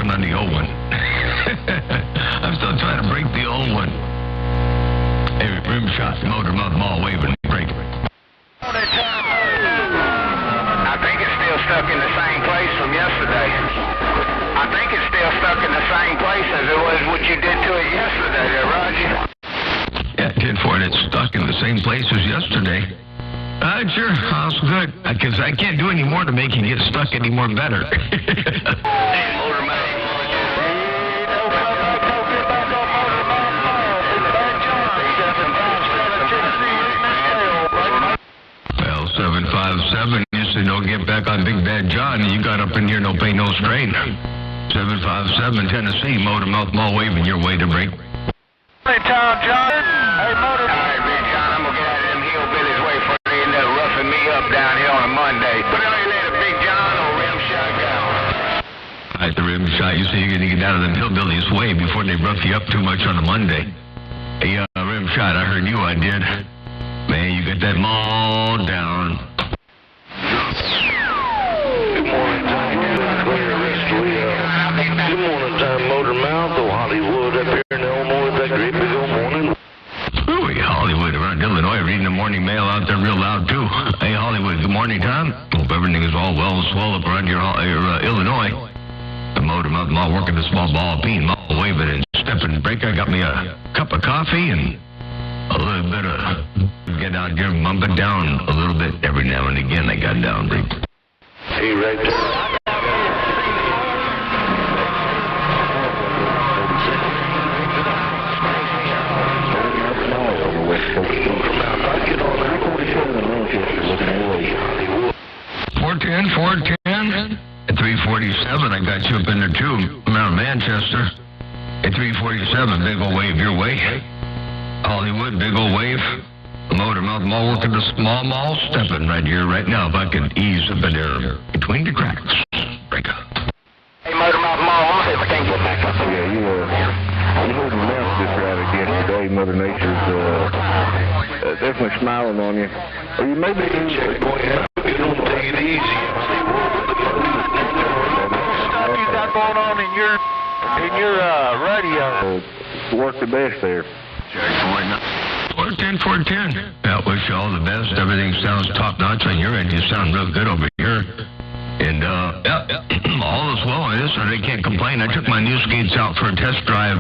working on the old one. I'm still trying to break the old one. Hey, rim shot, motor mouth, mall waving, break. I think it's still stuck in the same place from yesterday. I think it's still stuck in the same place as it was what you did to it yesterday there, Roger. Yeah, 10-4, and it's stuck in the same place as yesterday. Sure, that's good. Because I can't do any more to make you get stuck any more better. Well, 757, you said don't get back on Big Bad John, and you got up in here, no pay, no strain. 757, Tennessee, motor mouth, mall waving your way to break. Hey, Tom John. Hey, motor. All right, Big John, I'm going to get out of them hillbillies way before they end up roughing me up down here on a Monday. But I ain't let a Big John or rim shot go. All right, the rim shot, you say you're going to get out of them hillbillies way before they rough you up too much on a Monday. Hey, rim shot, I heard you, I did. Man, you got that mall down. Good morning, Tom. Good morning, Tom. Motor Mouth, Hollywood up here in Illinois. That great big old morning. Ooh, Hollywood around Illinois, reading the morning mail out there real loud, too. Hey, Hollywood, good morning, Tom. Hope everything is all well and swell up around your Illinois. The motor mouth mall working the small ball peen, mall waving and stepping breaker. Got me a cup of coffee and a little bit of get out here, mump it down a little bit every now and again. I got down, break. Hey, right there. At 347, I got you up in there too. Around Manchester. At 347, big old wave your way. Hollywood, big old wave. Motor mouth mall working the small mall, stepping right here, right now. If I can ease up in there between the cracks. Break up. Hey, motor mouth mall, I'm going to see if I can't get back up. Yeah, you heard the mouth just right yesterday. Mother Nature's definitely smiling on you. Or you may be check going out. You don't take it easy. Stuff you got going on in your radio. Work the best there. 410. I wish you all the best. Everything sounds top notch on your end. You sound real good over here. And all is well on this one. I can't complain. I took my new skates out for a test drive.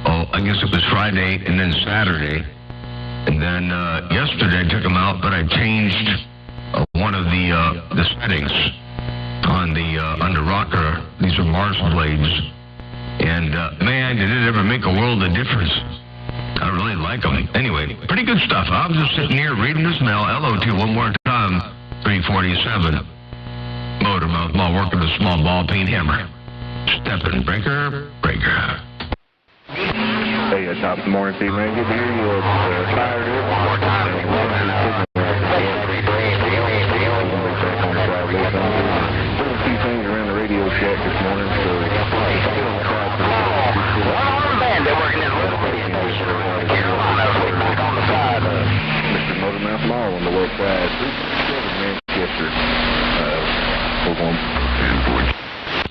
I guess it was Friday and then Saturday. And then yesterday I took them out, but I changed one of the settings on the under rocker. These are Mars blades, and man, did it ever make a world of difference. I really like them. Anyway, pretty good stuff. I was just sitting here reading this mail. LOT one more time. 347. Motor mouth mall working the small ball peen hammer. Stepping breaker. Hey, top of the morning to you, man. Good to hear you fired up. Doing a few things around the Radio Shack this morning, so They're working in Carolina, back on the side. Mr. Motormouth Mall on the west side. 347 Manchester.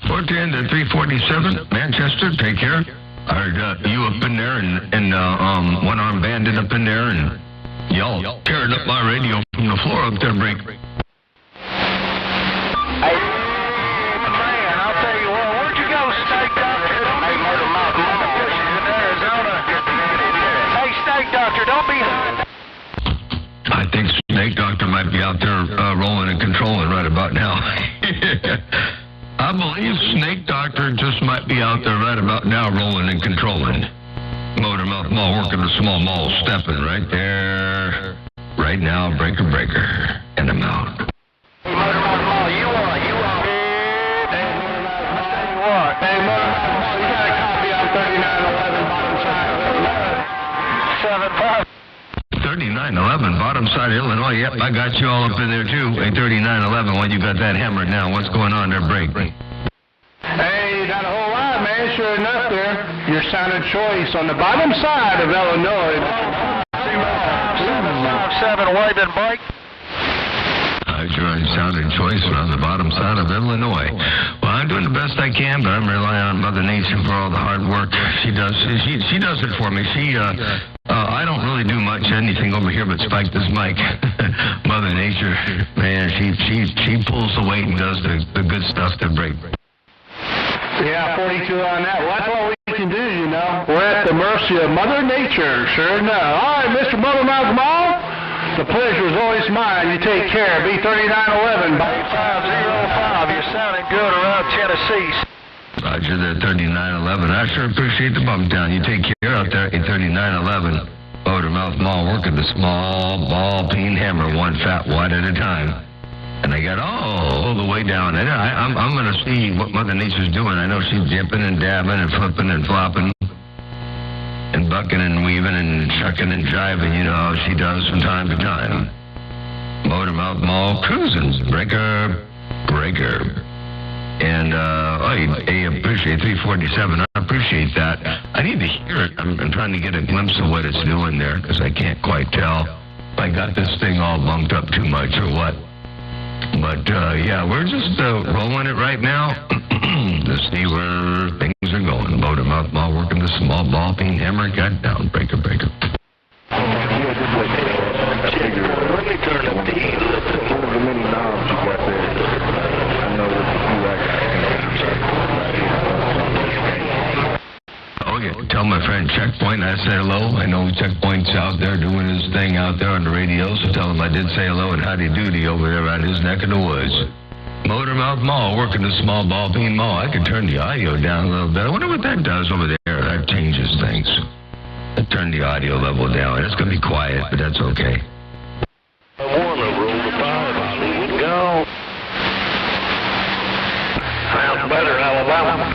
410 to 347. Manchester, take care. I heard you up in there and one arm bandit up in there, and y'all tearing up my radio from the floor up there, break. Hey, man, I'll tell you what, where'd you go, Snake Doctor? Hey, Motor Mouth, in Arizona. Hey, Snake Doctor, don't be high. I think Snake Doctor might be out there rolling and controlling right about now. I believe Snake Doctor just might be out there right about now rolling and controlling. Motor mouth mall working the small mall, stepping right there. Right now, breaker. And I'm out. Hey, Motor Mouth Mall, you are. Hey, what? Hey, Motor Mouth Mall, you got a copy on 3911 bottom side. 7-5. 3911, bottom side of Illinois. Yep, I got you all up in there too. Hey, 3911, when you got that hammered now, what's going on there, break? Hey, not a whole lot, man. Sure enough there, your sound of choice on the bottom side of Illinois. 757 waving break. Sure, sound and choice on the bottom side of Illinois. Well, I'm doing the best I can, but I'm relying on Mother Nature for all the hard work she does. She does it for me. I don't really do much anything over here but spike this mic. Mother Nature, man, she pulls the weight and does the good stuff to break. Yeah, 42 on that. Well, that's all we can do, you know. We're at the mercy of Mother Nature, sure enough. All right, Mr. Mothermouth Mall, the pleasure is always mine. You take care. B3911. 8505. You're sounding good around Tennessee. Roger, there, 3911. I sure appreciate the bump down. You take care out there, 3911. Mouth Mall working the small ball peen hammer, one fat wad at a time. And I got all the way down. And I'm going to see what Mother Nature's doing. I know she's jipping and dabbing and flipping and flopping and bucking and weaving and shucking and jiving, you know how she does from time to time. Mouth Mall cruising, breaker. And I appreciate 347. I appreciate that. I need to hear it. I'm trying to get a glimpse of what it's doing there because I can't quite tell if I got this thing all bumped up too much or what. But, yeah, we're just rolling it right now to see where things are going. Mouth Mall working the small ball peen hammer. Got down. Breaker. Let me turn up the heat. One of the many knobs you got there. I know there's a few Oh, yeah. Tell my friend Checkpoint I said hello. I know Checkpoint's out there doing his thing out there on the radio, so tell him I did say hello and howdy doody over there around his neck of the woods. Mouth Mall working the small ball peen mall. I can turn the audio down a little bit. I wonder what that does over there. That changes things. I turn the audio level down. It's going to be quiet, but that's okay. Warner, roll the power, Hollywood, go. Sounds better, Alabama.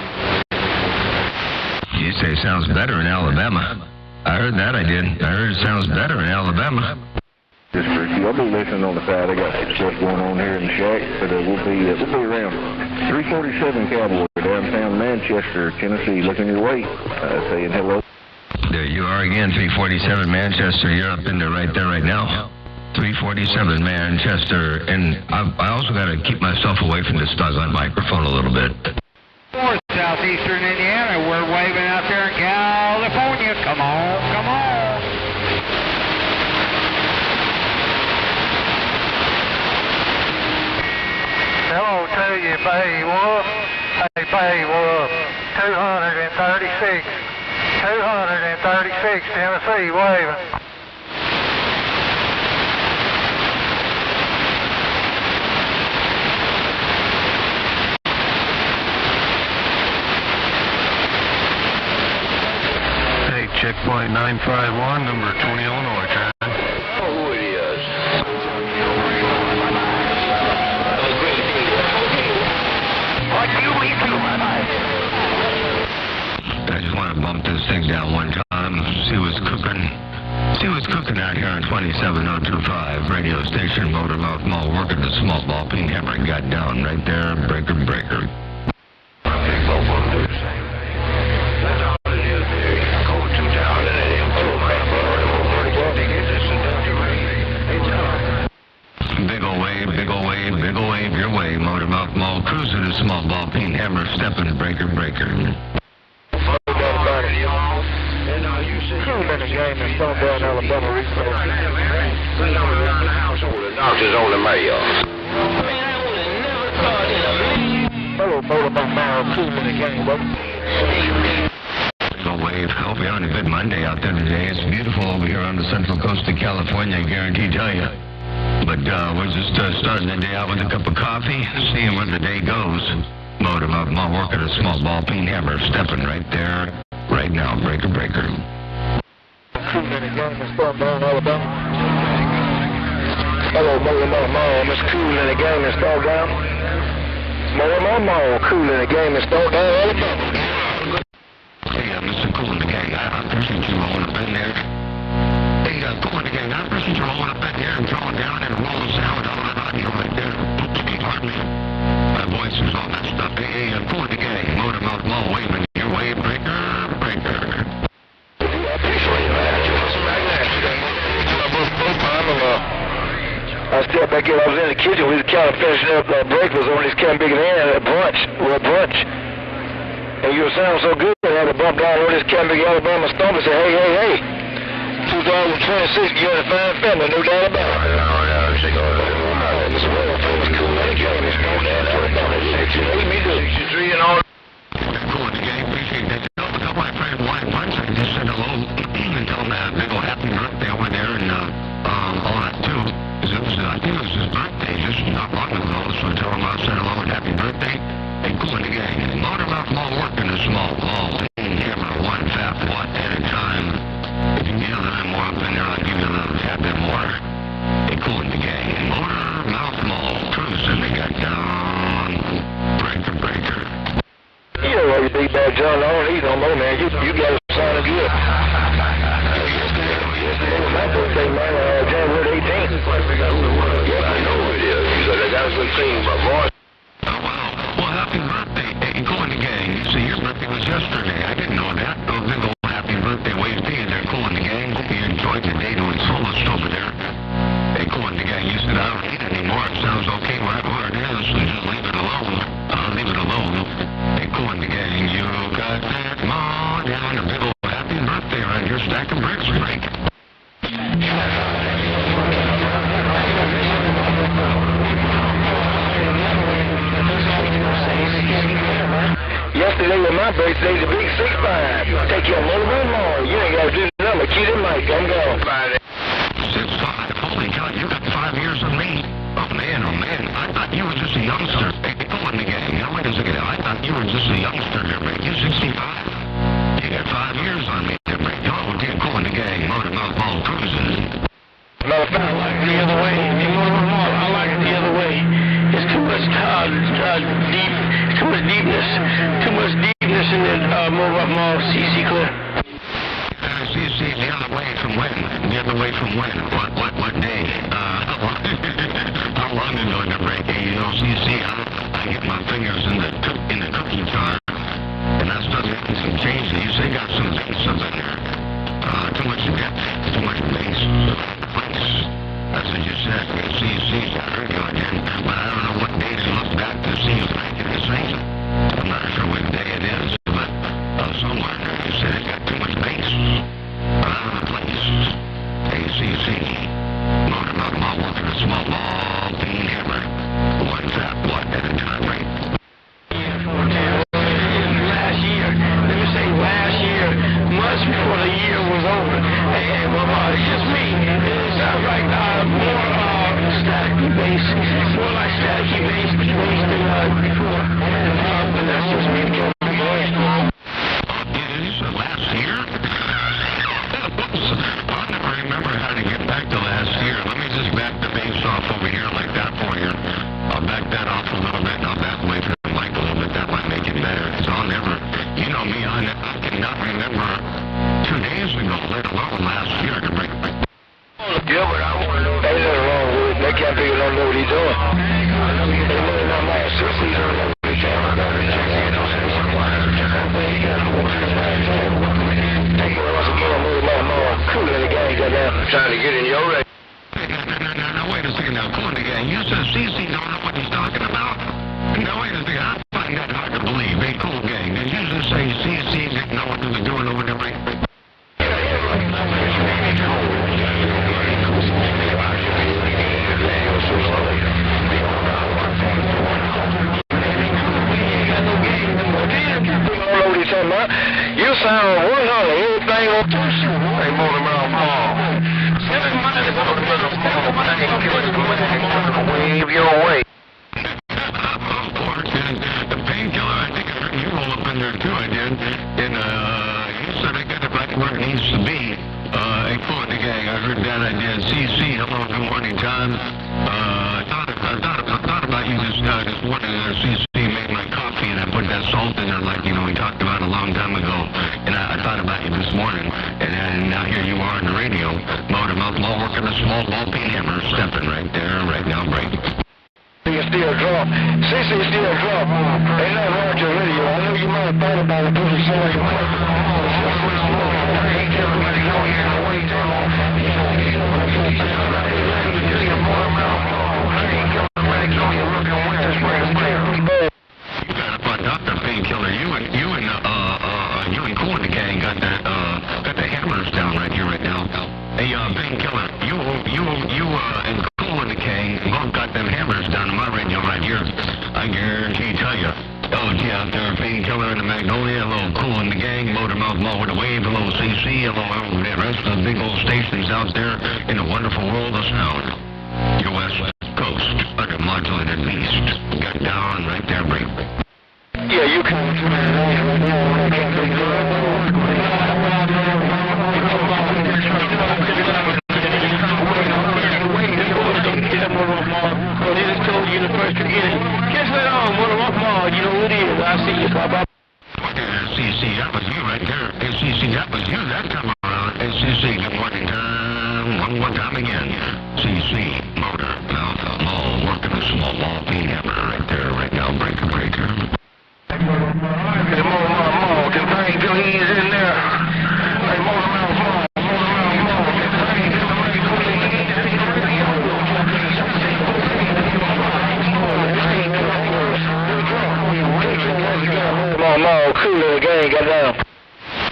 You say it sounds better in Alabama. I heard that, I did. I heard it sounds better in Alabama. Just for you, I'll be listening on the side. I got some stuff going on here in the shack, but we'll be around 347 Cowboy, downtown Manchester, Tennessee, looking your way, saying hello. There you are again, 347 Manchester. You're up in there right now. 347 Manchester, and I also got to keep myself away from this doggone microphone a little bit. North, southeastern Indiana. We're waving out there in California. Come on. Hello to you, Bay Wolf. Hey, Bay Wolf. 236. 236, Tennessee, waving. Checkpoint 951, number 20 Illinois, John. Oh, who it is? I just want to bump this thing down one time, see what's cooking out here on 27025 radio station, Mouth Mall, working the small ball peen hammer. Got down right there, breaker. Big ol' wave your way, Mouth Mall, cruising the small ball peen hammer, stepping, breaker. Doctors on the mail. Hello, Motormouth Mall, cruising the game, bro. Big ol' wave. Hope you're on a good Monday out there today. It's beautiful over here on the central coast of California, I guarantee tell you. But we're just starting the day out with a cup of coffee, seeing where the day goes. Mouth Mall working a small ball peen hammer, stepping right there, right now, breaker. Hello, Mouth Mall, Miss Cool in the game and start down. Mouth Mall, Cool in the game and start down, Alabama. Hey, Mr. Cool in the gang, I appreciate you rolling up in there. Hey, Cool in the gang, I appreciate you rolling up in there and throwing down and rolling sound all that audio right there. Pardon me. My voice is all messed up. Hey, Cool in the gang, Mouth Mall waving your way, breaker. I step back here. I was in the kitchen. We was kind of finishing up breakfast on this Captain Big Hand brunch. And you were sounding so good, I had to bump down over this Captain Big Alabama stump and say, hey. 2026, you're in a fine family, no doubt about it. Me too. 63 and all. Cool in the game. Appreciate that. A couple of my friends wanted punch. I just said hello and tell them a big old happy birthday over there and all that too. I think it was his birthday just not long ago, so tell him I said hello and happy birthday. And cool in the gang. Motormouth Mall working a small ball. Hammer one fat watt at a time. If you can get a little more up in there, I'll give you a little tap bit more. And cool in the gang. Motormouth Mall cruising. They got down. Breaker. You know what you big bad John Long, he's no more, man. You got to sign it good. Yesterday was my birthday, man, January 18th. Yes, I know it is. That was the thing about March. Oh, wow. Well, happy birthday. Hey, Cool in the gang. You see, your birthday was yesterday. I didn't know that. Oh, big old happy birthday. Way to be in there, Cool in the gang. Hope you enjoyed the day doing soloist over there. Hey, Cool in the gang. You said, I don't need it anymore. It sounds okay right where it is. So just leave it alone. Leave it alone. Hey, Cool in the gang. You got that mod down. A big old happy birthday right here. Stack of bricks, Frank. Yesterday was my birthday, the big 6-5. Take your motor more. You ain't got to do nothing but keep it Mike. I'm gone. 6'5". Holy God, you got 5 years on me. Oh man. I thought you were just a youngster. Hey, Cool in the gang. Now wait a second. I thought you were just a youngster there, man. You're 65. You got 5 years on me there, man. Oh, dear, Cool in the gang. Motormouth Mall cruising. Matter of fact, I like it the other way. I like it the other way. It's too much too much deepness in that Motormouth Mall CC Clear. CC, the other way from when? The other way from when? What day? How long ago in the break? You know, CC, I get my fingers in the cookie jar, and I start making some changes. You say got some bass up in there. Too much depth, too much bass. That's what you said. CC, I heard you again, but I don't know what day to look back to see you making the same. I'm not sure what day it is, but somewhere in there you said it got too much bass. Out of the place. ACC. Motormouth Mall working a small ball, bean hammer. One fat watt at a time, right? Last year, much before the year was over. Hey, it's just me. It sounds like more staticky bass, more like staticky bass than before. But that's just me. Last year? I'll never remember how to get back to last year. Let me just back the bass off over here like that for you. I'll back that off a little bit and I'll back away from the mic a little bit. That might make it better. So I'll never, you know me, I cannot remember 2 days ago, let alone last year to break my... Yeah, but I want to know. Ain't nothing wrong with it. That cat figure don't know what he's doing. Trying to get in your race. No, wait a second now. Cool in the gang. You said CC don't know what he's talking about. No, wait a second. I find that hard to believe. Hey, Cool gang. Did you just say CC didn't know what he was doing over there, right? You sound 100. Everything on hey, Motormouth Mall. Wave your way. The painkiller, I think I heard you roll up in there too, I did. And you said I got it back where it needs to be. Hey, Cool in the gang, I heard that I did. CC, hello, good morning, John. I thought about you this morning. CC made my coffee and I put that salt in there like, you know, we talked about a long time ago. And I thought about you this morning. And now here you are on the radio. Motormouth Mall working a small ball peen hammer, stepping right there, right now, break. You still drunk. CC still drunk. Ain't nothing wrong with your radio. I know you might have thought about it, but it's all you you and Cool and the gang got the hammers down right here right now. Hey, Painkiller, you and Cool and the gang both got them hammers down on my radio right here. I guarantee tell you. LG out there, Painkiller and the Magnolia, a little Cool in the gang, Motormouth Mall with a wave, a little CC, a little the rest of the big old stations out there in the wonderful world of sound. Your West Coast, under modulated beast. Got down right there, break. Yeah, you can. You the first beginning. Catch that on, Motormouth Mall. You know who it is. I see you, Bob. CC, that was you right there. Hey, CC, that was you that time around. Hey, CC, good morning time. One more time again. CC, Motormouth Mall, working a small ball peen hammer right there, right now, breaker. Hey, Motormouth Mall, can Painkiller ease in there? Hey, Motormouth Mall. No, Cool in the gang, got down.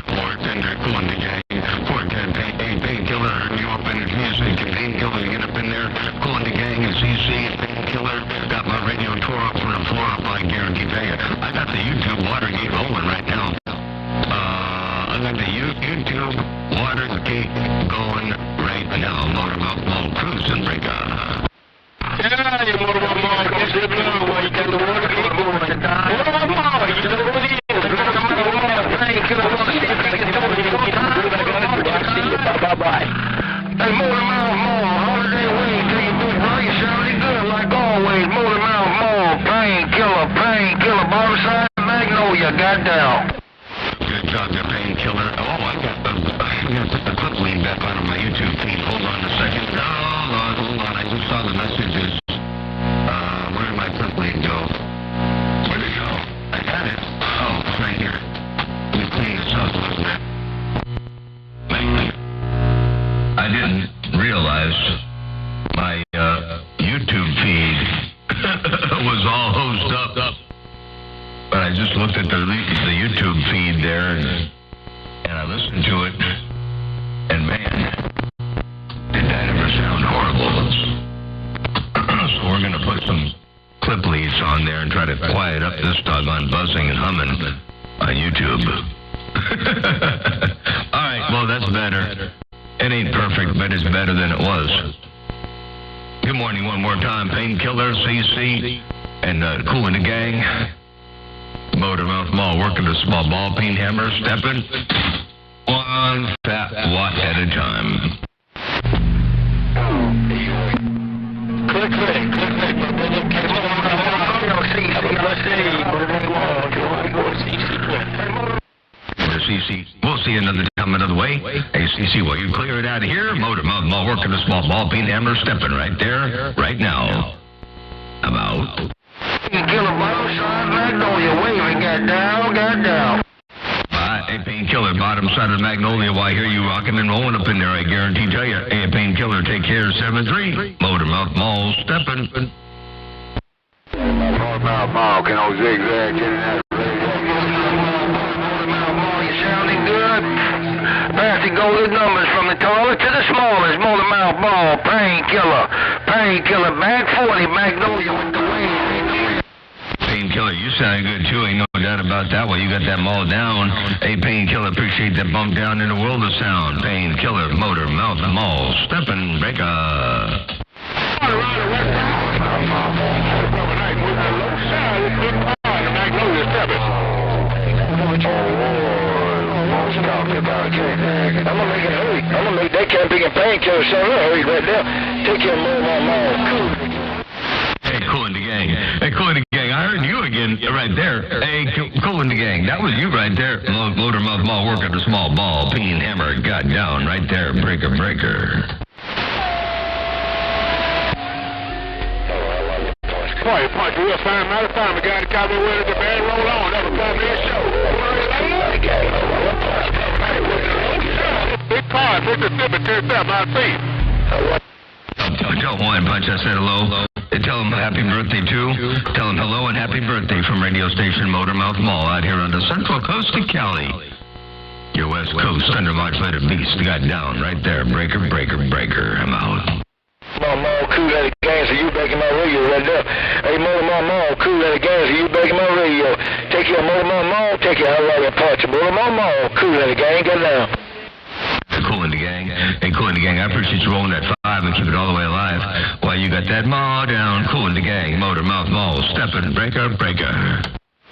Fort Tender, Cool in the gang. Fort Tender, Painkiller, you up in the music, and Painkiller, you get up in there. Cool in the gang and CC, Painkiller. Got my radio tore up from the floor up, I guarantee tell you. I got the YouTube Watergate rolling right now. I got the YouTube Watergate going right now. Motormouth Mall cruising breaker. Yeah, you Motormouth Mall, come sit down while you got the Watergate going. Motormouth Mall, you know what it is. Bye-bye. Hey, Motormouth Mall, holiday wing, till you do great, sounding good like always. Motormouth Mall, Painkiller, bottom side, Magnolia, got down. Good job there, Painkiller. Oh, I got the clip lean back on my YouTube feed. Hold on a second. Hold on. I just saw the messages. Where did my clip lean go? Where'd it go? I got it. Oh, it's right here. Let me clean this up a little bit. I didn't realize my YouTube feed was all hosed up. But I just looked at the YouTube feed there, and I listened to it, and man, did that ever sound horrible. So we're going to put some clip leads on there and try to quiet up this doggone buzzing and humming on YouTube. All right, well, that's better. It ain't perfect, but it's better than it was. Good morning one more time, Painkiller, CC, and Cool in the gang. Motormouth Mall working the small ball peen hammer, stepping one fat watt at a time. Click. CC, we'll see another time another way. Hey, CC, well, you clear it out of here. Motormouth Mall working the small ball peen hammer, stepping right there, right now. About. Painkiller, bottom side, Magnolia, waving, got down. Hey, Painkiller, bottom side of Magnolia, why, hear you rocking and rolling up in there, I guarantee tell you. Hey, Painkiller, take care, 7-3. Motormouth Mall, stepping. Motormouth Mall, can I zigzag in and out of the radio? Motormouth Mall, you sounding good? Passing golden numbers from the tallest to the smallest. Motormouth Mall, Painkiller, back 40, Magnolia with the wing. Painkiller, you sound good too, ain't no doubt about that. Well, you got that mall down. Hey, Painkiller, appreciate that bump down in the world of sound. Painkiller, Motormouth Mall, stepping breaker. I'm gonna make it hurry. I'm gonna make that camping and Painkiller sound hurry right now. Take care of Motormouth Mall. Cool. Hey, Cool in the gang. Hey, Cool in the gang. I heard you again right there. Hey, Cool in the gang. That was you right there. Motormouth Mall working the small ball. Peen hammer got down right there. Breaker. Quiet, real fine. Matter of fact, we got to come in with the band roll on. That was 5 minutes show. Big car, Mississippi, 10-7, I see. Don't whine, Punch. I said hello. And tell him happy birthday, too. Tell him hello and happy birthday from radio station Motormouth Mall out here on the central coast of Cali. Your West Coast undermodulated beast got down right there. Breaker, breaker, breaker. I'm out. Mall, cool at the game, so you breaking my radio right there. Hey, Mall, cool at the game, so you breaking my radio. Take your Mall, take your Hawaii Punch. Mall, cool at the game, get down. Cool in the gang. Hey, Cool in the gang, I appreciate you rolling that 5 and keep it all the way alive. Why, you got that Mall down. Cool in the gang. Motormouth Mall, stepping, breaker, breaker.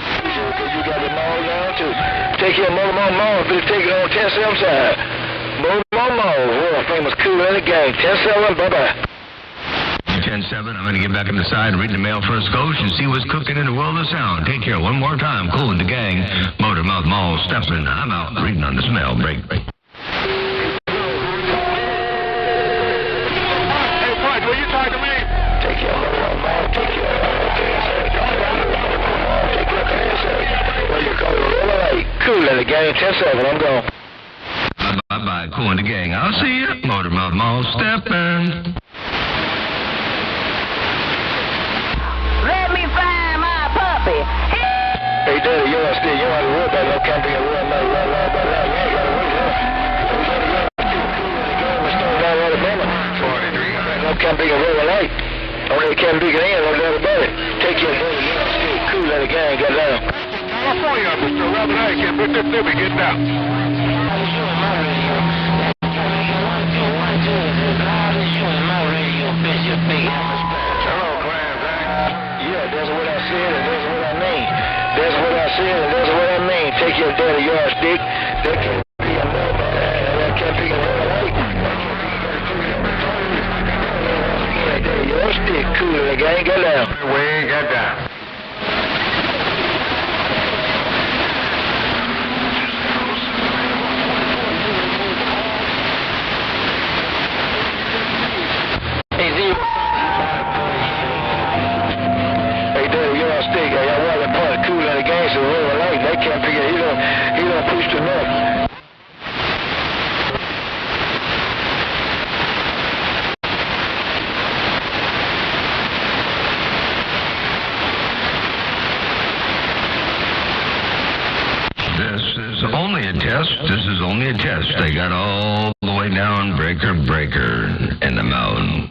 You got the Mall down, too. Take your Mall, but take it on 10-7 side. Mall, world famous Cool in the gang. 10-7, bye-bye. 10-7, I'm going to get back on the side and read the mail first coach and see what's cooking in the world of sound. Take care one more time. Cool in the gang. Motormouth Mall, stepping. I'm out reading on the smell. Break. Hey, Punch, will you talk to me? Take your Mall, take your what you call it? Cool in the gang. 10-7, I'm gone. Bye-bye, Cool in the gang. I'll see you. Motormouth Mall, stepping. Let me find my puppy. Hey, Daddy, you don't have to worry about no camping and real night. You ain't got to worry. No camping and real night. Only camping and no doubt about it. Take your daddy, you don't stay cool at the gang, get down. California, Mr. Robert I can't put this thing, get down. That's what I said and that's what I mean. That's what I said and that's what I mean. Take your daddy yardstick. That can't be a little that can't be a little light. Daddy yardstick, cool in the gang, get down. We got down. He don't push enough. This is only a test. This is only a test. They got all the way down, breaker, in the mountain.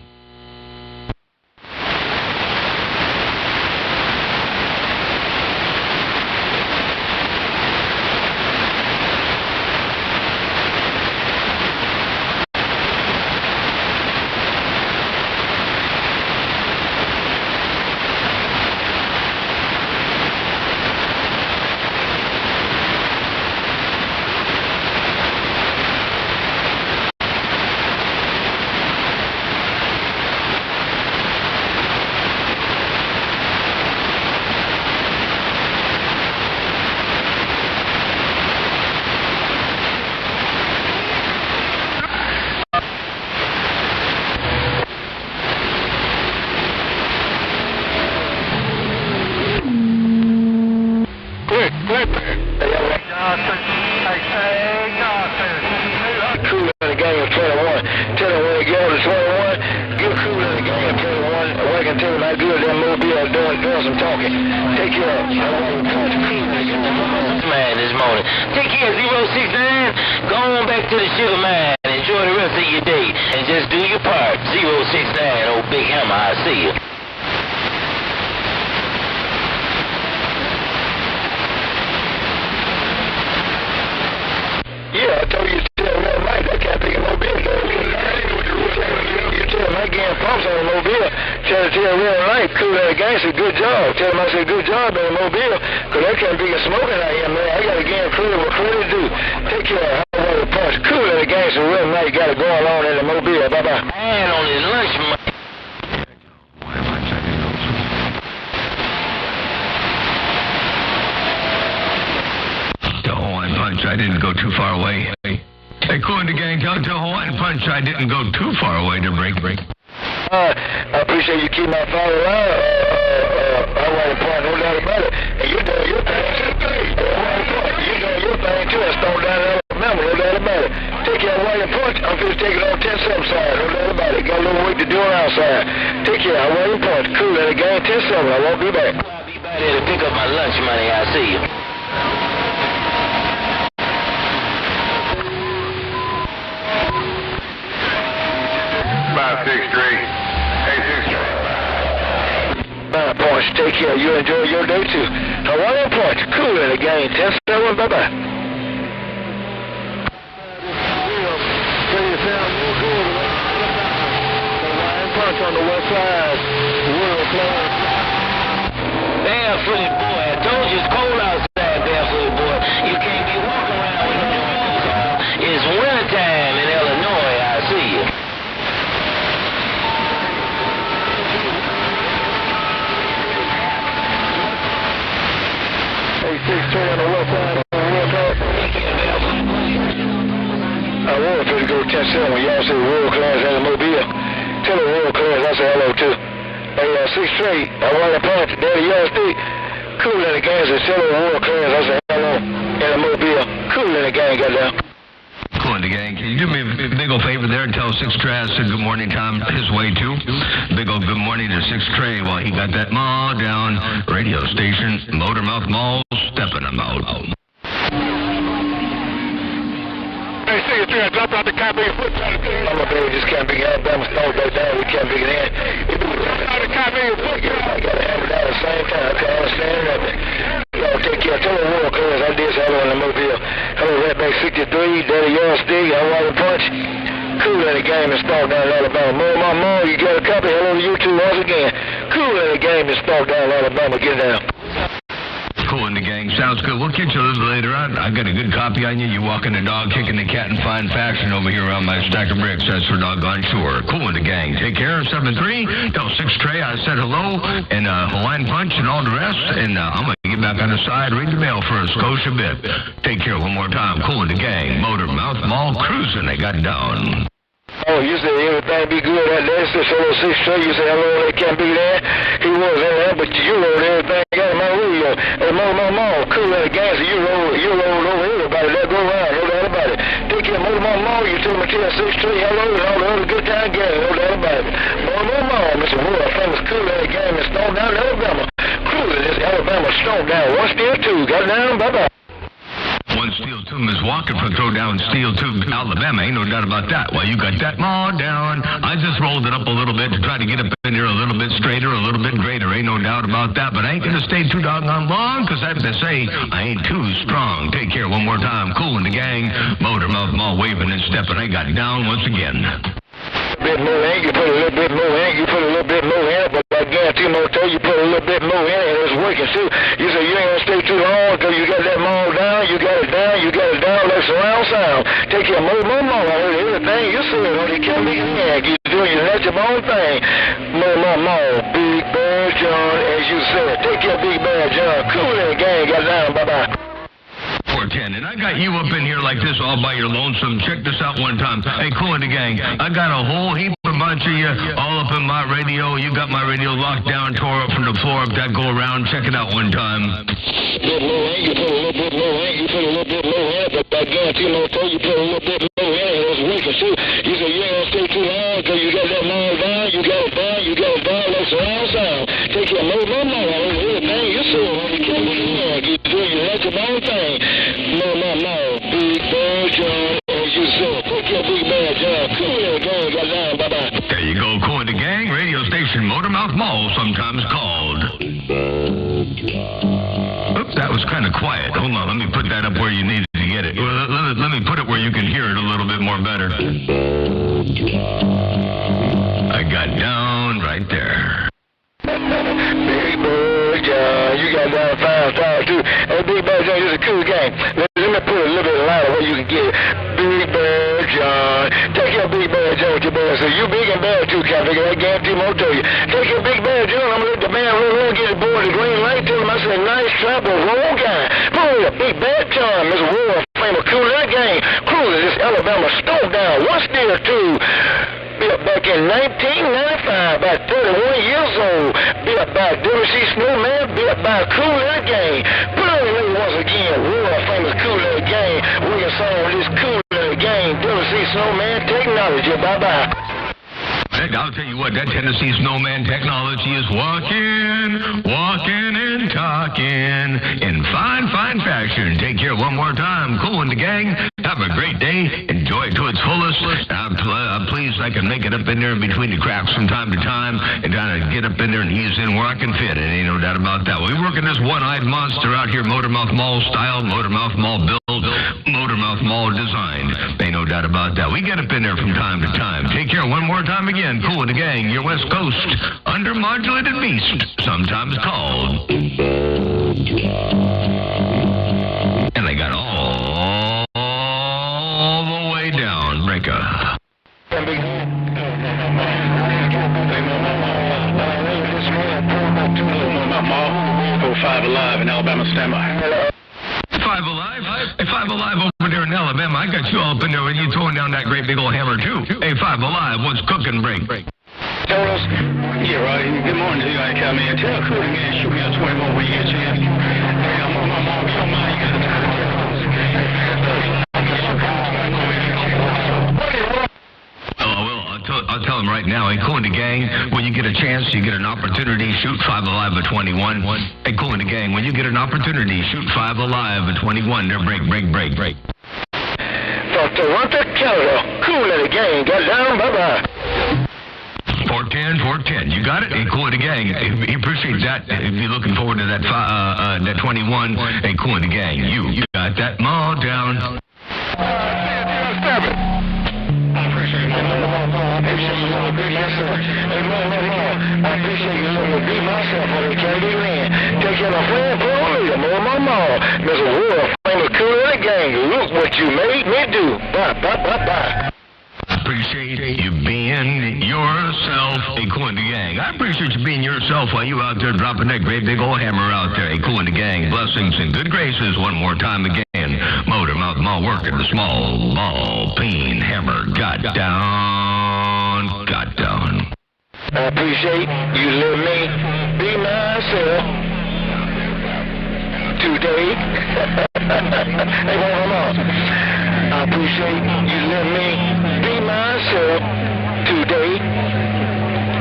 Cool in the gang of 21. Tell him when he get on the 21, get cool in the gang of 21. I can tell him how good that Mobile doing some talking. Take care of man this morning. Take care, 069. Go on back to the sugar mine. Enjoy the rest of your day. And just do your part. 069, old Big Hammer, I see you. Yeah, I told you to tell me right. I can't think of Mobile. You tell my game pumps on Mobile. Tell real right. Cool at the gangster. Good job. Tell him I said good job in Mobile. Because I can't be smoking out here, man. I got to get clear what clear to do. Take care of Hawaii Punch. Cool at the gangster. Real night. Got to go along in the Mobile. Bye-bye. And on his lunch, man. I didn't go too far away. Hey, Cool in the gang, tell Hawaiian Punch I didn't go too far away to break. I appreciate you keeping my father alive. Hawaiian Punch, no doubt about it. And you're doing your thing too. You're doing your thing too. I stoned down in Alabama, no doubt about it. Take your Hawaiian Punch. I'm going to take it on 10-7 side, no doubt about it. Got a little work to do on outside. Take care. I won't report. Cool at the game 10-7. I won't be back. I'll be back there to pick up my lunch money. I'll see you. 9 points. Take care. You enjoy your day too. Hawaiian points. Cool in the game. 10-7. Bye-bye. Hawaiian punch on the west side. World class. Barefooted boy. I told you it's cold outside, barefooted boy. You can't be walking around with no clothes on. It's wintertime in Illinois. I see you. Hey, 6-3 on the west side. I wanted to go 10-7 when y'all say world class in the Mobile. Tell her world class, I say hello too. Hey, 6-3, I want to punch Daddy USD. Cool in the game, say tell her world class, I say hello in the Mobile. Cool in the game, goddamn. Cool in the gang. Can you do me a big old favor there and tell 6-Trey I said good morning time his way too? Big old good morning to 6-Trey while he got that maw down radio station, Motormouth Mall, stepping him out. Hey, 6-3, I dropped out the copy of foot. I'm a baby, just can't be Alabama stole back down. We can't be it in. If you dropped out the copy of foot, I got to have it at the same time. I can't understand nothing. Y'all take care. Tell the world class I did hello in the Mobile. Hello, Redback 63, Daddy USD, Hawaii Punch. Cool in the game and start down in Alabama. More, you got a copy. Hello to you two once again. Cool in the game and start down in Alabama. Get down. Cool in the gang. Sounds good. We'll catch you a little later on. I got a good copy on you. You walking the dog, kicking the cat in fine fashion over here on my stack of bricks. That's for doggone sure. Cool in the gang. Take care. 7-3. Tell 6-Trey I said hello and Hawaiian Punch and all the rest. And I'm going to get back on the side, read the mail for a Scotia bit. Take care one more time. Cool in the gang. Motormouth Mall cruising. They got down. Oh, you say everything be good at that. It's hello 6-3. You say hello, they can't be there. He was in there, but you rolled everything out of my radio. Hey, Mall, cool at the gas. You rolled over everybody. Let go around. No doubt about it. Take care of Mall. You tell me tell 6-3 hello and all the other good time gang. No doubt about it. Mall, Mr. World famous cool at the game and Stone down in Alabama. Cool at this Alabama Stone down. 1 steal 2. Got down. Bye-bye. 1 steal 2 Milwaukee for throw down steal 2 Alabama. Ain't no doubt about that. Well, you got that maw down. I just rolled it up a little bit to try to get up in here a little bit straighter, a little bit greater. Ain't no doubt about that. But I ain't going to stay too doggone long because I have to say I ain't too strong. Take care one more time. Cool in the gang. Motormouth Mall waving and stepping. I got down once again. Bit more in, you put a little bit more in, you put a little bit more in, but I guarantee Motel, you put a little bit more in and it's working too. You say you ain't gonna stay too long until you got that mall down, you got it down like surround sound. Take your mall, I heard everything you said on the Kelly Gang. You doing your natural own thing. Mall, Big Bad John, as you said. Take your Big Bad John. Cool in the gang, got down, bye-bye. 410, and I got you up in here like this all by your lonesome. Check this out one time. Hey, cool in the gang. I got a whole heap of bunch of you all up in my radio. You got my radio locked down, tore up from the floor up that go around. Check it out one time. You put a little bit more in, but I guarantee Motel, you put a little bit more in and it's working too. You say you ain't gonna stay too long until you got that mall down, you got it down like surround sound. Take your mall, I heard everything you said on the Kelly Gang. You doing your natural own thing. Mall, Big Bad John, as you said. Take your Big Bad John. Cool in the gang, got down, bye-bye. There you go, cool in the gang. Radio station Motormouth Mall, sometimes called. Oops, that was kind of quiet. Hold on, let me put that up where you needed to get it. Let me put it where you can hear it a little bit more better. I got down right there. Big Bad John, you got down 5 too. Hey, Big Bad John, this is a cool game. Let me put a little bit louder where you can get it. Big Bad John. Take your Big Bad John with your bad. So you big and bad too, can't figure that guarantee won't tell you. Take your Big Bad John. I'm gonna let the man roll and get his boy the green light. Tell him I said nice travel, roll guy. Pull your Big Bad John, Mr. War, flame of cool in that game. Cruising this Alabama Stone down. 1 steal 2. Built back in 1995, about 31 years old. Built by WC Snowman, built by Cool in the Gang. Put on your name once again, world famous Cool in the Gang. We can song this Cool in the Gang, WC Snowman Technology. Bye-bye. I'll tell you what, that Tennessee Snowman technology is walking and talking in fine fashion. Take care one more time. Cool and the gang. Have a great day. Enjoy it to its fullest. I'm pleased I can make it up in there in between the cracks from time to time and kind of get up in there and ease in where I can fit. And ain't no doubt about that. We're working this one-eyed monster out here, Motormouth Mall style, Motormouth Mall build, Motormouth Mall design. Ain't no doubt about that. We get up in there from time to time. Take care one more time again. Cool and the gang, your West Coast undermodulated beast, sometimes called. And they got all the way down, Breaker. 5 Alive in Alabama, standby. 5 Alive? Hey, 5 Alive over there in Alabama. I got you all up in there and you throwing down that great big old hammer, too. Hey, 5 Alive, what's cooking, Break? Tolos. Yeah, right. Good morning to you, Academy. Tell Cool and Gang, shoot me out 21 when you get a chance. Hey, I'm on my mom. You don't mind, you got to I'll tell him right now. Hey, Cool and the Gang, when you get a chance, you get an opportunity, shoot 5 Alive at 21. Hey, Cool and the Gang, when you get an opportunity, shoot 5 Alive at 21. They're break. From Toronto, Canada, Cool and the Gang, got down, bye-bye. 410. You got it? Hey, Cool and the Gang. He appreciates that. If you're looking forward to that 21, hey, Cool and the Gang, you got that mall down. I appreciate you. I appreciate you letting me be myself on the Candy Land. Take care of my friend, put on leader, more my mom. Mr. World, flame of Cool and the Gang. Look what you made me do. Bye. Appreciate you being yourself, hey, Cool and the Gang. I appreciate you being yourself while you out there dropping that great big old hammer out there, hey, Cool and the Gang. Blessings and good graces one more time again. Motormouth Mall working the small ball peen hammer. Got down. I appreciate you let me be myself today. Hey, hold on. I appreciate you let me be myself today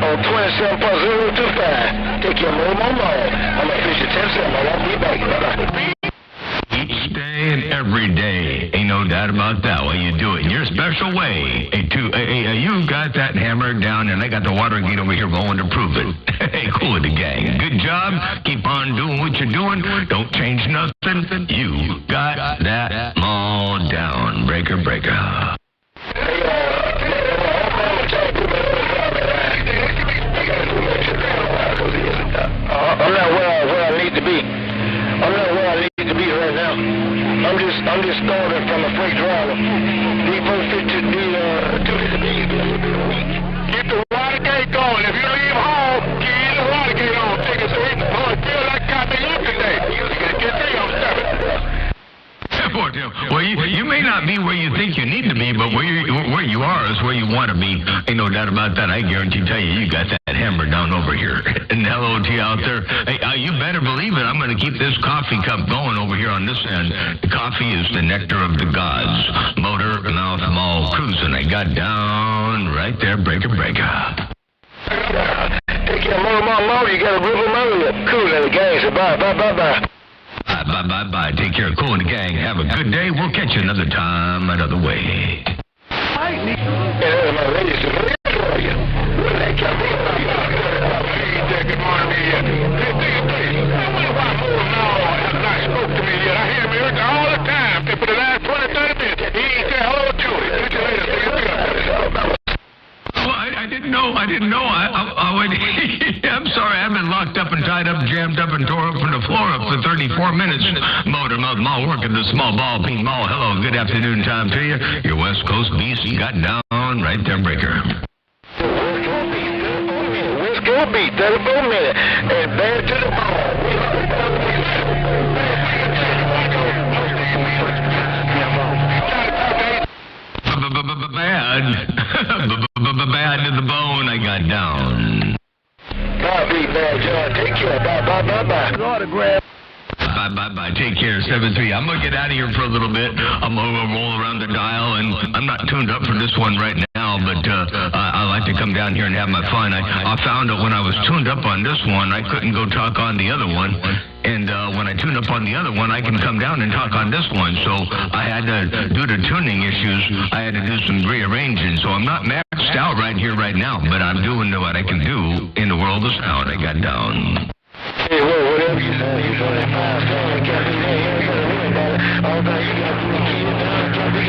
on 27.025. Take care of my mom. I'm a fisher 10-7. I won't be back. Bye-bye. Each day and every day. Ain't no doubt about that. Well, you do it in your special way. Hey, you got that hammer down, and I got the water gate over here going to prove it. Hey, Cool and the Gang. Good job. Keep on doing what you're doing. Don't change nothing. You got that mall down. Breaker. I'm not where I need to be. I'm not where I need to be right now. I'm just starting from a freight driver. People fit to be keep the water gate going. If you leave home, keep the water gate on. Take it straight and feel like goddamn yesterday. You get there, I'm stepping. Well, you may not be where you think you need to be, but where you are is where you want to be. Ain't no doubt about that. I guarantee you got that hammer down over here. And hello to you out there. Hey, you better believe it. I'm going to keep this coffee cup going over here on this end. The coffee is the nectar of the gods. Motormouth Mall cruising. I got down right there. Breaker. Take care of Mall. You got a river motor. Cool and the Gang. So bye. Bye. Take care, Cool and the Gang. Have a good day. We'll catch you another time, another way. My ladies and gentlemen, good morning. Why spoke to me yet? I hear him all the time. For the last 20-30 minutes, he ain't said hello to me. Catch you later. Oh, I didn't know. I'm sorry. I've been locked up and tied up, jammed up, and tore up from the floor up for 34 minutes. Motormouth Mall working the small ball peen mall. Hello, good afternoon time to you. Your West Coast beast got down right there, Breaker. West Coast beat, 34 minutes, and bad to the ball. Bad to the bone, I got down. Bad, John. Take care. Bye. Autograph. Bye. Take care, 7-3. I'm going to get out of here for a little bit. I'm going to roll around the dial, and I'm not tuned up for this one right now, but I like to come down here and have my fun. I found that when I was tuned up on this one, I couldn't go talk on the other one. And when I tune up on the other one, I can come down and talk on this one. So I had to, due to tuning issues, I had to do some rearranging. So I'm not maxed out right here, right now, but I'm doing what I can do in the world of sound. I got down. Hey, well, whatever you say, you know that 5-7 Captain, you ain't gonna win about it. All that you got to do is keep it down, Captain.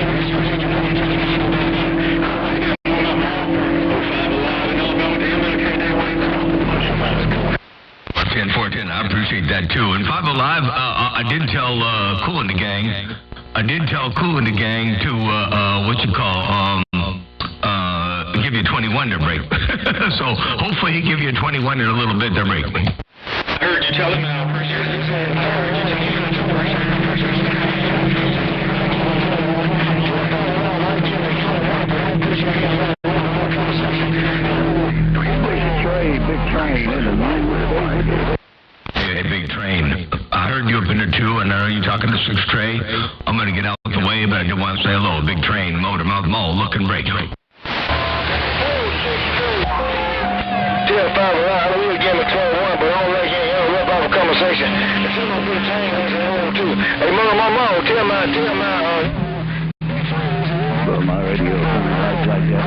10-4-10, I appreciate that too. And 5 Alive, I did tell Kool and the Gang. I did tell Kool and the Gang to give you 21 to break. So hopefully he give you a 21 in a little bit to break. I heard you tell him. I appreciate what you said. I heard you tell him. Big train in the Hey, Big Train. I heard you up in there too, and I know you talking to 6 Trey. I'm going to get out of the way, but I do want to say hello. Big Train, Motor Mouth Mall, look and break. Tell 5 Alive, we'll give him 21, but don't let him interrupt our conversation. It's in my Big Train, too. Hey, Mother, my mom, tell my, Well, my radio lights like that.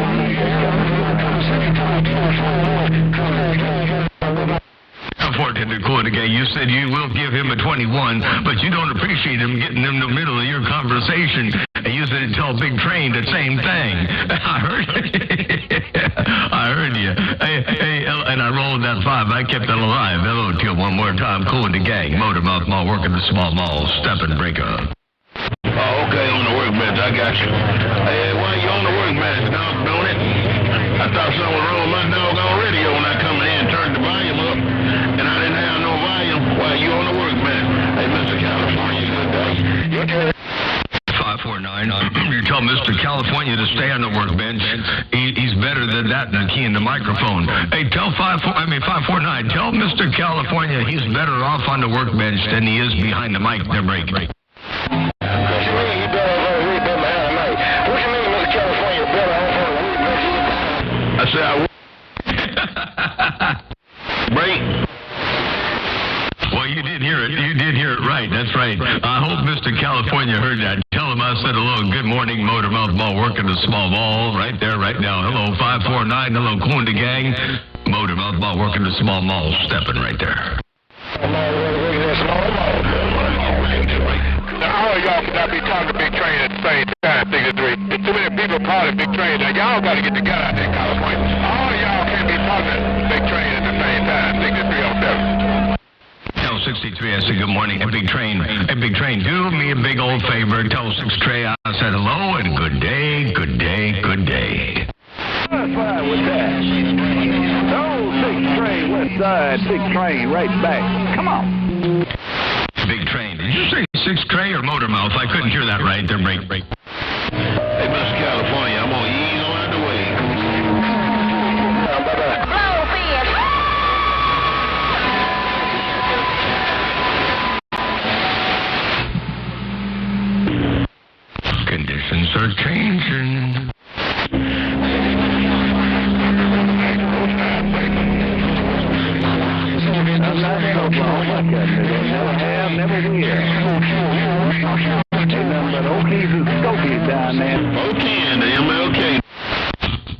Unfortunately, Kool and the Gang, you said you will give him a 21, but you don't appreciate him getting in the middle of your conversation. And you said tell Big Train the same thing. I heard I heard you. Hey, and I rolled that 5. I kept it alive. Hello to you one more time. Kool and the Gang, Motor Mouth Mall, working the small mall, step and break up. Oh, okay, on the workbench, I got you. Hey, why you on the workbench, dog, don't it? I thought something was wrong with my doggone radio when I come in and turned the volume up, and I didn't have no volume. Why you on the workbench? Hey, Mr. California, good day. 549. You tell Mr. California to stay on the workbench. He's better than that than keying the microphone. Hey, tell 549. Tell Mr. California he's better off on the workbench than he is behind the mic to break. What you mean you better off on the workbench behind the mic? What you mean, Mr. California, better off on the workbench? I said I break. Well, you did hear it. You did hear it right. That's right. I hope Mr. California heard that. Tell him I said hello. Good morning, Motor Mouth Mall, working the small mall. Right there, right now. Hello, 549. Hello, Kool and the Gang. Motor Mouth Mall, working the small mall. Stepping right there. All of y'all cannot be talking to Big Train at the same time, Big 3. There's too many people part of Big Train. Now, y'all got to get together out there in California. All of y'all can't be talking to Big Train at the same time, Big 307. Tell 63 I said good morning. Hey, Big Train. Hey, Big Train, do me a big old favor. Tell 6 Trey I said hello and good day, good day, good day. That's right with that. Oh, 6 Train, West Side, Big Train, right back. Come on. Big Train. Did you say 6 Trey or Motor Mouth? I couldn't hear that right. There, break. Hey, Mr. California, I'm gonna ease on out the way. Bye-bye. Conditions are changing. Never have, never will. Ain't nothing but Okies and Skokies down there. Okay, and the MLK.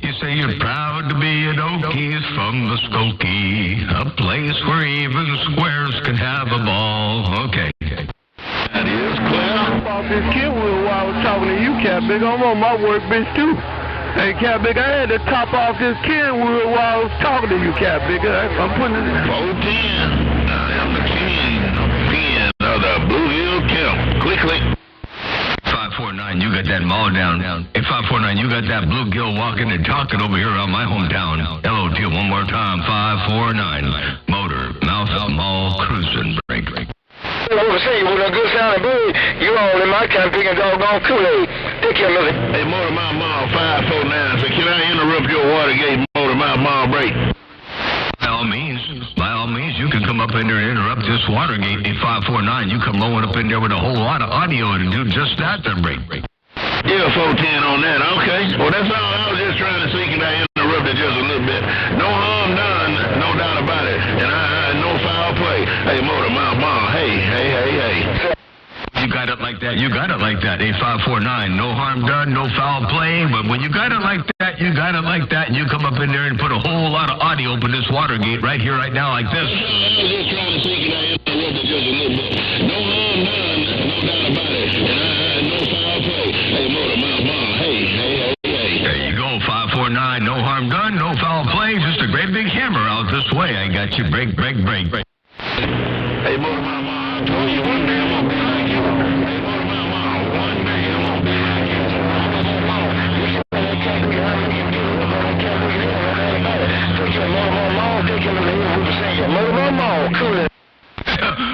You say you're proud to be an Okies from the Skokie, a place where even squares can have a ball. Okay. That is clear. Off this kid wheel while I was talking to you, Cat Big. I'm on my workbench, too. Hey, Cat Big, I had to top off this kid wheel while I was talking to you, Cat Big. I'm putting it in. 410. I am the king of the Blue Hill Camp. Quickly. 549, you got that mall down. Hey, 549, you got that bluegill walking and talking over here around my hometown. Hello to you one more time. 549, Motor Mouth Mall Cruising Break. Overseas with a good sounding bird, you all in my time picking doggone Kool-Aid. Take care, Millie. Hey, Motor Mouth Mall 549. So can I interrupt your Watergate Motor Mouth Mall break? By all means, you can come up in there and interrupt this Watergate at 549. You come rolling up in there with a whole lot of audio and do just that, then break. UFO 10 on that. Okay. Well, that's all. I was just trying to see if I interrupted just a little bit. No harm done, no doubt about it. And no foul play. Hey, Motor Mouth Mall. Hey. You got it like that. You got it like that. 8549. No harm done, no foul play. But when you got it like that, you got it like that, and you come up in there and put a whole lot of audio up in this Watergate right here, right now, like this. I was just trying to see if I interrupted just a little bit. No harm done, no doubt about it. And no foul play. Hey, Motor Mouth Mall. Hey. There you go. 549. No harm done, no foul play. Just a great big hammer out this way. I got you. Break. Hey, Motor Mouth Mall. I told you one day I'm gonna be like you. Hey, Motor Mouth Mall. One day I'm gonna be like you. Motor Mall, cool.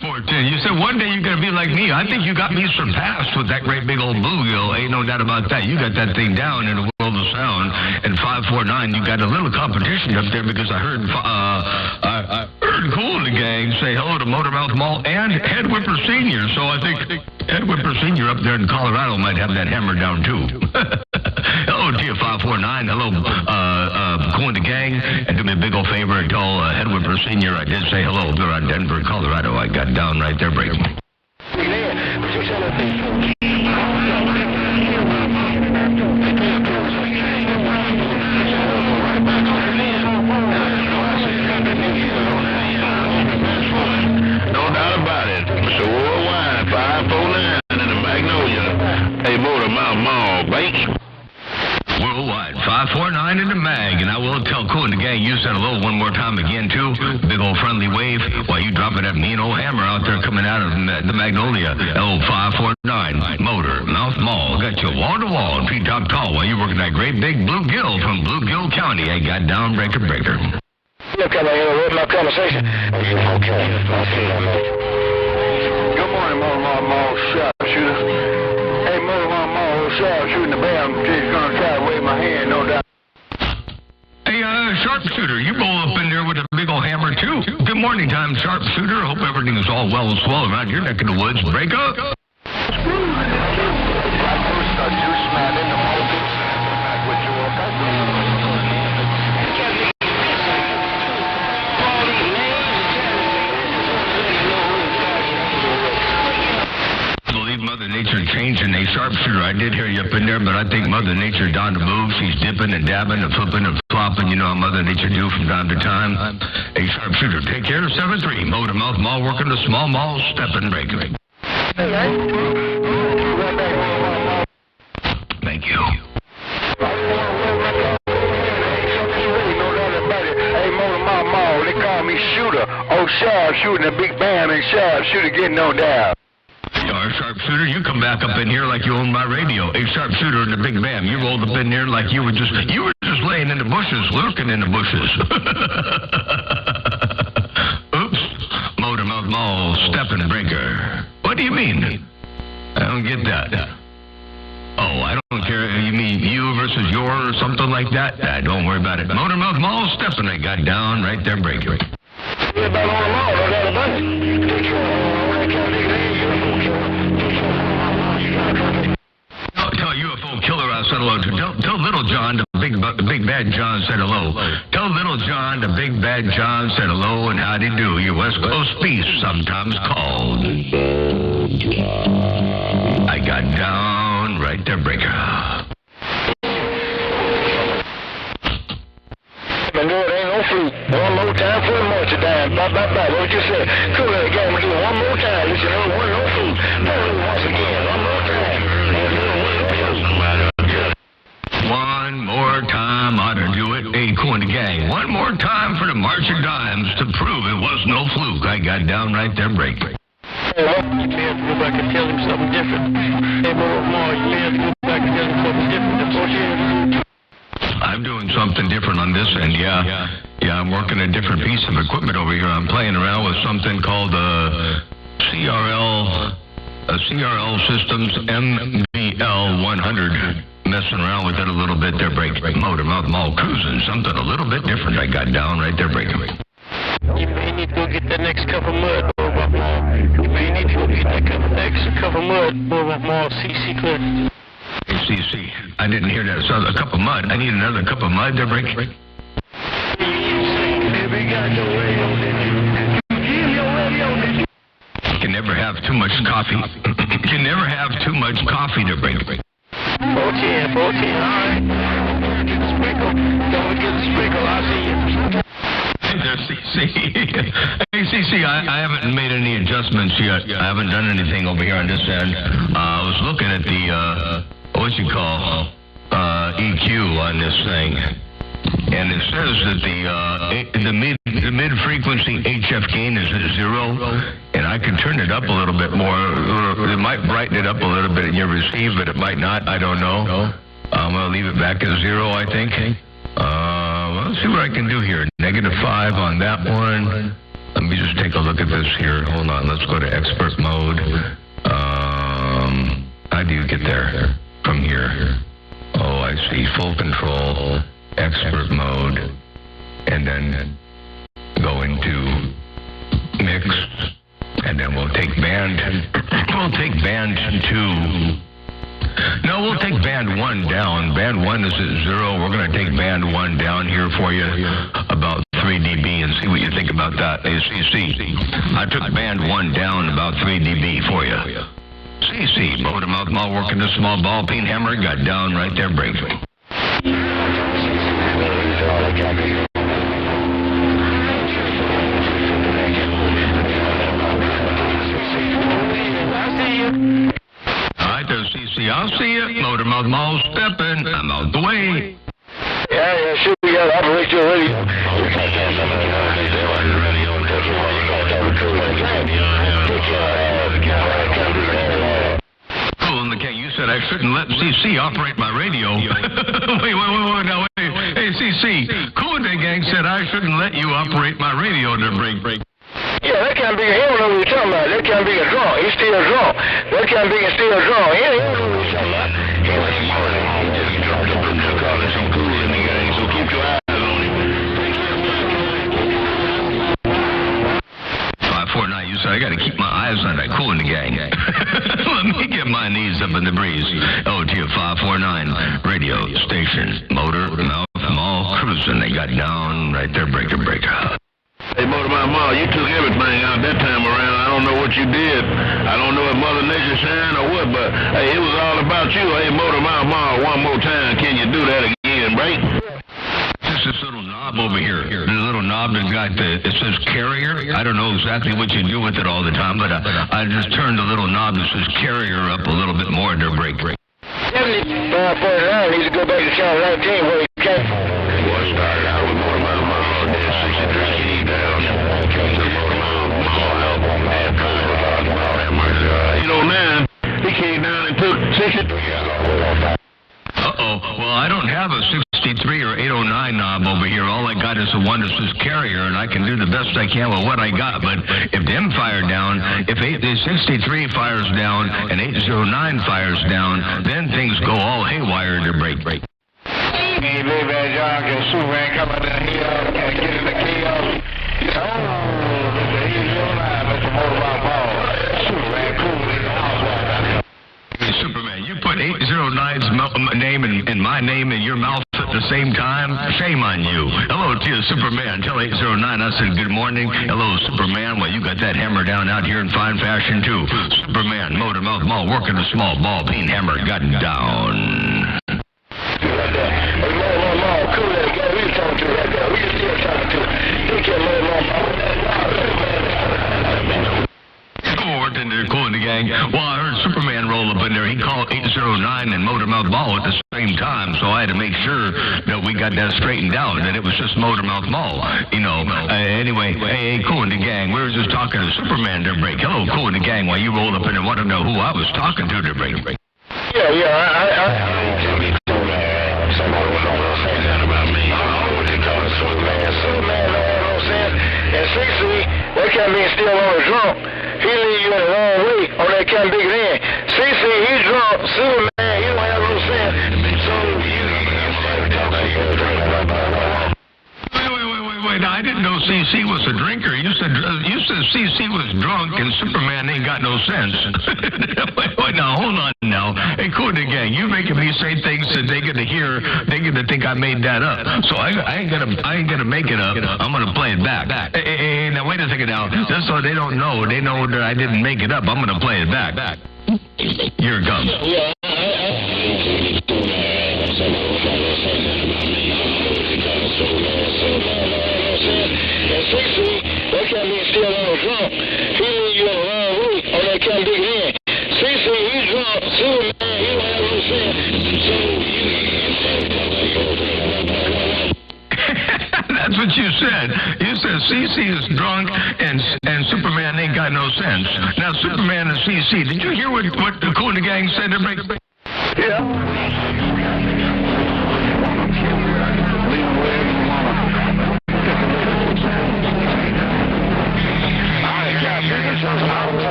410. You said one day you're going to be like me. I think you got me surpassed with that great big old bluegill. Ain't no doubt about that. You got that thing down in the world of sound. And 549, you got a little competition up there because I heard Cool in the gang say hello to Motormouth Mall and Head Whipper Sr. So I think Head Whipper Sr. up there in Colorado might have that hammer down too. Hello to you, 549. Hello, Cool in the gang. And do me a big old favor and tell Head Whipper Sr. I did say hello. They're on Denver, Colorado. I got down right there breaking. No doubt about it. So worldwide, 549 in the Magnolia. Hey, Motor Mouth Mall, Banks. Worldwide, 549 in the mag, and I will tell Cool and the gang you said hello one more time again, too. Big old friendly wave while you dropping that mean old hammer out there coming out of the Magnolia. Hello, 549, Motor, Mouth Mall. Got you wall-to-wall and P-top tall while you working that great big bluegill from Bluegill County. I got down breaker. Look at my conversation. Good morning, Motor Mall sharpshooter. Hey, Motor Mall sharpshooting the bell. I'm just gonna try to wave my hand, no doubt. Hey, sharpshooter, you roll up in there with a big old hammer, too. Good morning time, sharpshooter. Hope everything is all well and swell around your neck of the woods. Break up. Mother Nature changing a sharpshooter. I did hear you up in there, but I think Mother Nature down to move. She's dipping and dabbing and flipping and flopping. You know how Mother Nature do from time to time. A sharpshooter. Take care. 7-3. Motormouth Mall working the small mall. Stepping breaking. Thank you. Hey, Motormouth Mall, they call me Shooter. Oh, sharpshooting a big bam and sharpshooter getting no doubt. You're a sharpshooter. You come back up in here like you own my radio. A sharpshooter and a big bam. You rolled up in there like you were just laying in the bushes, lurking in the bushes. Oops. Motormouth Mall, stepping breaker. What do you mean? I don't get that. Oh, I don't care. You mean you versus your or something like that? Don't worry about it. Motormouth Mall, stepping. I got down right there breaker. Tell UFO Killer I said hello. Tell Little John, the big bad John said hello. Tell Little John, the big bad John said hello and howdy do. Your West Coast Beast, sometimes called. I got down right there, breaker. And no, it ain't no fluke. One more time for a multi dime. Bye. What you say? Cool it again. We'll do one more time. Listen, no fluke. No, once again. One more time. One more time, ought to do it. Hey, Cool and the gang. One more time for the March of Dimes to prove it was no fluke. I got down right there, break. Hey, you may have to go back and tell him something different. Hey, more, you may have to go back and tell him something different. That's what you I'm doing something different on this end, yeah. I'm working a different piece of equipment over here. I'm playing around with something called CRL Systems MVL 100. Messing around with it a little bit there, break. Motormouth Mall cruising, something a little bit different. I got down right there, breaking. You may need to go get that next cup of mud, Motormouth Mall. You may need to go get that next cup of mud, Motormouth Mall, CC Clear. CC see. I didn't hear that. So a cup of mud. I need another cup of mud there, Break. If we got your radio, did you? Give your radio, did you? You can never have too much coffee. You can never have too much coffee to Break. 410, all right. Get the sprinkle. Don't forget the sprinkle. I'll see you. CC. Hey, CC, I haven't made any adjustments yet. I haven't done anything over here on this end. I was looking at the, EQ on this thing. And it says that the mid-frequency HF gain is at 0, and I can turn it up a little bit more. It might brighten it up a little bit in your receive, but it might not. I don't know. I'm going to leave it back at 0, I think. Let's see what I can do here. -5 on that one. Let me just take a look at this here. Hold on. Let's go to expert mode. How do you get there from here? Oh, I see. Full control, expert mode, and then go into mix, and then we'll take band. We'll take band 2. No, we'll take band 1 down. Band 1 is at 0. We're going to take band 1 down here for you, about 3 dB, and see what you think about that. CC, I took band 1 down about 3 dB for you. CC, motor mouth mall working the small ball peen hammer, got down right there, Break. CC, I'll see you. Motor mouth mall stepping. I'm out the way. Yeah, sure, we got to operate your radio. Cool in the King, you said I shouldn't let CC operate my radio. Wait, now wait. Hey, CC, Cool in the Gang said I shouldn't let you operate my radio to Break. Yeah, that can't be, he don't know what you're talking about. That can't be a draw. He's still a draw. That can't be still a draw. He don't know what you're talking about. He just dropped up in there calling some Cool in the Gang, so keep your eyes on him. 549, you said I got to keep my eyes on that Cool in the Gang. Let me get my knees up in the breeze. Oh, to your 549 radio station. Motor mouth mall cruising. They got down right there, breaker. Hey, Motor Mouth Mall, you took everything out that time around. I don't know what you did. I don't know if Mother Nature shined or what, but, hey, it was all about you. Hey, Motor Mouth Mall, one more time. Can you do that again, right? Just this little knob over here. The little knob that's got it says carrier. I don't know exactly what you do with it all the time, but I just turned the little knob that says carrier up a little bit more to Break. 7549 needs to go back to channel 19 where he came from. Well, it started out with Motor Mouth Mall, then 63 down. He came down and took 63. Uh-oh. Well, I don't have a 63 or 809 knob over here. All I got is the one that says carrier, and I can do the best I can with what I got. But if them fire down, if the 63 fires down and 809 fires down, then things go all haywire to Break. Hey, baby, John, can Superman come out there here and get in the chaos? Oh, Mr. 809, Mr. Motor Mouth Mall. Superman, cool in the house right now. Superman, you put 809's name and my name in your mouth at the same time? Shame on you. Hello to you, Superman. Tell 809 I said good morning. Hello, Superman. Well, you got that hammer down out here in fine fashion, too. Superman, Motor Mouth Mall, working a small ball peen hammer, got down. Cool in the Gang. Well, I heard Superman roll up in there. He called 809 and Motor Mouth Mall at the same time, so I had to make sure that we got that straightened out, that it was just Motor Mouth Mall. You know, anyway, hey, Cool in the Gang, we were just talking to Superman to Break. Hello, Cool in the Gang, while you rolled up in there, want to know who I was talking to Break. Yeah, Somebody was over there saying that about me. I don't know what they call it, Superman. Superman, you know what I'm saying? And CC, that can't be still on the drunk. He lead you in the wrong way on that can't big end. CC, he drunk. Superman, you don't have no sense. So Wait, I didn't know know CC was a drinker. You said CC was drunk and Superman ain't got no sense. Wait, now, hold on now. Hey, Cool and the Gang, you making me say things that they gonna hear, they gonna think I made that up. So I ain't gonna make it up. I'm gonna play it back. Hey, now wait a second now. Just so they don't know, they know that I didn't make it up. I'm gonna play it back. Here it comes. That can't be still on drunk. He leave you on the wrong route on that can't be in. CC, he's drunk. Superman, he don't have no sense. That's what you said. You said CC is drunk and Superman ain't got no sense. Now Superman and CC, did you hear what the Cool and the Gang said? And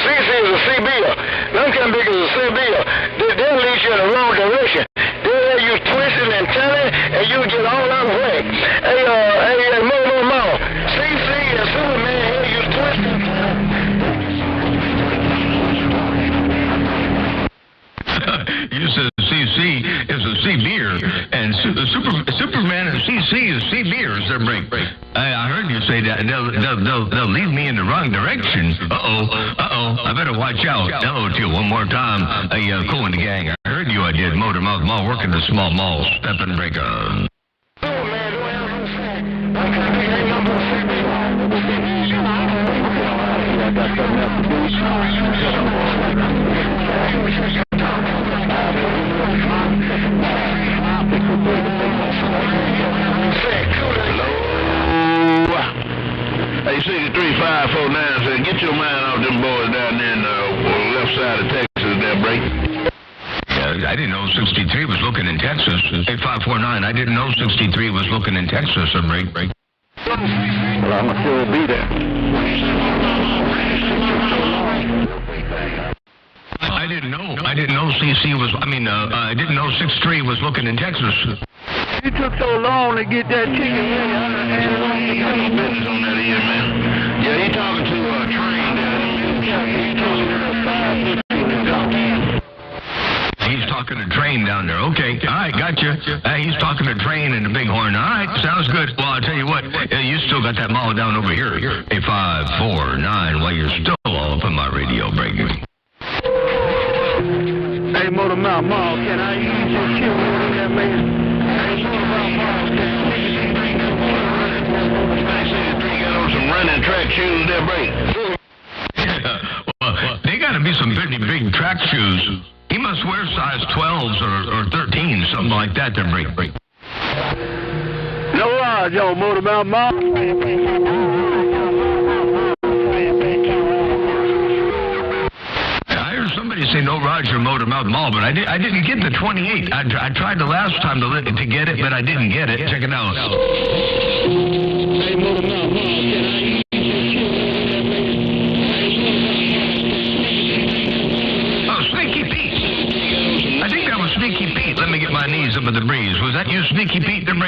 CC is a CBer. Them can big as a CBer. They'll lead you in the wrong direction. They'll have you twisting and turning, and you get all out of whack. Hey, Mo. CC and Superman have you twisting. You said CC is a C-beer, and Superman and CC is C-beers. I heard you say that, and they'll lead me in the wrong direction. Uh-oh, I better watch out. Hello to you one more time. Cool and the Gang, I heard you, I did. Motor Mouth Mall, working the small malls. Step and break on. Hey, 63549 said, get your mind off them boys down there on the left side of Texas there, break. I didn't know 63 was looking in Texas. 8549, I didn't know 63 was looking in Texas, break. Well, I'm going to still be there. I didn't know CC was, I didn't know 63 was looking in Texas. You took so long to get that chicken. Business on that end, man. Yeah, he talking to a train down there. He's talking to Train down there. Okay, all right, gotcha. He's talking to Train and the Bighorn. All right, sounds good. Well, I'll tell you what, you still got that mall down over here. 8549, while you're still all up in my radio breaking. Hey, Motor Mouth Mall, can I use your chip with that man? Some running track shoes there, break. Well, they got to be some pretty big track shoes. He must wear size 12s or 13s, something like that, to break. No odds, yo, Motor Mouth Mall. I heard somebody say no Roger Motor Mouth Mall, but I didn't get the 28. I tried the last time to get it, but I didn't get it. Check it out. Hey, Motor Mouth Mall, Sneaky Pete. I think that was Sneaky Pete. Let me get my knees up in the breeze. Was that you, Sneaky Pete? Yeah, that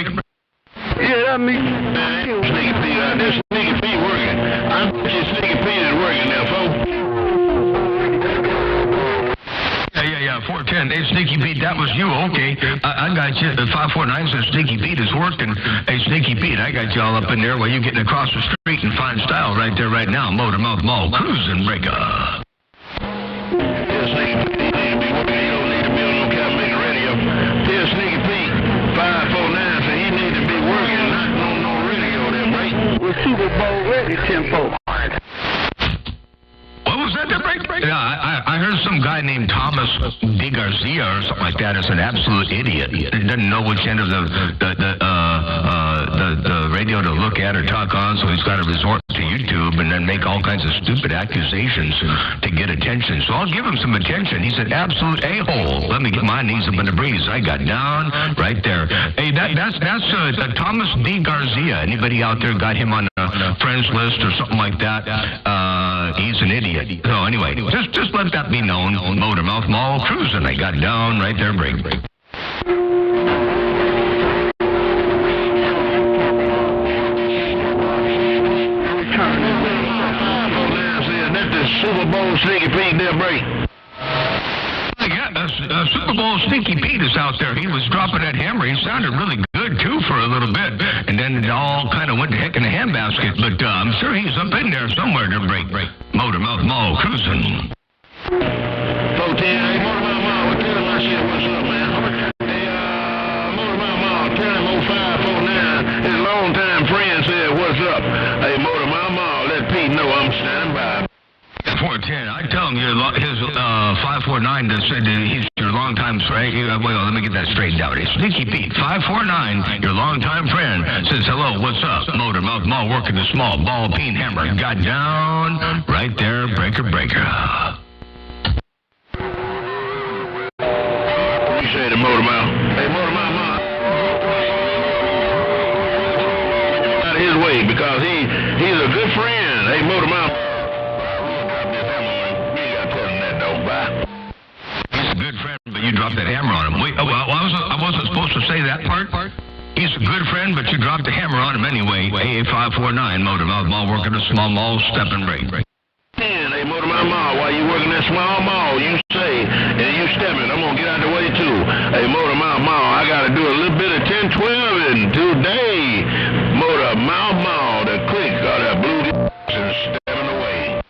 me. Sneaky Pete out there. Sneaky Pete working. I'm just Sneaky Pete is working now, folks. Yeah, 410. Hey, Sneaky Pete, that was you. Okay, I got you. 549 says Sneaky Pete is working. Hey, Sneaky Pete, I got you all up in there while you're getting across the street in fine style right there, right now. Motor Mouth Mall, cruising breaker. Super Bowl ready tempo. What was that? Yeah, I heard some guy named Thomas D. Garcia or something like that is an absolute idiot. He doesn't know which end of the radio to look at or talk on, so he's got to resort to YouTube and then make all kinds of stupid accusations to get attention. So I'll give him some attention. He's an absolute a-hole. Let me get my knees up in the breeze. I got down right there. Hey, that's Thomas D. Garcia. Anybody out there got him on a friends list or something like that? He's an idiot. So anyway, just let that be known. Motor Mouth Mall cruising. I got down right there, break. Super Bowl Sneaky Pete there, break? Yeah, Super Bowl Sneaky Pete is out there. He was dropping that hammer. He sounded really good, too, for a little bit. And then it all kind of went to heck in the handbasket. But I'm sure he's up in there somewhere to break. Motormouth Mall cruising. 410, hey, Motormouth Mall, tell him my shit, what's up, man? Hey, Motormouth Mall, tell him 0549. His longtime friend said, what's up? Hey, Motormouth Mall, let Pete know I'm standing by. 410. I tell him his 549 that said that he's your longtime friend. Well, let me get that straightened out. It's Sneaky Pete 549, your longtime friend, says hello. What's up? Motormouth Mall working the small ball peen hammer. Got down right there, breaker. What you say to Motormouth? Hey, Motormouth Mall. Out of his way because he's a good friend. Hey, Motormouth. Good friend, but you dropped that hammer on him. Wait, I wasn't supposed to say that part. He's a good friend, but you dropped the hammer on him anyway. AA549, Motormouth Mall working a small mall, step and break. Hey, Motormouth Mall, while you working that small mall, you say, and you stepping, I'm going to get out the way too. Hey, Motormouth Mall, I got to do a little bit of 10-12 today. Motormouth Mall, the click of that blue and stepping away.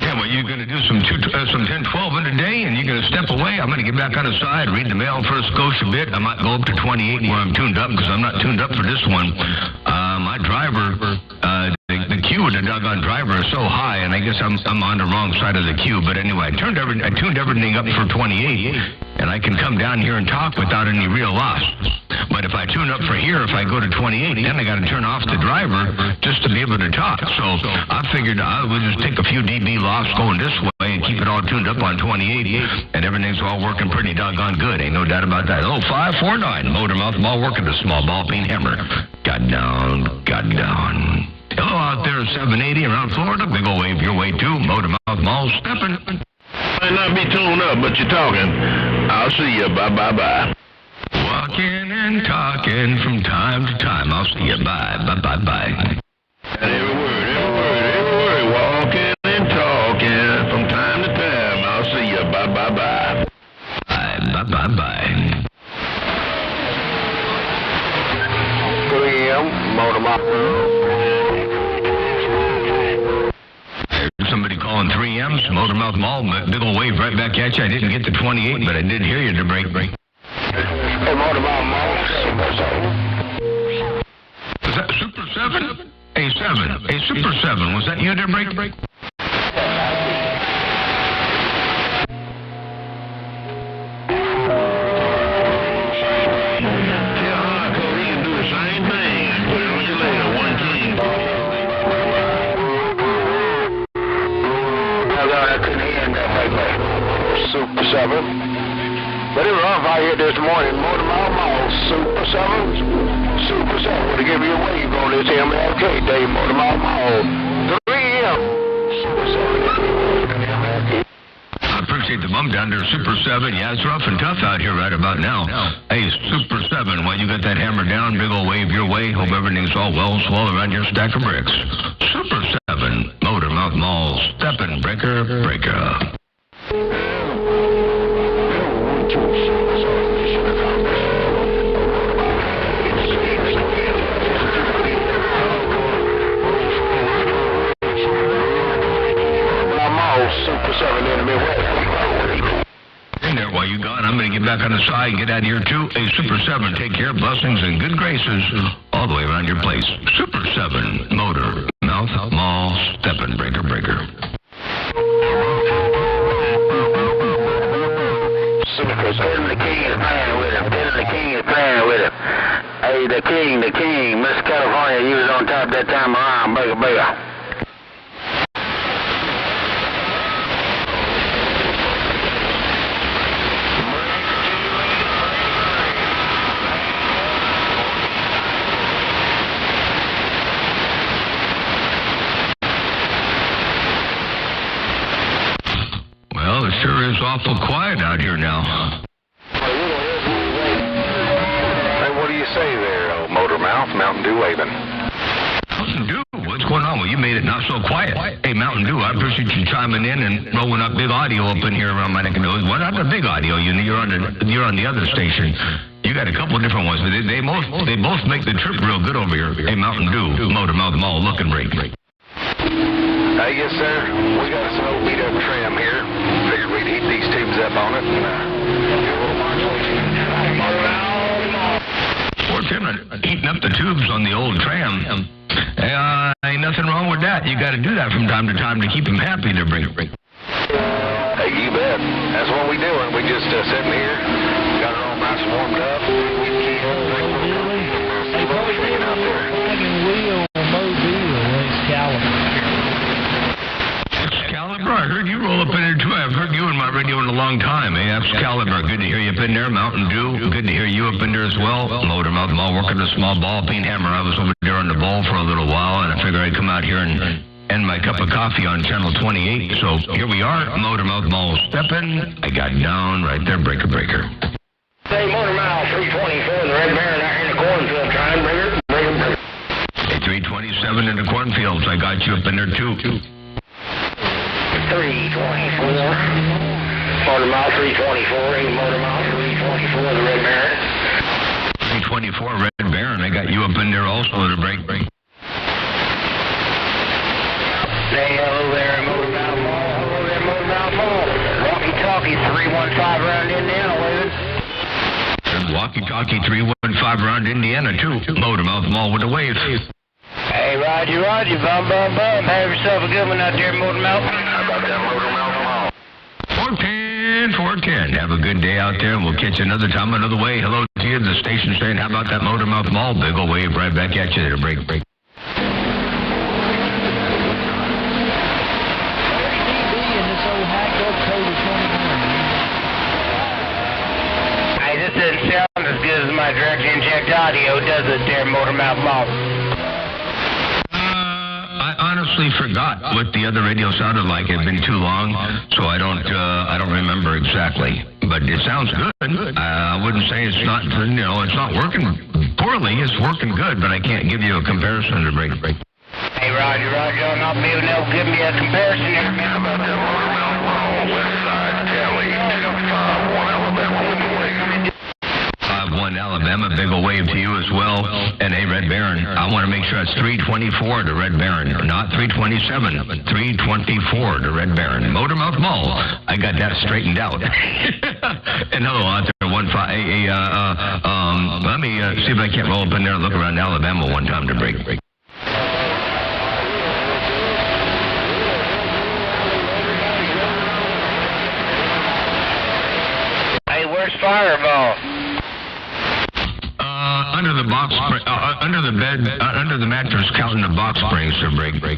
Yeah, well, you're going to do some 10-12 in a day, and you're going to step away. I'm going to get back on the side, read the mail for a Scotia bit. I might go up to 28 where I'm tuned up because I'm not tuned up for this one. My driver, the queue of the doggone driver is so high, and I guess I'm on the wrong side of the queue. But anyway, I tuned everything up for 28, and I can come down here and talk without any real loss. But if I tune up for here, if I go to 28, then I got to turn off the driver just to be able to talk. So I figured I would just take a few dB loss going this way and keep it all tuned up on 28, and everything's all working pretty doggone good. Ain't no doubt about that. 549, Motormouth Mall working the small ball peen hammer. Got down. Hello out there, 780 around Florida. Big ol' wave your way too. Motormouth Mall stepping. Might not be tuned up, but you're talking. I'll see you. Bye. Walking and talking from time to time. I'll see you. Bye. And every word. Walking and talking from time to time. I'll see you. Bye. Bye. 3M, Motormouth. Somebody calling 3Ms, Motormouth Mall, big ol' wave right back at you. I didn't get the 28, but I did hear you to break. Hey, Motormouth Mall, Super 7. Was that Super 7? A7. A Super 7. Was that you to break? Super 7. But it was on fire here this morning. Motormouth Mall, Super 7. Super 7. Want to give you a wave on this MLK Day, Motormouth Mall. 3M. Super 7. I appreciate the bum down there, Super 7. Yeah, it's rough and tough out here right about now. Hey, Super 7, while you got that hammer down, big ol' wave your way. Hope everything's all well swallowed around your stack of bricks. Super 7, Motormouth Mall, steppin' breaker. Super 7 in the Midwest. In there while you gone, I'm going to get back on the side and get out of here too. Hey, Super 7, take care, blessings and good graces all the way around your place. Super 7, Motormouth Mall, steppin' breaker. Super 7, the king is playing with him. Hey, the king, Miss California, you was on top that time around, breaker. Well, it sure is awful quiet out here now. Hey, what do you say there, Motormouth? Mountain Dew waving. Mountain Dew? What's going on? Well, you made it not so so quiet? Hey, Mountain Dew, I appreciate you chiming in and rolling up big audio up in here around my neck of the woods. Well, not the big audio, you're on the other station. You got a couple of different ones, but they both make the trip real good over here. Hey, Mountain Dew, Motormouth Mall, looking great. Hey, yes, sir. We got us an old beat-up tram here. Figured we'd heat these tubes up on it and Poor Tim, heating up the tubes on the old tram. Ain't nothing wrong with that. You got to do that from time to time to keep him happy to bring. Hey, you bet. That's what we doing. We just sitting here, got it all nice and warmed up. Hey, what we doing out there? Wheel Mobile, Excalibur. Excalibur, I heard you roll up in there too. I've heard you in my radio in a long time. Hey, Excalibur, good to hear you up in there. Mountain Dew, good to hear you up in there as well. Motormouth Mall, working a small ball peen hammer. I was over there on the ball for a little while, and I figured I'd come out here and end my cup of coffee on channel 28. So here we are, Motormouth Mall stepping. I got down right there, breaker. Hey, Motormouth 324, the Red Baron out here in the cornfield, trying to bring her. Hey, 327 in the cornfields. I got you up in there too. 324. Motormouth 324, hey, Motormouth 324, the Red Baron. 324 Red Baron. I got you up in there also to break. Hey, hello there, Motormouth Mall. Hello there, Motormouth Mall. Walkie-talkie 315 around Indiana, waving. Walkie-talkie 315 around Indiana too. Motormouth Mall with a wave. Hey, Roger, bum. Have yourself a good one out there, Motormouth. How about that Motormouth Mall? 410. Have a good day out there, and we'll catch you another time, another way. Hello to you, the station saying, how about that Motormouth Mall? Big ol' wave right back at you there. Break. Hey, this doesn't sound as good as my direct inject audio, does it there, Motormouth Mall? I honestly forgot what the other radio sounded like. It had been too long, so I don't remember exactly. But it sounds good. I wouldn't say it's not, it's not working poorly. It's working good, but I can't give you a comparison to break. Hey, Roger, I'll not be able to give me a comparison here. How about that Motormouth Mall, West Side, Cali, 251 Alabama, with the wave. 51 Alabama, big ol' wave to you as well. And hey, Red Baron, I want to make sure it's 324 to Red Baron, not 327. 324 to Red Baron. Motormouth Mall. I got that straightened out. And hello out there, let me see if I can't roll up in there and look around Alabama one time to break. Hey, where's Fireball? Under the box, under the bed, under the mattress, counting the box springs to break. With a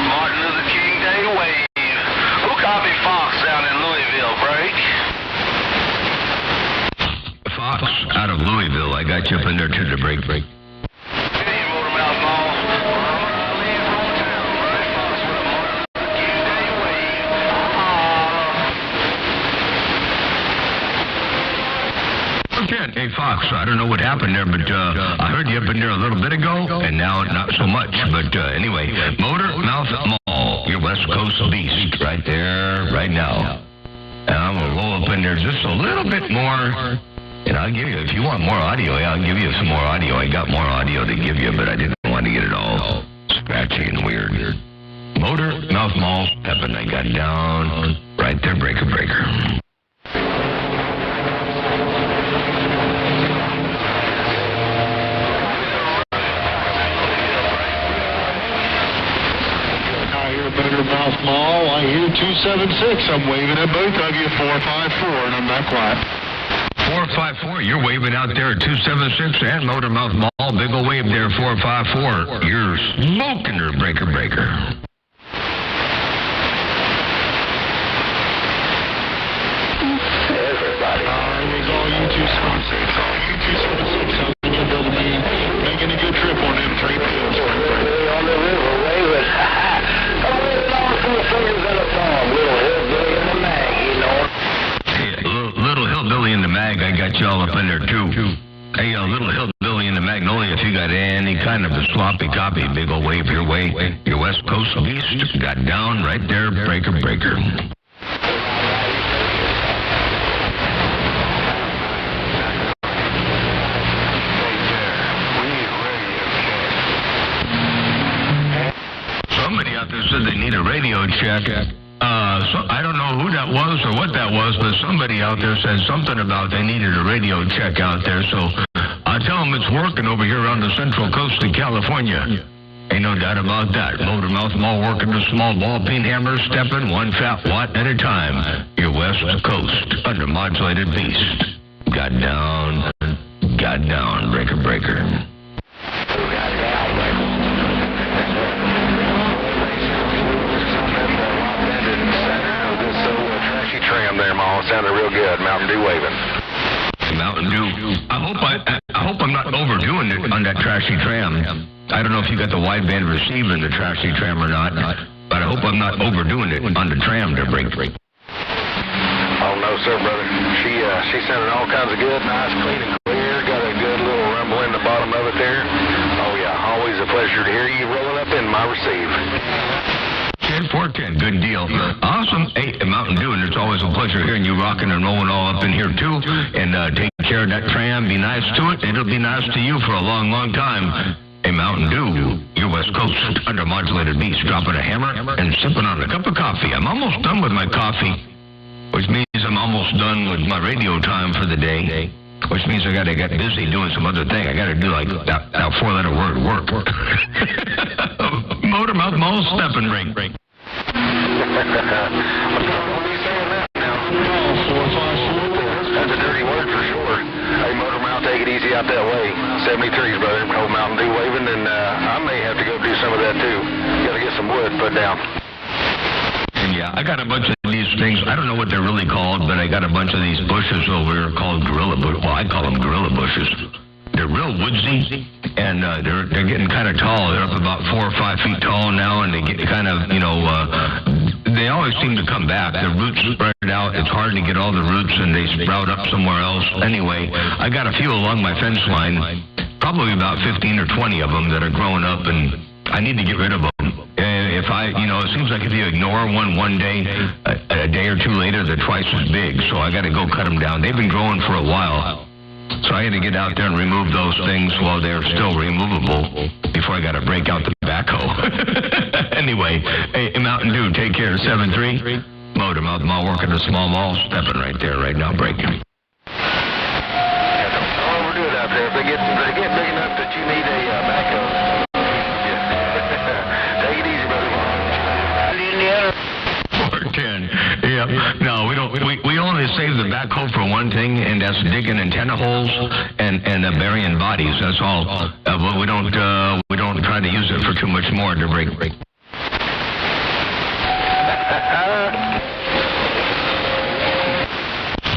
Martin Luther King Day wave. Who copied Fox down in Louisville, break? Fox out of Louisville. I got you up in there too to break. Hey, Motormouth Mall. Hey, Fox, I don't know what happened there, but I heard you up in there a little bit ago, and now not so much. But anyway, Motormouth Mall, your West Coast beast, right there, right now. And I'm going to roll up in there just a little bit more, and I'll give you, if you want more audio, I'll give you some more audio. I got more audio to give you, but I didn't want to get it all scratchy and weird. Motormouth Mall, stepping, I got down, right there, breaker. Motormouth Mall, I hear 276. I'm waving at both of you, 454, and I'm not quiet. 454, you're waving out there at 276 and Motormouth Mall. Big ol' wave there, 454. You're smoking her, breaker. Everybody. It's all you 276. All you 276. I'm going to build me. Making a good trip on them 3 pills. On the river, waving. Little Hillbilly in the Mag, I got y'all up in there too. Hey, Little Hillbilly in the Magnolia, if you got any kind of a anyway, your West Coast Beast got down right there, breaker. Somebody out there said they need a radio check. I don't know who that was or what that was, but somebody out there said something about they needed a radio check out there. So I tell them it's working over here on the central coast of California. Ain't no doubt about that. Motormouth Mall working the small ball peen hammer, stepping one fat watt at a time. Your West Coast under modulated beast. Got down, breaker. Tram there, Ma. Sounded real good. Mountain Dew waving. Mountain Dew. I hope I'm not overdoing it on that trashy tram. I don't know if you got the wideband receiver in the trashy tram or not, but I hope I'm not overdoing it on the tram to break. Oh no, sir, brother. She sounded all kinds of good, nice, clean and clear. Got a good little rumble in the bottom of it there. Oh yeah, always a pleasure to hear you rolling up in my receive. 10-4-10, good deal. Awesome. Hey, Mountain Dew, and it's always a pleasure hearing you rocking and rolling all up in here, too. And take care of that tram. Be nice to it. It'll be nice to you for a long, long time. Hey, Mountain Dew, your West Coast under modulated beast, dropping a hammer and sipping on a cup of coffee. I'm almost done with my coffee, which means I'm almost done with my radio time for the day, which means I got to get busy doing some other thing. I got to do like that four-letter word, work. Motormouth Mall stepping ring. That's a dirty word for sure. Hey, Motormouth, take it easy out that way. 73s, brother. Old Mountain Dew waving, and I may have to go do some of that too. Got to get some wood put down. And yeah, I got a bunch of these things. I don't know what they're really called, but I got a bunch of these bushes over here called gorilla bushes. Well, I call them gorilla bushes. They're real woodsy, and they're getting kind of tall. They're up about 4 or 5 feet tall now, and they get kind of, they always seem to come back. The roots spread out. It's hard to get all the roots, and they sprout up somewhere else. Anyway, I got a few along my fence line, probably about 15 or 20 of them that are growing up, and I need to get rid of them. If it seems like if you ignore one day, a day or two later, they're twice as big. So I got to go cut them down. They've been growing for a while. So I had to get out there and remove those things while they're still removable before I got to break out the backhoe. Anyway, hey, Mountain Dew, take care. 7-3. Motormouth Mall working the small mall, stepping right there right now, breaking. Don't overdo it out there. If they get big enough that you need a backhoe. Take it easy, brother. 410. Yeah. No, we don't. We only save the backhoe for one thing, and that's digging antenna holes and burying bodies. That's all. But we don't try to use it for too much more to break.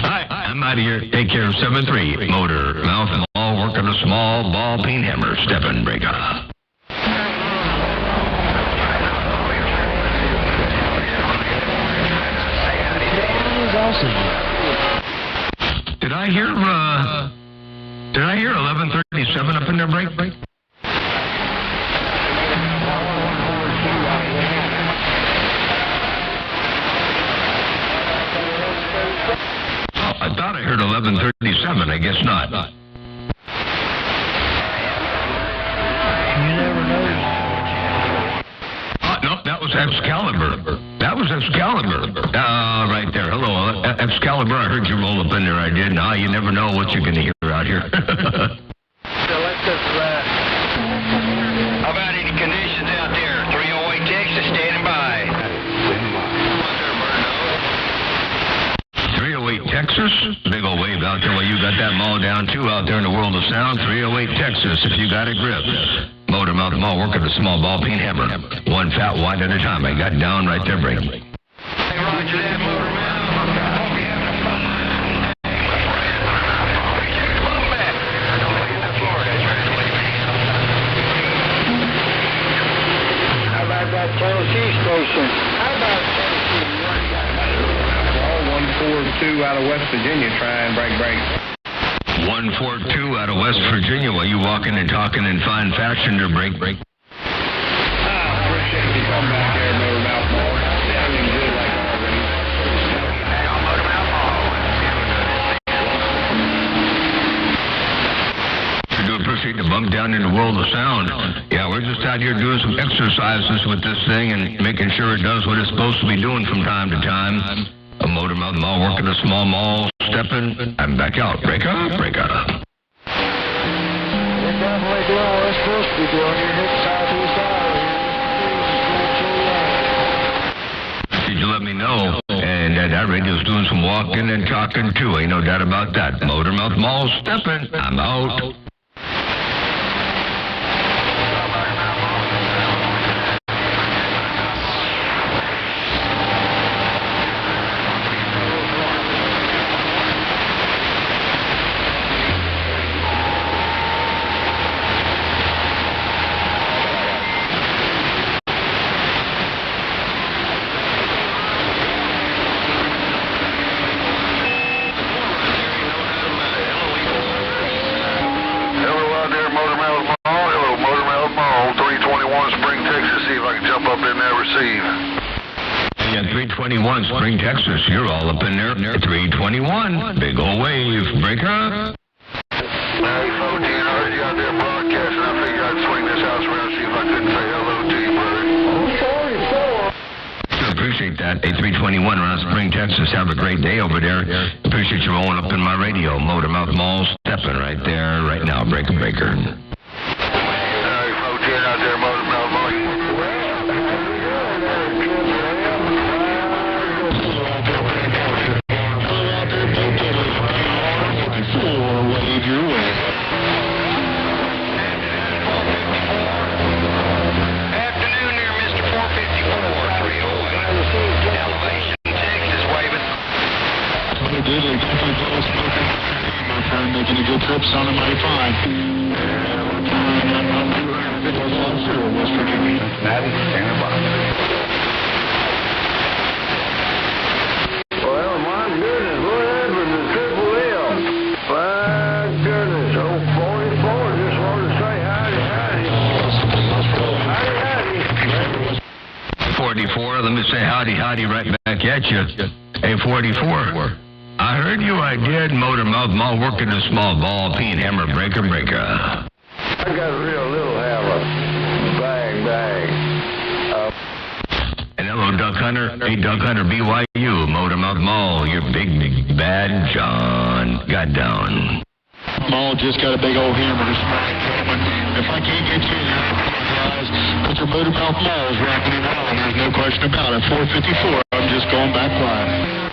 Hi, I'm out of here. Take care. 7-3. Motormouth Mall working a small ball peen hammer, stepping breaker. Did I hear 1137 up in there, break? I thought I heard 1137. I guess not. You never know. No, that was Excalibur. Right there. Hello, Excalibur. I heard you roll up in there. I did. Now you never know what you're going to hear out here. How about any conditions out there? 308 Texas standing by. 308 Texas. Big old wave out there. Well, you got that mall down too out there in the world of sound. 308 Texas. If you got a grip. Motormouth Mall working the small ball peen hammer. One fat wide at a time. I got down right there, break. Hey, roger that, Motormouth. How about that Tennessee station? All 142 out of West Virginia trying break. 142 out of West Virginia. While you walking and talking in fine fashion to break. to come back there and motor mouth ball. Sounding good like already. I'll motor mouth ball. I do appreciate the bump down in the world of sound. Yeah, we're just out here doing some exercises with this thing and making sure it does what it's supposed to be doing from time to time. A motor mouth mall working a small mall, stepping, I'm back out. Breaker, breaker. They're definitely doing what it's supposed to be doing. You're hitting southeast out here. Did you let me know? And that radio's doing some walking and talking too. Ain't no doubt about that. Motor mouth mall stepping. I'm out. Yeah, 321 Spring, Texas. You're all up in there. 321. Big old wave. Breaker. Larry 14, I heard you out there broadcasting. I figured I'd swing this house around, see if I couldn't say hello to you, brother. Appreciate that. 321 around Spring, Texas. Have a great day over there. Appreciate you rolling up in my radio. Motor Mouth Mall stepping right there, right now. Breaker, breaker. Larry 14 out there, Motor Mouth Mall. Wave your way. Afternoon there, Mr. 454, 308. Elevation, Texas, waving. Something good, like definitely blow smoking. My friend making a good trip, sounding mighty fine. West Virginia. Cincinnati, standing by. Well, my goodness, what happened to Triple M? My goodness, old 44 just wanted to say howdy, howdy. Howdy, howdy. 44, let me say howdy, howdy right back at you. Hey, 44. I heard you, I did. Motor Mouth Mall working a small ball, peen hammer, breaker, breaker. I got a real little hammer. Bang, bang. And hello, Duck Hunter. Hey, Duck Hunter, BYU, Motor Mouth Mall. You're big, big, bad John. Got down. Mall just got a big old hammer. If I can't get you in there, I apologize. But your Motor Mouth Mall is rocking and rolling. There's no question about it. 454, I'm just going back live.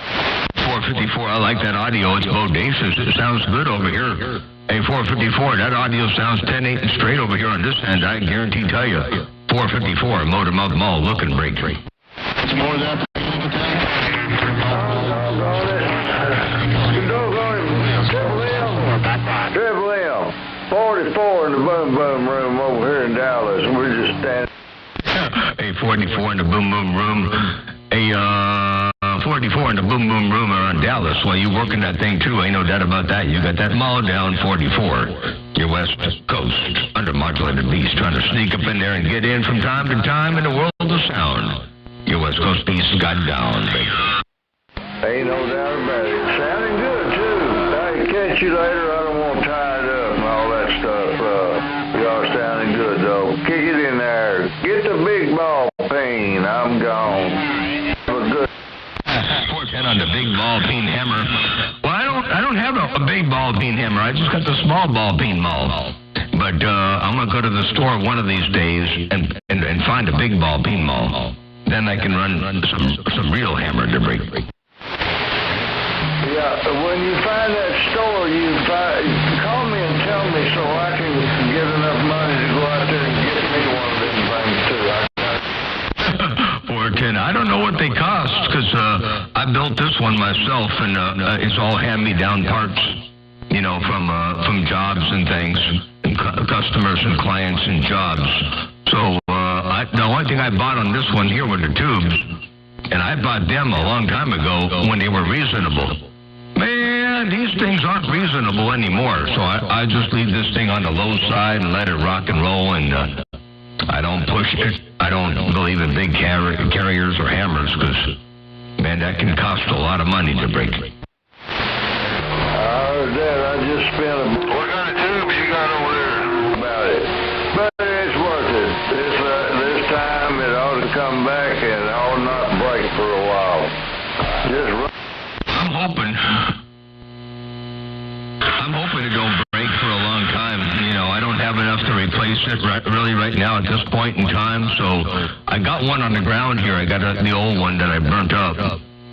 454, I like that audio. It's bodacious. It sounds good over here. Hey, 454, that audio sounds 10-8 and straight over here on this end. I guarantee tell you. 454, Motor Mouth Mall, looking breakthrough. It's more than that. Triple M, 44 in the boom boom room over here in Dallas. We're just standing. Hey, 44 in the boom boom room. Hey, 44 in the boom boom room around Dallas. Well, you working that thing too. Ain't no doubt about that. You got that mall down 44. Your West Coast undermodulated beast trying to sneak up in there and get in from time to time in the world of sound. Your West Coast beast got down, baby. Ain't no doubt about it. Sounding good too. I can catch you later. I don't want to tie it up and all that stuff. Y'all sounding good though. Kick it in there. Get the big ball peen. I'm gone. Have a good. 410 on the big ball peen hammer. Well, I don't have a big ball peen hammer. I just got the small ball peen maul. But I'm gonna go to the store one of these days and find a big ball peen maul. Then I can run some real hammer to break. Yeah, when you find that store, call me and tell me so I can get enough money to go out there and get me one of them things too. 410. I don't know what they cost because I built this one myself, and it's all hand-me-down parts, you know, from jobs and things, and customers and clients and jobs. So the only thing I bought on this one here were the tubes, and I bought them a long time ago when they were reasonable. Man, these things aren't reasonable anymore, so I just leave this thing on the low side and let it rock and roll, and I don't push it. I don't believe in big carriers or hammers because, man, that can cost a lot of money to break. I heard that. I just spent What kind of tubes you got over there? about it. But it's worth it. This time it ought to come back and ought not break for a while. Just run. I'm hoping it don't break for a long time. You know, I don't have enough to replace it really right now at this point in time. So I got one on the ground here. I got the old one that I burnt up.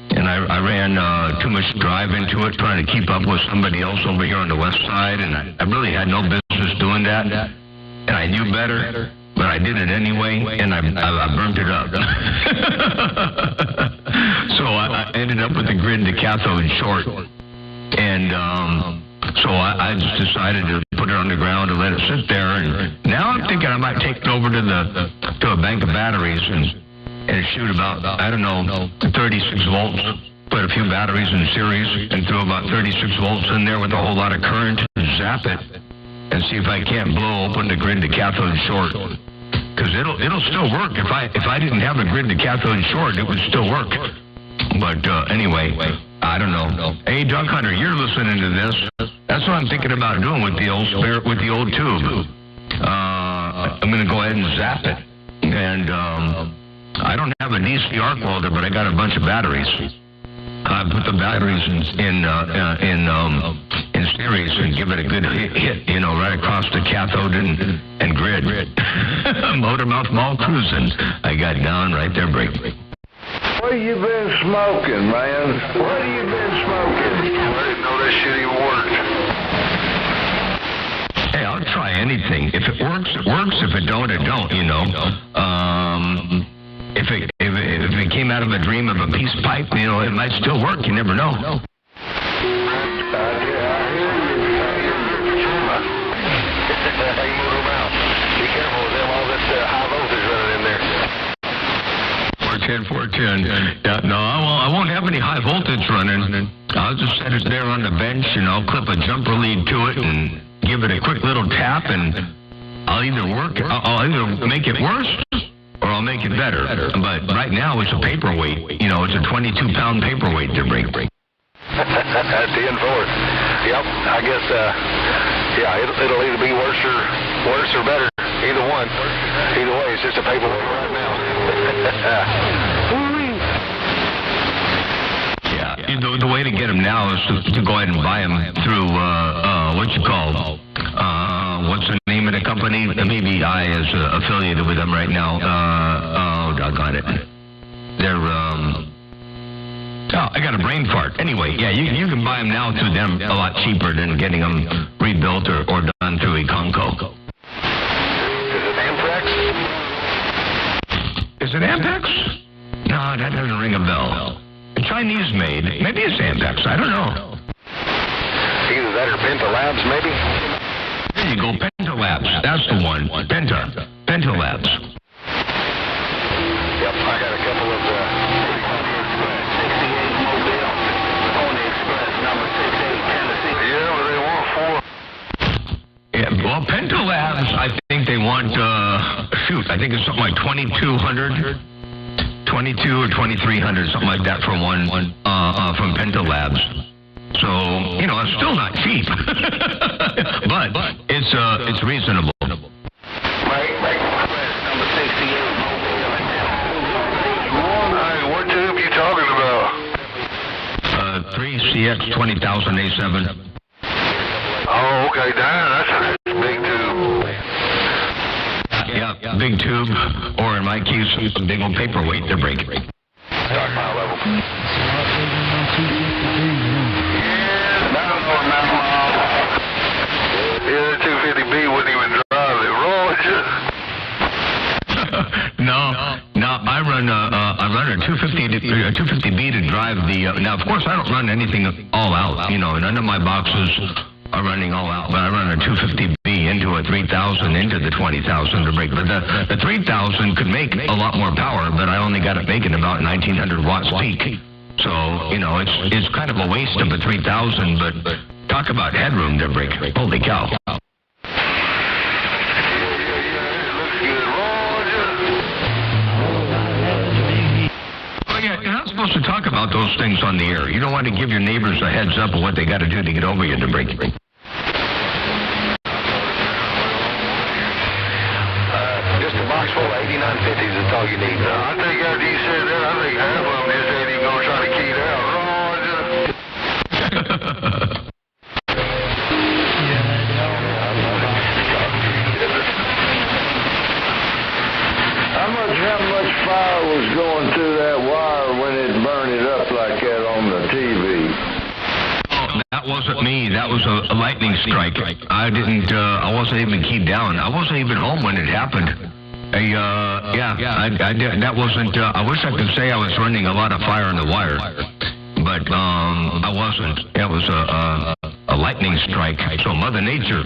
And I ran too much drive into it trying to keep up with somebody else over here on the west side. And I really had no business doing that. And I knew better, but I did it anyway, and I burnt it up. So I ended up with the grid to cathode short. And so I just decided to put it on the ground and let it sit there. And now I'm thinking I might take it over to a bank of batteries and shoot about, I don't know, 36 volts. Put a few batteries in series and throw about 36 volts in there with a whole lot of current and zap it and see if I can't blow open the grid to cathode short. Because it'll still work. If I didn't have a grid to cathode short, it would still work. But anyway, I don't know. Hey, Duck Hunter, you're listening to this. That's what I'm thinking about doing with the old tube. I'm going to go ahead and zap it. And I don't have a DC arc welder, but I got a bunch of batteries. I put the batteries in series and give it a good hit, you know, right across the cathode and grid. Motor mouth mall cruising. I got down right there, break. What you been smoking, man? What you been smoking? I didn't know that shit even worked. Hey, I'll try anything. If it works, it works. If it don't, it don't, you know. If it came out of a dream of a peace pipe, you know, it might still work. You never know. Be careful with them, all this high voltage running in there. 410. No, I won't have any high voltage running. I'll just set it there on the bench, and I'll clip a jumper lead to it and give it a quick little tap, and I'll either make it worse or I'll make it better. But right now it's a paperweight. You know, it's a 22-pound paperweight to break. 10-4. Yep, I guess, it'll either be worse or better. Either one. Either way, it's just a paperweight right now. Yeah, the way to get them now is to go ahead and buy them through, what's the name of the company? Maybe I is affiliated with them right now. Doggone it. They're, I got a brain fart. Anyway, yeah, you can buy them now through them a lot cheaper than getting them rebuilt or done through Econco. Is it Ampex? Is it Ampex? No, that doesn't ring a bell. Chinese made. Maybe it's Ampex. I don't know. Either that or Penta Labs, maybe? There you go, Penta Labs. That's the one. Penta Labs. Yep, I got a couple of 68 Mobile, Pony Express, number 68, Tennessee. Yeah, what do they want for? Yeah, well, Penta Labs, I think they want, I think it's something like 2,200, 22 or 2,300, something like that for one from Penta Labs. So, you know, it's still not cheap, but it's reasonable. Right, number 68 Mobile. Hey, what tube you talking about? 3CX 20,000 A7. Oh, okay, that's a big tube. Yeah, big tube, or in my case, a big old paperweight to break. Stockpile level. Yeah, the 250B wouldn't even drive it. Roll it. No, I run a 250B to drive the. Now, of course, I don't run anything all out. You know, none of my boxes are running all out. But I run a 250B into a 3000 into the 20,000 to break. But the 3000 could make a lot more power, but I only got it making about 1900 watts peak. So, you know, it's kind of a waste of a 3000, but talk about headroom to break. Holy cow. Looks good. Roll. yeah, you're not supposed to talk about those things on the air. You don't want to give your neighbors a heads up of what they got to do to get over you to break. Just a box full of 8950s is all you need. I think after you said that, I think half of them just ain't even going to try to key it out. How much fire was going through that wire when it burned it up like that on the TV? Oh, that wasn't me. That was a lightning strike. I wasn't even keyed down. I wasn't even home when it happened. That wasn't, I wish I could say I was running a lot of fire in the wire, but I wasn't. It was a lightning strike. So Mother Nature,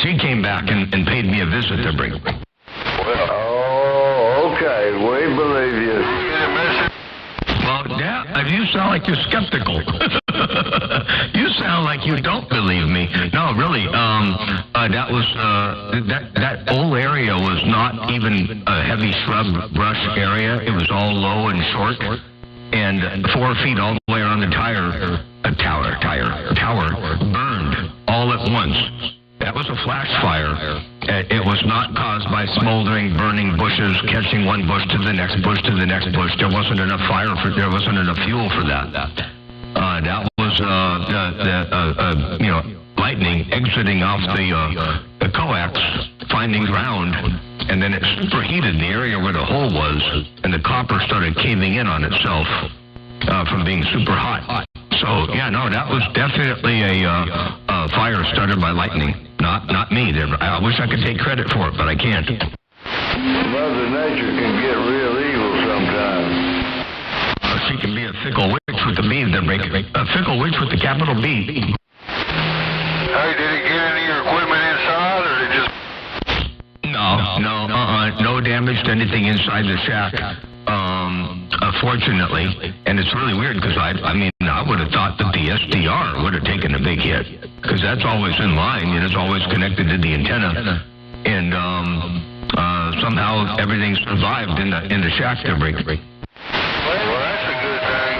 she came back and paid me a visit to bring. Okay, we believe you. Well, Dad, you sound like you're skeptical. You sound like you don't believe me. No, really, that was, that whole area was not even a heavy shrub brush area. It was all low and short, and 4 feet all the way around the tower burned all at once. That was a flash fire. It was not caused by smoldering, burning bushes, catching one bush to the next bush to the next bush. There wasn't enough there wasn't enough fuel for that. That was lightning exiting off the coax, finding ground, and then it superheated the area where the hole was, and the copper started caving in on itself from being super hot. So yeah, no, that was definitely a fire started by lightning. Not me. I wish I could take credit for it, but I can't. Mother Nature can get real evil sometimes. She can be a fickle witch with the B. A fickle witch with the capital B. Hey, did it get any of your equipment inside, or did it just... No damage to anything inside the shack. Fortunately, and it's really weird because I would have thought that the SDR would have taken a big hit because that's always in line and it's always connected to the antenna, and somehow everything survived in the shack to break. Well, that's a good thing.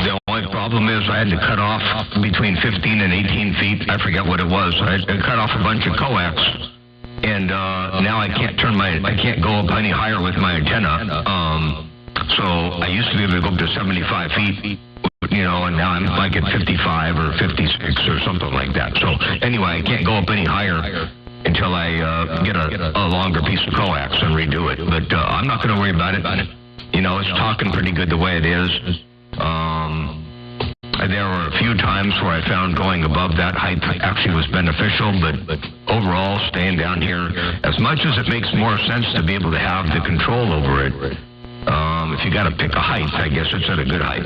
The only problem is I had to cut off between 15 and 18 feet. I forget what it was. I had to cut off a bunch of coax. And now I can't go up any higher with my antenna. So I used to be able to go up to 75 feet, and now I'm like at 55 or 56 or something like that. So anyway, I can't go up any higher until I get a longer piece of coax and redo it. But I'm not going to worry about it. It's talking pretty good the way it is. There were a few times where I found going above that height actually was beneficial, but overall, staying down here, as much as it makes more sense to be able to have the control over it, if you got to pick a height, I guess it's at a good height.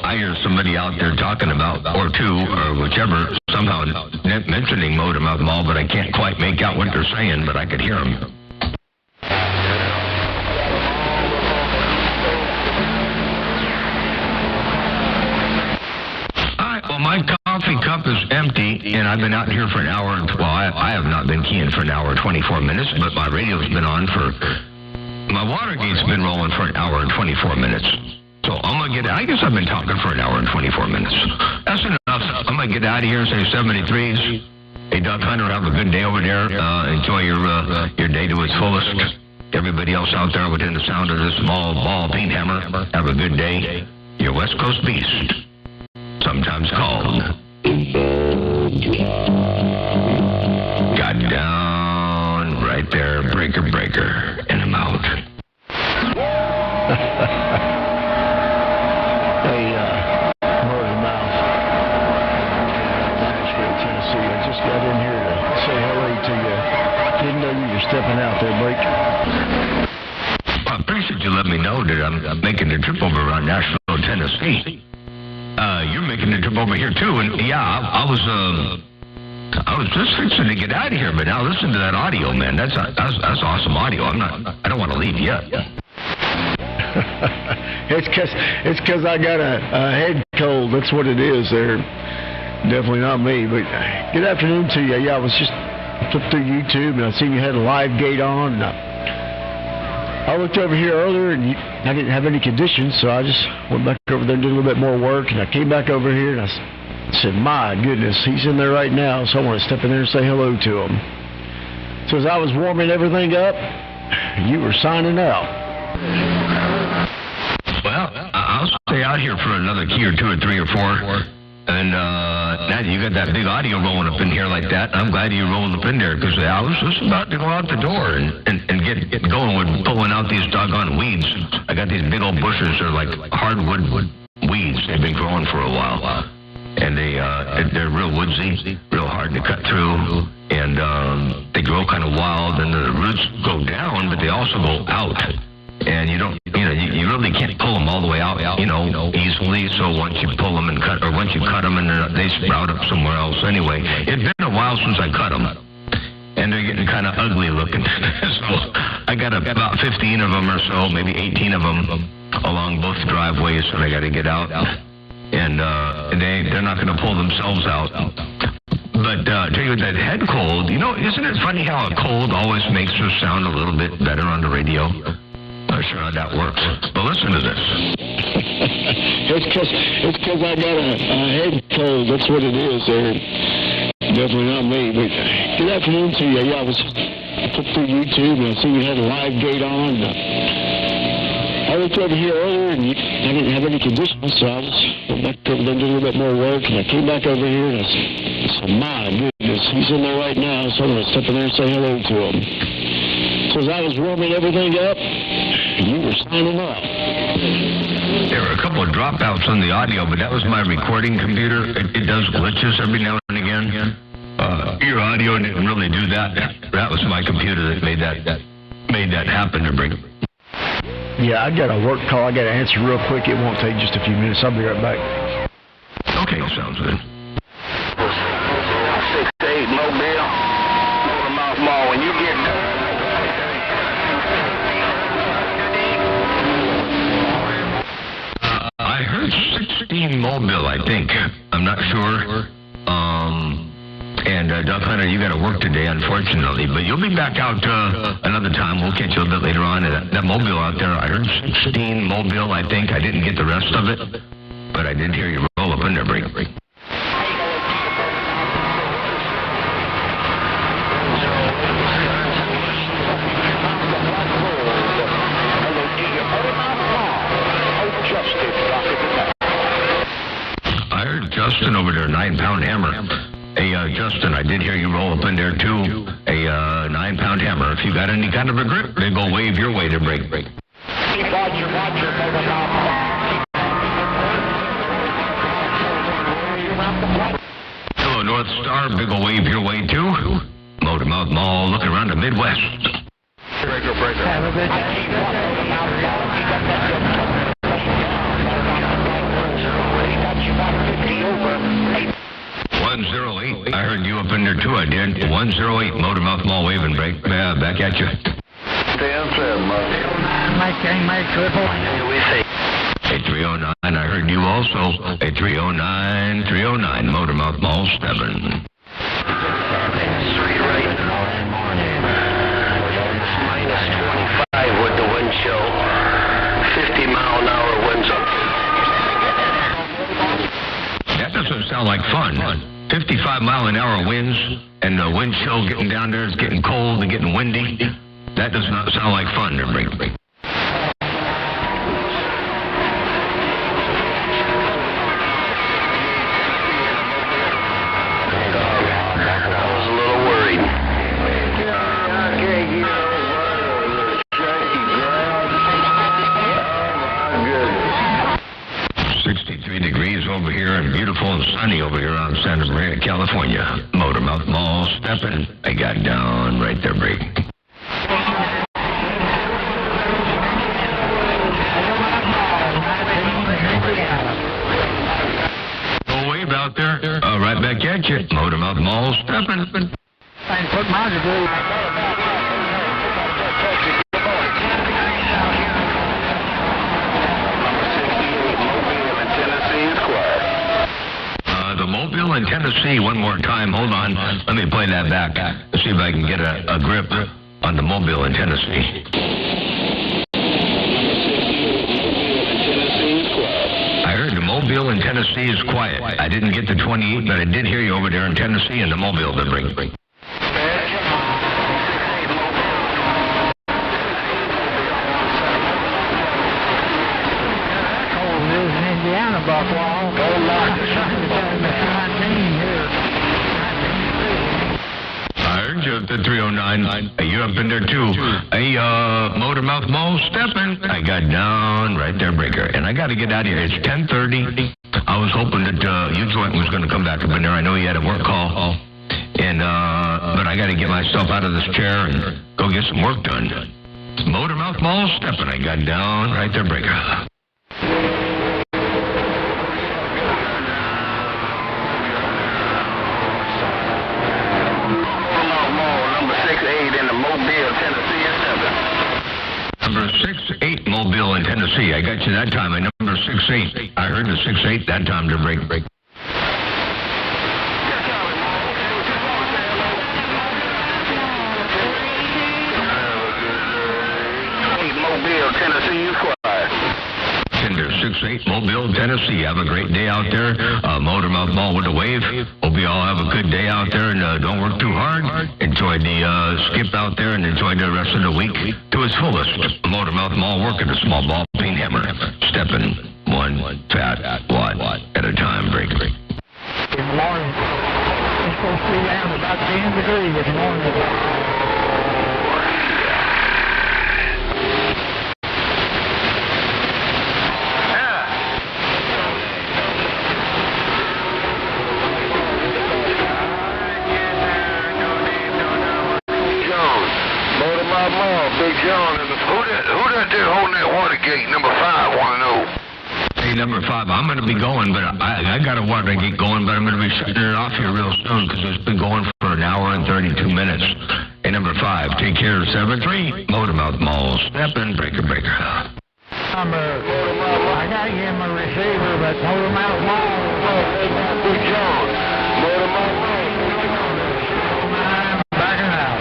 I hear somebody out there talking about, or two, or whichever, somehow mentioning Modem Out Mall, but I can't quite make out what they're saying, but I could hear them. All right, well, my coffee cup is empty, and I've been out here for an hour, I have not been keying for an hour and 24 minutes, but my radio's been on my Watergate's been rolling for an hour and 24 minutes. So I'm going to I guess I've been talking for an hour and 24 minutes. That's enough. I'm going to get out of here and say 73s. Hey, Duck Hunter, have a good day over there. Enjoy your day to its fullest. Everybody else out there within the sound of this small ball paint hammer, have a good day. Your West Coast Beast, sometimes called. Got down right there, breaker, and I'm out. Hey, Mouth, Nashville, Tennessee. I just got in here to say hello to you. Didn't know you were stepping out there, Blake. Well, I appreciate you letting me know that I'm making the trip over around Nashville, Tennessee. You're making the trip over here too, and yeah, I was I was just fixing to get out of here, but now listen to that audio, man. That's awesome audio. I don't want to leave yet. It's because I got a head cold. That's what it is there. Definitely not me, but good afternoon to you. Yeah, I was just flipped through YouTube, and I seen you had a live gate on. And I looked over here earlier, and I didn't have any conditions, so I just went back over there and did a little bit more work, and I came back over here, and I said, my goodness, he's in there right now, so I want to step in there and say hello to him. So as I was warming everything up, you were signing out. Well, I'll stay out here for another key or two or three or four. And now you got that big audio rolling up in here like that. I'm glad you rolled up in there because I was just about to go out the door and get going with pulling out these doggone weeds. I got these big old bushes. They're like hardwood weeds. They've been growing for a while. And they're real woodsy, real hard to cut through. And they grow kind of wild. And the roots go down, but they also go out. And you really can't pull them all the way out, easily. So once you pull them and cut, or once you cut them and they sprout up somewhere else anyway. It's been a while since I cut them, and they're getting kind of ugly looking. So I got about 15 of them or so, maybe 18 of them along both driveways, and I got to get out. And they're not going to pull themselves out. But tell you that head cold, isn't it funny how a cold always makes us sound a little bit better on the radio? Not sure how that works. But listen to this. It's because I got a head cold. That's what it is there. Definitely not me. But good afternoon to you. Yeah, I was flipped through YouTube, and I seen you had a live gate on. I looked over here earlier, and I didn't have any conditions, so I just went back over there and did a little bit more work, and I came back over here, and I said, my goodness, he's in there right now, so I'm going to step in there and say hello to him. So as I was warming everything up, you were signing off. There were a couple of dropouts on the audio, but that was my recording computer. It does glitches every now and again. Your audio didn't really do that. That was my computer that made that happen to bring. Yeah, I got a work call I got to answer real quick. It won't take just a few minutes. I'll be right back. Okay, sounds good. 6-8 Mobile, Motormouth Mall. When you get I heard 16 Mobile, I think. I'm not sure. And Doug Hunter, you got to work today, unfortunately. But you'll be back out another time. We'll catch you a little bit later on. That Mobile out there, I heard 16 Mobile, I think. I didn't get the rest of it. But I did hear you roll up in there, break. I heard Justin over there, 9-pound hammer. Hey, Justin, I did hear you roll up in there, too. A 9-pound hammer. If you got any kind of a grip, they go wave your way to break. Hello, North Star. Big ol' wave your way, too. Motormouth Mall, looking around the Midwest. Breaker. Have a good day. 108. I heard you up in there too. I did. 108 Motormouth Mall wave and break. Back at you. 10-7, Mike Triple. Hey, 309. I heard you also. Hey, 309 Motormouth Mall 7. -25 with the wind chill. 50-mile-an-hour winds up. That doesn't sound like fun. 55-mile-an-hour winds, and the wind chill getting down there, it's getting cold and getting windy. That does not sound like fun to break. I was a little worried. 63 degrees over here and beautiful and sunny over here on Santa Maria, California. Motormouth Mall stepping. I got down right there, break. No wave out there. Right back at you. Motormouth Motormouth Mall stepping. I put my degree. The Mobile in Tennessee, one more time. Hold on. Let me play that back. Let's see if I can get a grip on the Mobile in Tennessee. I heard the Mobile in Tennessee is quiet. I didn't get the 28, but I did hear you over there in Tennessee and the Mobile to bring. Indiana, Buffalo. I heard you at the 309. You're up in there too. Hey, Motormouth Mall stepping. I got down right there, breaker. And I got to get out of here. It's 10:30. I was hoping that U-Joint was going to come back up in there. I know he had a work call. And, but I got to get myself out of this chair and go get some work done. Motormouth Mall stepping. I got down right there, breaker. Number 68 Mobile in Tennessee. I got you that time. I number 68. I heard the 68 that time to break. Mobile, Tennessee, you quiet. Tender 68 Mobile, Tennessee. Have a great day out there. Motormouth Mall with a wave. Hope you all have a good day out there and don't work too hard. Enjoy the skip out there and enjoy the rest of the week to its fullest. Motormouth Mall working a small ball peen hammer. Stepping one fat wad at a time. Break. In the morning, it's supposed to be down about 10 degrees this morning. Big John, who that there holding that water gate? Number 5, want to know. Hey, number 5, I'm going to be going, but I got a water gate going, but I'm going to be shutting it off here real soon because it's been going for an hour and 32 minutes. Hey, number 5, take care of 7-3, Motormouth Mall, stepping, breaker. I got to give him a receiver, but Motormouth Mall, Big John, Motormouth Mall. Backing out.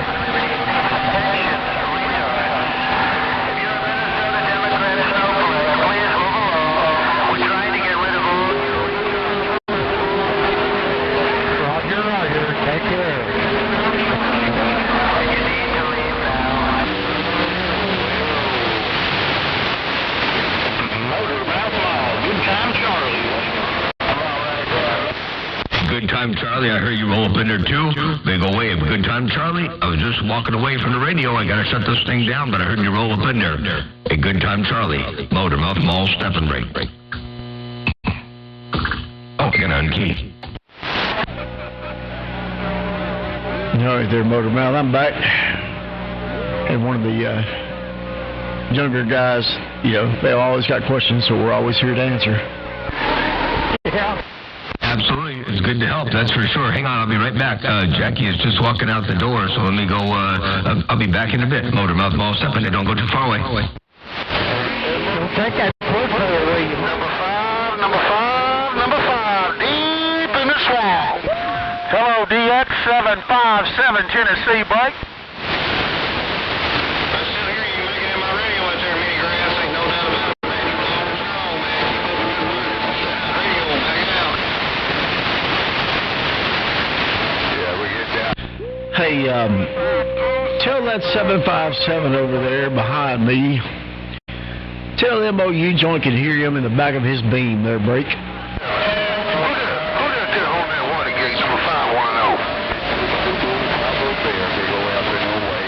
Good time, Charlie. I heard you roll up in there too. Big old wave. Good time, Charlie. I was just walking away from the radio. I got to shut this thing down, but I heard you roll up in there. Hey, good time, Charlie. Motormouth Mall, step and break. Oh, get on key. All right there, Motormouth. I'm back. And one of the younger guys, they always got questions, so we're always here to answer. Yeah. Absolutely. It's good to help, that's for sure. Hang on, I'll be right back. Jackie is just walking out the door, so let me go. I'll be back in a bit. Motormouth Mall, step in there. Don't go too far away. Take that foot away. Number five, deep in the swamp. Hello, DX 757 Tennessee, Blake. Hey, tell that 757 over there behind me, tell them U-Joint can hear him in the back of his beam there, Break. Who that there holding that water gate? Number 5, want to know. I'll go there. They go out there no way.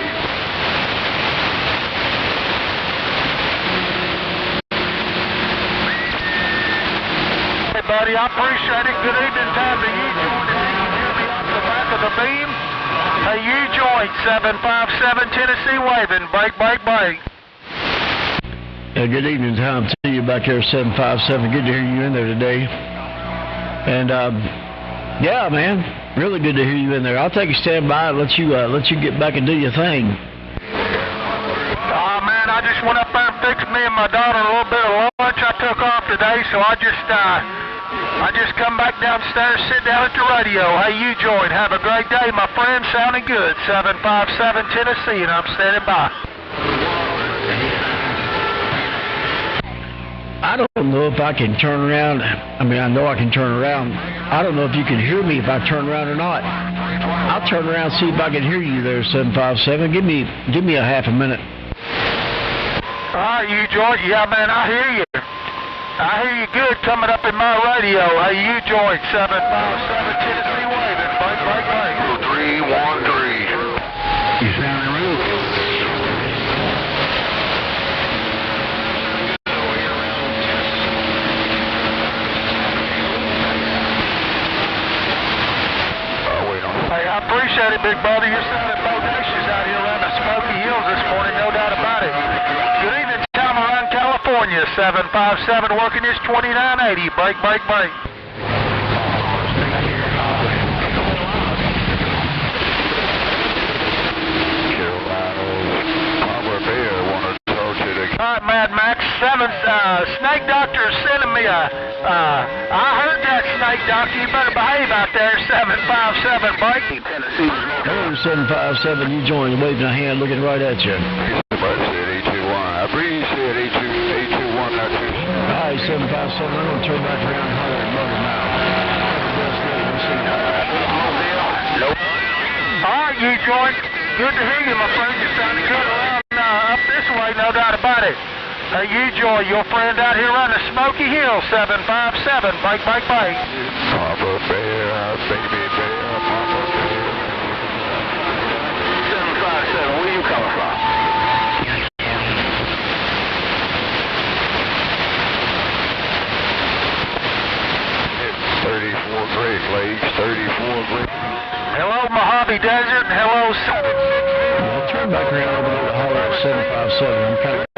Hey, buddy, I appreciate it. Good evening time to U-Joint. If you can hear me off the back of the beam. Hey, U-Joint 757 Tennessee waving. Break. Good evening time to you back there, 757. Good to hear you in there today. And Yeah, man. Really good to hear you in there. I'll take a stand by and let you get back and do your thing. Man, I just went up there and fixed me and my daughter a little bit of lunch. I took off today, so I just come back downstairs, sit down at the radio. Hey, you join. Have a great day, my friend. Sounding good. 757 Tennessee, and I'm standing by. I don't know if I can turn around. I mean, I know I can turn around. I don't know if you can hear me if I turn around or not. I'll turn around and see if I can hear you there, 757. Give me a half a minute. All right, you join. Yeah, man, I hear you. I hear you good coming up in my radio. Hey, you join 757 Tennessee waving. Break. 313. You sounding real good. Hey, I appreciate it, big brother. You're sounding bodacious out here around the Smoky Hills this morning, no doubt about it. Good evening, Tamaran, California. 757 working this 2980. Break. All right, Mad Max. Snake Doctor is sending me I heard that, Snake Doctor. You better behave out there. 757 break. Hello, 757. You join, waving a hand, looking right at you. I appreciate 821. All right, 757. I'm going to turn back around and holler at Motor Mouth. All right, you join. Good to hear you, my friend. You sounding good around up this way, no doubt about it. Hey, you joy, your friend out here around the Smoky Hills, 757. Break. Papa Bear, baby bear, Papa Bear. 757, where you coming from? It's 34 Great Lakes, 34 Great. Hello, Mojave Desert, and hello, I'll turn back around over there to holler at 757. I'm kind of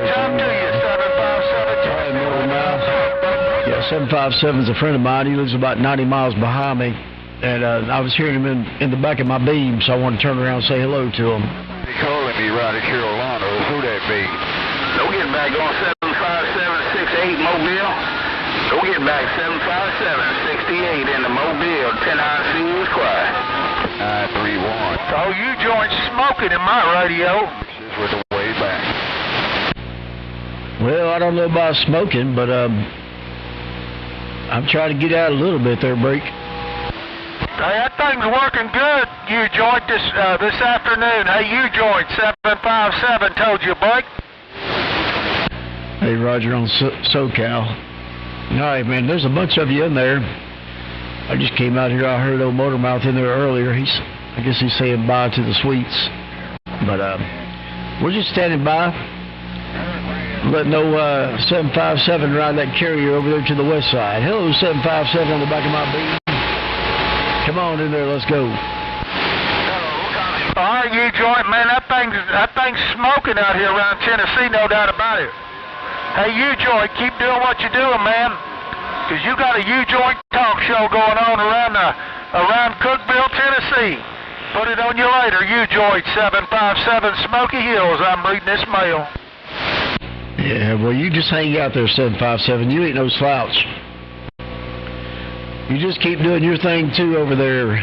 talk to you, 757. Yeah, 757 is a friend of mine. He lives about 90 miles behind me. And I was hearing him in the back of my beam, so I wanted to turn around and say hello to him. They calling me right at Carolina. Who that be? Go get back on 75768 Mobile. Go get back 75768 in the Mobile. 10 IC is quiet. 931. Oh, you joined smoking in my radio. This was the way back. Well, I don't know about smoking, but I'm trying to get out a little bit there, Break. Hey, that thing's working good. You joined this afternoon. Hey, you joined 757. Told you, Break. Hey, Roger on SoCal. All right, man, there's a bunch of you in there. I just came out here. I heard old Motormouth in there earlier. I guess he's saying bye to the sweets. But we're just standing by, letting no 757 ride that carrier over there to the west side. Hello, 757 on the back of my beam. Come on in there, let's go. All right, you joint, man. That thing's smoking out here around Tennessee, no doubt about it. Hey, you joint, keep doing what you're doing, man. Because you got a U-Joint talk show going on around Cookeville, Tennessee. Put it on you later. U-Joint 757 Smoky Hills. I'm reading this mail. Yeah, well, you just hang out there, 757. You ain't no slouch. You just keep doing your thing, too, over there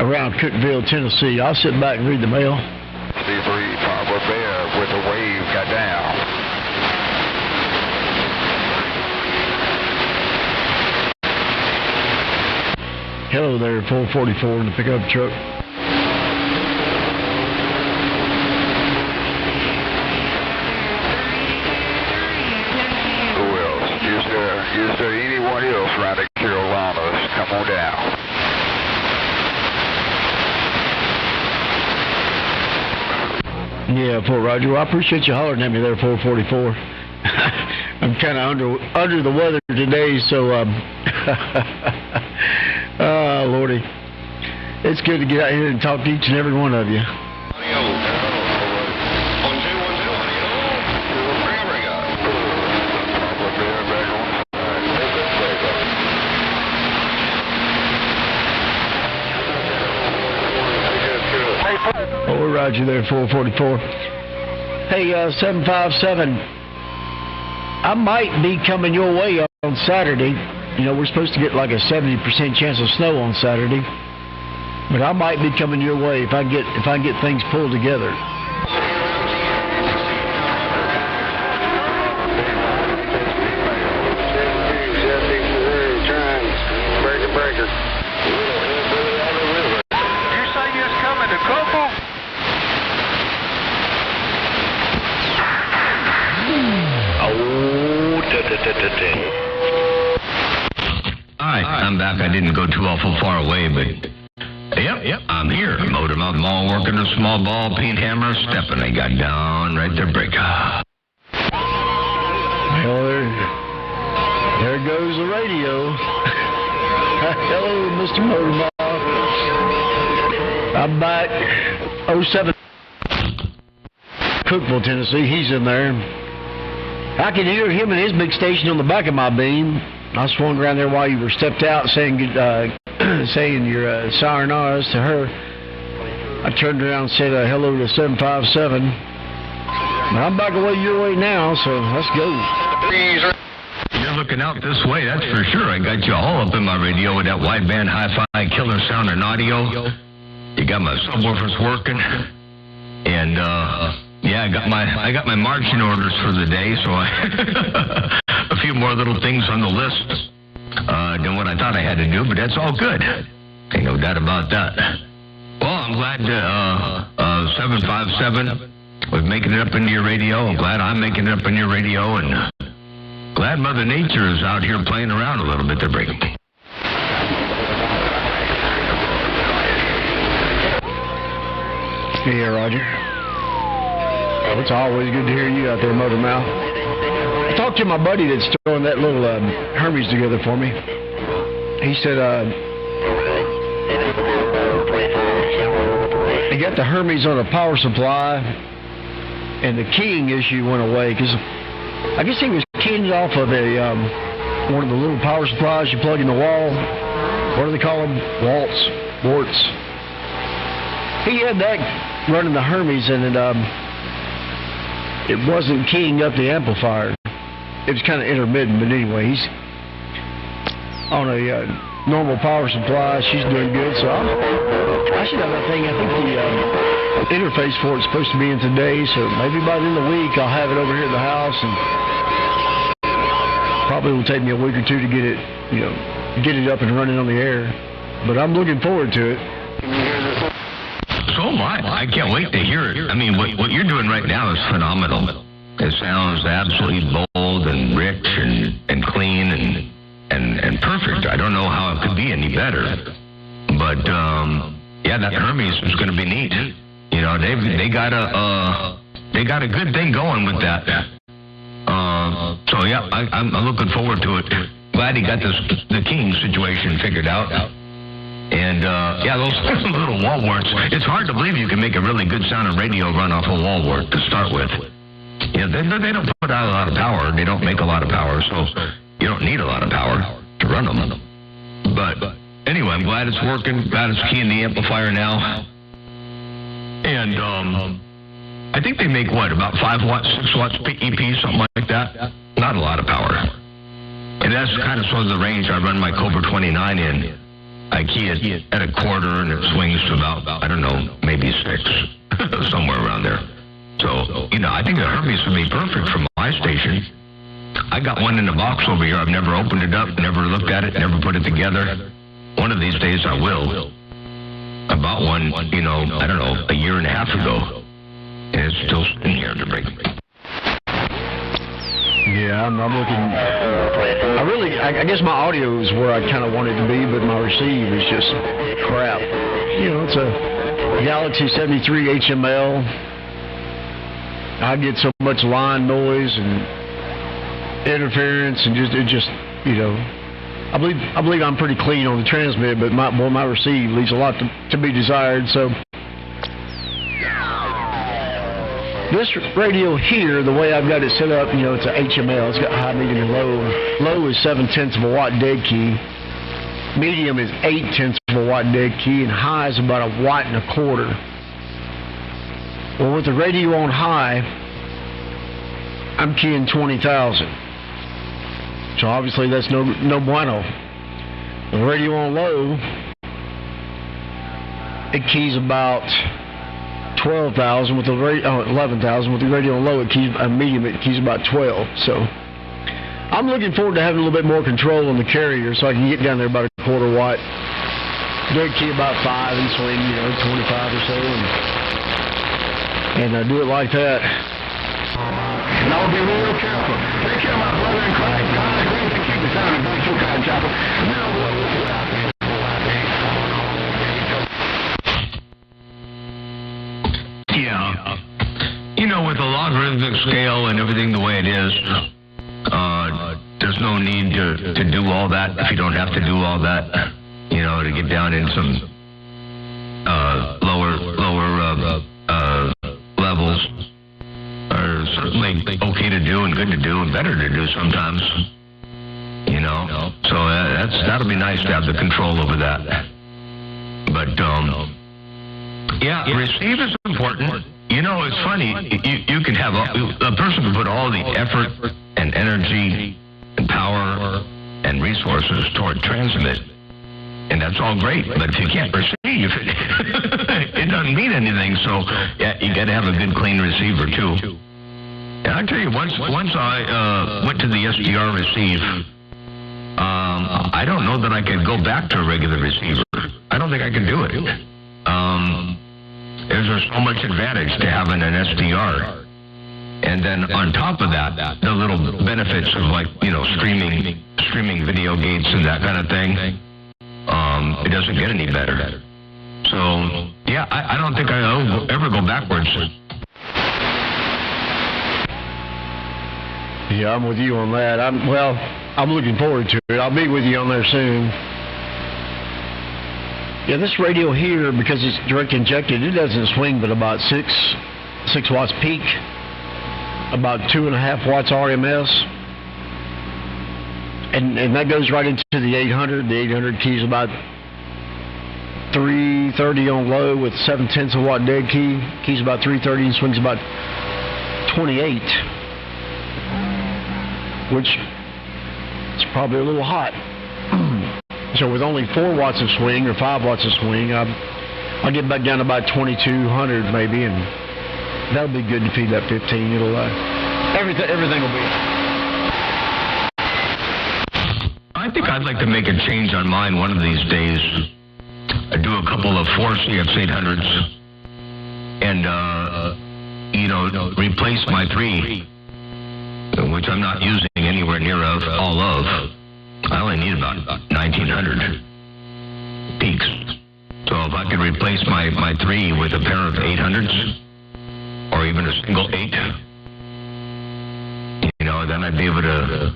around Cookeville, Tennessee. I'll sit back and read the mail. C3 Papa Bear with the wave got down. Hello there, 444 in the pickup truck. Who else? Is there anyone else around the Carolinas? Come on down. Yeah, Fort Roger. Well, I appreciate you hollering at me there, 444. I'm kind of under the weather today, so oh, Lordy. It's good to get out here and talk to each and every one of you. 444, roger there, 444. Hey, 757, I might be coming your way on Saturday. You know, we're supposed to get like a 70% chance of snow on Saturday. But I might be coming your way if I get things pulled together. Alright, I'm back. I didn't go too awful far away, but yep, I'm here. Motormouth Mall working a small ball, paint hammer, stepping. I got down right there, break. Well, there goes the radio. Hello, Mr. Motormouth. I'm back. 07 Cookville, Tennessee. He's in there. I can hear him and his big station on the back of my beam. I swung around there while you were stepped out saying saying your sayonara to her. I turned around and said hello to 757. But I'm back away your way now, so let's go. You're looking out this way, that's for sure. I got you all up in my radio with that wideband hi-fi killer sound and audio. You got my subwoofers working. And, yeah, I got my marching orders for the day, so a few more little things on the list than what I thought I had to do, but that's all good. Ain't no doubt about that. Well, I'm glad 757 was making it up into your radio. I'm glad I'm making it up in your radio, and glad Mother Nature is out here playing around a little bit to break. Yeah, Roger. It's always good to hear you out there, Motormouth. I talked to my buddy that's throwing that little Hermes together for me. He said he got the Hermes on a power supply, and the keying issue went away because I guess he was keying it off of a one of the little power supplies you plug in the wall. What do they call them? Warts. He had that running the Hermes, and it wasn't keying up the amplifier. It was kind of intermittent, but anyway, he's on a normal power supply. She's doing good, so I should have that thing. I think the interface for it's supposed to be in today, so maybe by the end of the week I'll have it over here at the house, and probably will take me a week or two to get it, get it up and running on the air. But I'm looking forward to it. So am I. I can't wait to hear it. I mean, what you're doing right now is phenomenal. It sounds absolutely bold and rich and clean and perfect. I don't know how it could be any better. But yeah, that Hermes is going to be neat. You know, they got a good thing going with that. So yeah, I'm looking forward to it. Glad he got the King situation figured out. And, yeah, those little wall warts. It's hard to believe you can make a really good sounding radio run off a wall wart to start with. Yeah, they don't put out a lot of power. They don't make a lot of power, so you don't need a lot of power to run them. But anyway, I'm glad it's working. Glad it's keying the amplifier now. And I think they make, about 5 watts, 6 watts EP, something like that. Not a lot of power. And that's kind of sort of the range I run my Cobra 29 in. I key it at a quarter, and it swings to about, I don't know, maybe 6, somewhere around there. So, I think the Hermes would be perfect for my station. I got one in the box over here. I've never opened it up, never looked at it, never put it together. One of these days I will. I bought one, I don't know, a year and a half ago. And it's still sitting here to break. Yeah, I'm looking. I guess my audio is where I kind of want it to be, but my receive is just crap. It's a Galaxy 73 HML. I get so much line noise and interference, and I believe I'm pretty clean on the transmit, but my receive leaves a lot to be desired. So this radio here, the way I've got it set up, it's an HML. It's got high, medium, and low. Low is 7/10 of a watt dead key. Medium is 8/10 of a watt dead key, and high is about 1.25 watts. Well, with the radio on high, I'm keying 20,000. So obviously that's no bueno. The radio on low, it keys about 12,000 with the 11,000 with the radio on low. It keys medium. It keys about 12. So I'm looking forward to having a little bit more control on the carrier, so I can get down there about a quarter watt. Dead key about 5 and swing, 25 or so, and do it like that. And I will be real careful. Take care of my brother in Christ. God green to keep the sound and bring through Cotton Chapel. Now we'll look it out there. Yeah. With the logarithmic scale and everything the way it is, there's no need to do all that if you don't have to do all that, to get down in some lower levels are certainly okay to do and good to do and better to do sometimes, So that'll be nice to have the control over that. But, receive is important. It's funny. You can have a person can put all the effort and energy and power and resources toward transmit, and that's all great. But if you can't receive, it doesn't mean anything. So you got to have a good, clean receiver too. And I tell you, once I went to the SDR receive, I don't know that I could go back to a regular receiver. I don't think I can do it. There's so much advantage to having an SDR. And then on top of that, the little benefits of streaming video gates and that kind of thing, it doesn't get any better. So, I don't think I'll ever go backwards. Yeah, I'm with you on that. I'm looking forward to it. I'll be with you on there soon. Yeah, this radio here, because it's direct injected, it doesn't swing but about 6 watts peak, about 2.5 watts RMS, and that goes right into the 800. The 800 keys about 330 on low with 7/10 of watt dead key. Keys about 330 and swings about 28, which is probably a little hot. So with only 4 watts of swing or 5 watts of swing, I'll get back down to about 2,200 maybe, and that'll be good to feed that 15. It'll everything will be. I think I'd like to make a change on mine one of these days. I do a couple of 4 CX800s, and replace my 3, which I'm not using anywhere near all of. I only need about 1,900 peaks. So if I could replace my 3 with a pair of 800s, or even a single 8, then I'd be able to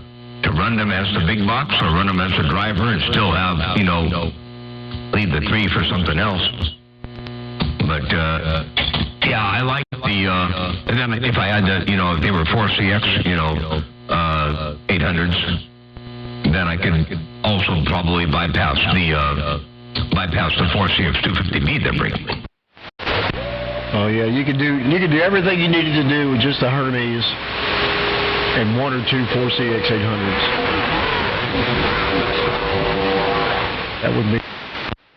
run them as the big box or run them as a driver and still have, leave the 3 for something else. But, I like the, and then if I had the, if they were 4CX, 800s, then I could also probably bypass the 4CX 250B they're bringing. Oh yeah, you could do everything you needed to do with just the Hermes and 1 or 2 4CX 800s. That would be.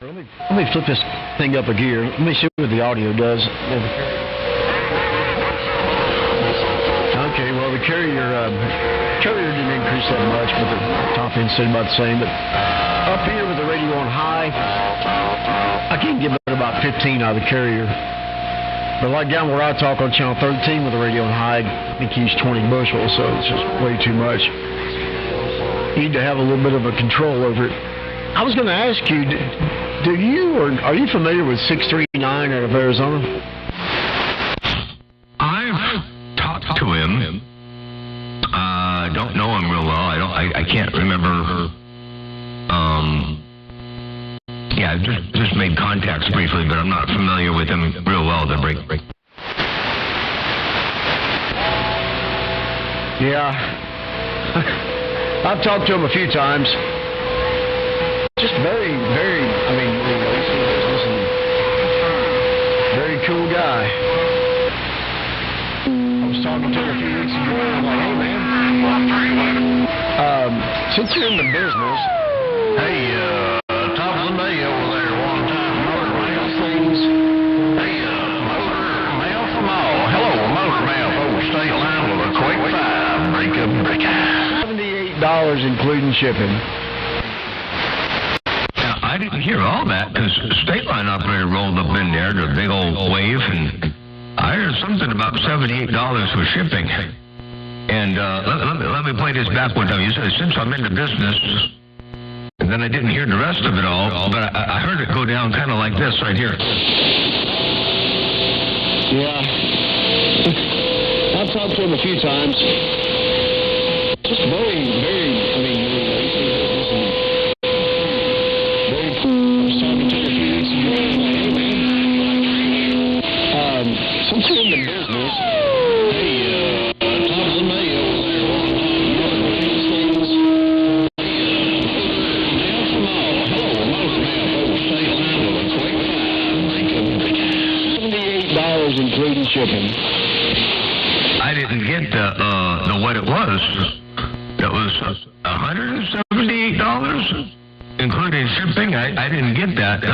Let me flip this thing up a gear. Let me see what the audio does. Okay, well the carrier didn't increase that much, but the top end stayed about the same. But up here with the radio on high, I can get about 15 out of the carrier. But like down where I talk on channel 13 with the radio on high, it keeps 20 bushels, so it's just way too much. You need to have a little bit of a control over it. I was going to ask you, are you familiar with 639 out of Arizona? I've talked to him. I don't know him real well. I can't remember. I just made contacts briefly, but I'm not familiar with him real well. The break. Yeah, I've talked to him a few times. Just very, very. Very cool guy. until a few weeks ago. I'm like, hey, man. Since you're in the business. Hey, top of the day over there, one time, Motor Mouth things. Hey, Motor Mouth from all. Hello, Motor Mouth, old state line with a quick $5. Break $78 including shipping. Now, I didn't hear all that because state line operator rolled up in there to a big old wave, and I heard something about $78 for shipping. And let me play this back one time. You said, since I'm in the business, and then I didn't hear the rest of it all, but I heard it go down kind of like this right here. Yeah. I've talked to him a few times. Just very, I mean, very, I was talking to him a few weeks ago. Hey, man. Since you're in the business, including shipping. I didn't get the what it was. That was $178, including shipping. I didn't get that.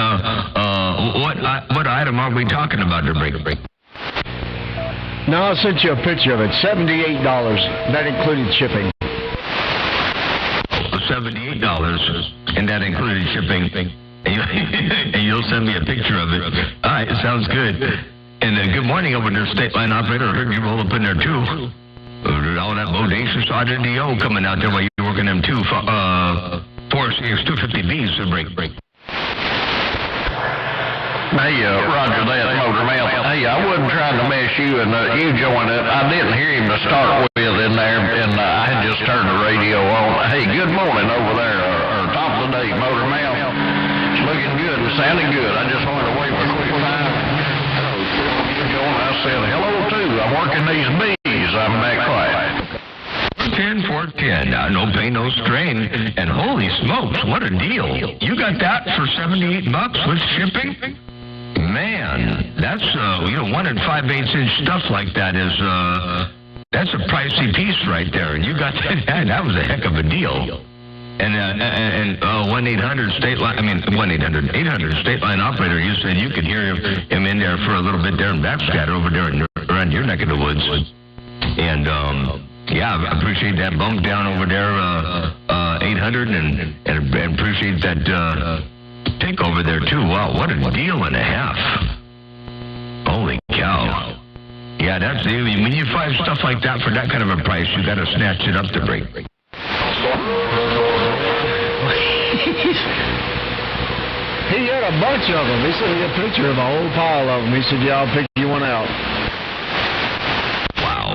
What item are we talking about to break? No, I sent you a picture of it. $78. That included shipping. $78, and that included shipping. And you'll send me a picture of it. All right, sounds good. And good morning over there, state line operator. I heard you roll up in there too. All that bodacious RDO coming out there while you're working them two 4CX250Bs to break. Hey, Roger that, Motor Mouth. Hey, I wasn't trying to mess you, and you joined it. I didn't hear him to start with in there, and I had just turned the radio on. Hey, good morning over there, or top of the day, Motor Mouth. It's looking good and sounding good. I just wanted to wait for a quick time. I said, hello, too. I'm working these bees. I'm that quiet. 10-4-10. No pain, no strain. And holy smokes, what a deal. You got that for $78 with shipping? Man, that's, 1 5/8 inch stuff like that is, that's a pricey piece right there. And you got that. That was a heck of a deal. And 1-800 state line, 800 state line operator, you said you could hear him in there for a little bit there in backscatter over there around your neck of the woods. And, yeah, I appreciate that bump down over there, 800, and appreciate that take over there, too. Wow, what a deal and a half. Holy cow. Yeah, that's, when you find stuff like that for that kind of a price, you got to snatch it up to break. He had a bunch of them. He sent me a picture of a whole pile of them. He said, yeah, I'll pick you one out. Wow.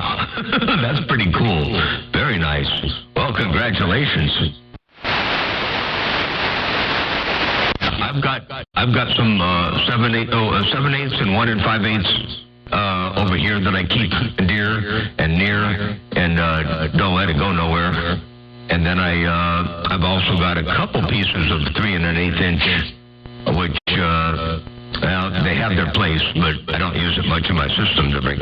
That's pretty cool. Very nice. Well, congratulations. I've got some 7/8 and 1 5/8 over here that I keep dear and near and don't let it go nowhere. And then I've also got a couple pieces of 3 1/8 inch, which they have their place, but I don't use it much in my system to bring.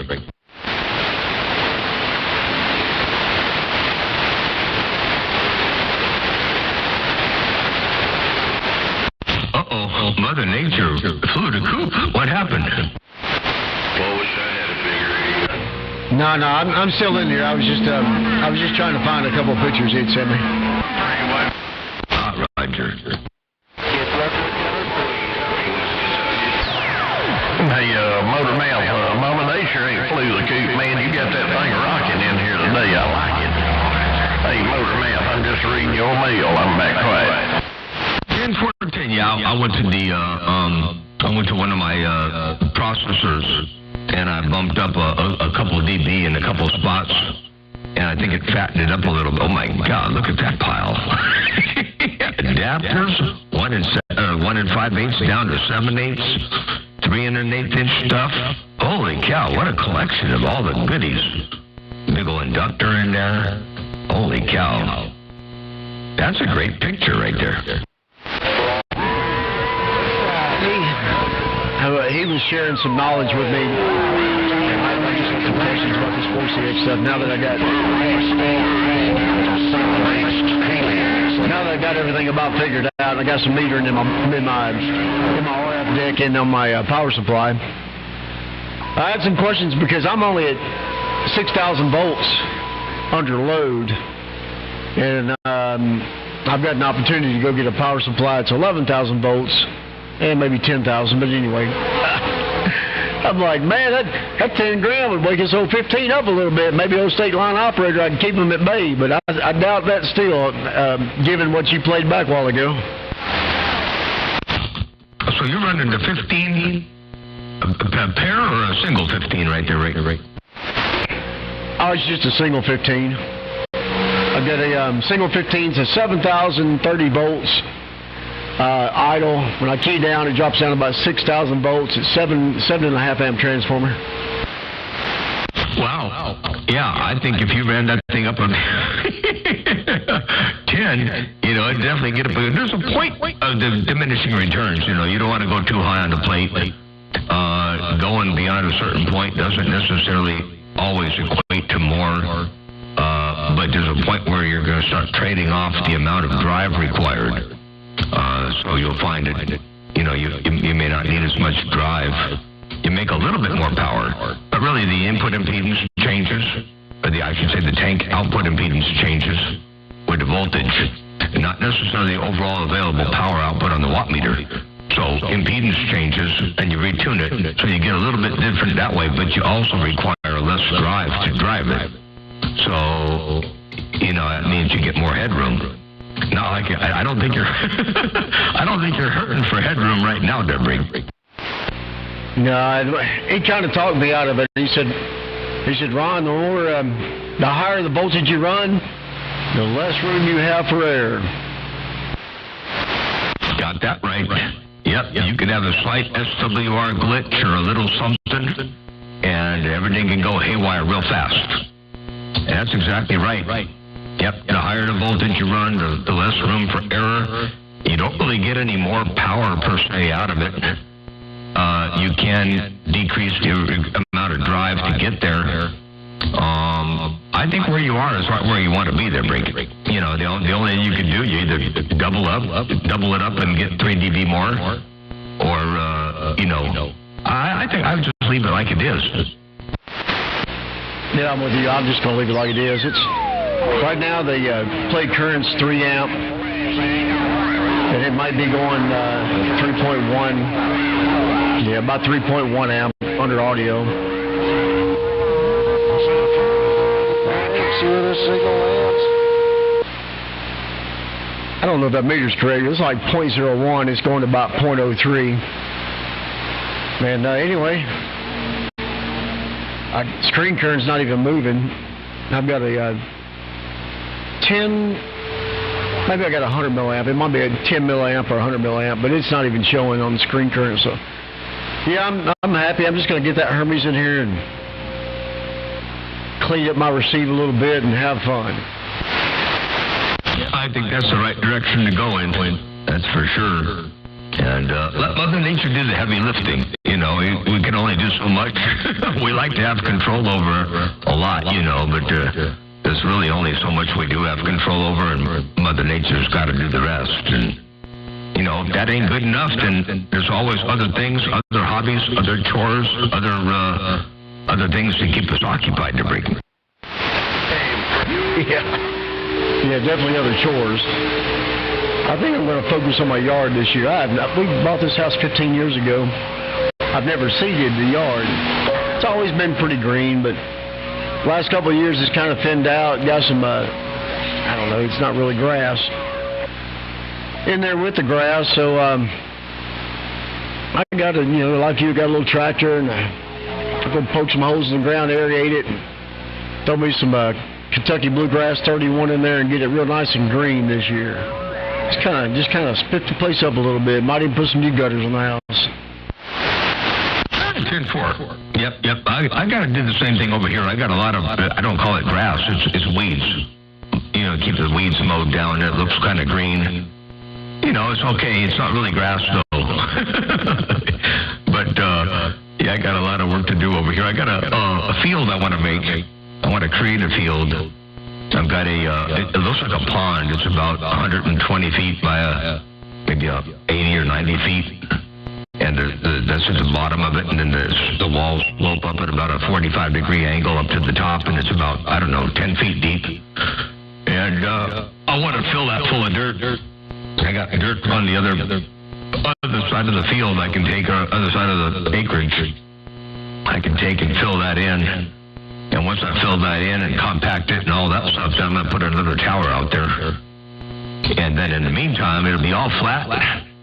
Uh-oh, Mother Nature flew the coop. What happened? What was that? No, I'm still in here. I was just trying to find a couple pictures he'd sent me. Roger. Hey, Motor Mouth, Mama Nature ain't flew the coop, man. You got that thing rocking in here today. I like it. Hey, Motor Mouth, I'm just reading your mail. I'm back quiet. 10-14. Yeah, I went to one of my processors. And I bumped up a couple of dB in a couple of spots, and I think it fattened it up a little bit. Oh my God, look at that pile. Adapters, 1 5/8 down to 7/8, 3 1/8 inch stuff. Holy cow, what a collection of all the goodies. Big old inductor in there. Holy cow. That's a great picture right there. he was sharing some knowledge with me. I just had some questions about this 4CH stuff. Now that I got everything about figured out, I got some metering in my RF deck and on my power supply. I had some questions because I'm only at 6,000 volts under load, and I've got an opportunity to go get a power supply. It's 11,000 volts and maybe 10,000, but anyway. I'm like, man, that 10 grand would wake this old 15 up a little bit. Maybe old state line operator, I can keep him at bay, but I doubt that still, given what you played back a while ago. So you're running the 15, a pair or a single 15 right there, right? Oh, it's just a single 15. I've got a single 15, it's a 7,030 volts. Idle. When I key down, it drops down to about 6,000 volts. It's 7.5 amp transformer. Wow. Yeah, I think if you ran that thing up on 10, it'd definitely get up. There's a point of the diminishing returns. You don't want to go too high on the plate. Going beyond a certain point doesn't necessarily always equate to more. But there's a point where you're going to start trading off the amount of drive required. So you'll find that, you may not need as much drive. You make a little bit more power, but really the input impedance changes, or I should say the tank output impedance changes with the voltage, and not necessarily the overall available power output on the watt meter. So impedance changes, and you retune it, so you get a little bit different that way, but you also require less drive to drive it. So, that means you get more headroom. No, I don't think you're. I don't think you're hurting for headroom right now, Debris. No, he kind of talked me out of it. He said, Ron, the higher the voltage you run, the less room you have for error. Got that right. Yep. You could have a slight SWR glitch or a little something, and everything can go haywire real fast. And that's exactly right. Yep, the higher the voltage you run, the less room for error. You don't really get any more power per se out of it. You can decrease the amount of drive to get there. I think where you are is right where you want to be there, Brink. The only thing you can do, you either double it up and get 3 dB more, or, I think I would just leave it like it is. Yeah, I'm with you. I'm just going to leave it like it is. Right now, the plate current's 3 amp, and it might be going 3.1. Yeah, about 3.1 amp under audio. See where this signal lands. I don't know if that meter's correct. It's like 0.01. It's going to about 0.03. And anyway, screen current's not even moving. I've got a 10, maybe I got 100 milliamp. It might be a 10 milliamp or 100 milliamp, but it's not even showing on the screen current. So, yeah, I'm happy. I'm just going to get that Hermes in here and clean up my receive a little bit and have fun. I think that's the right direction to go in. That's for sure. And let Mother Nature do the heavy lifting. We can only do so much. We like to have control over a lot, but there's really only so much we do have control over, and Mother Nature's got to do the rest. And, if that ain't good enough, then there's always other things, other hobbies, other chores, other things to keep us occupied, to break. Yeah, definitely other chores. I think I'm going to focus on my yard this year. We bought this house 15 years ago. I've never seeded the yard. It's always been pretty green, but last couple of years it's kind of thinned out. Got some, I don't know, it's not really grass in there with the grass. So I got like you, got a little tractor, and I'm going to poke some holes in the ground, aerate it, and throw me some Kentucky Bluegrass 31 in there and get it real nice and green this year. It's just kind of spit the place up a little bit. Might even put some new gutters on the house. 10-4. Yep. I got to do the same thing over here. I got a lot of, I don't call it grass, it's weeds. Keep the weeds mowed down. It looks kind of green. It's okay. It's not really grass, though. But Yeah, I got a lot of work to do over here. I got a field I want to make. I want to create a field. I've got it looks like a pond. It's about 120 feet by maybe 80 or 90 feet. And that's at the bottom of it, and then the walls slope up at about a 45-degree angle up to the top, and it's about, 10 feet deep. And I want to fill that full of dirt. I got dirt on the other side of the field. I can take other side of the acreage. I can take and fill that in. And once I fill that in and compact it and all that stuff, then I'm going to put another tower out there. And then in the meantime, it'll be all flat.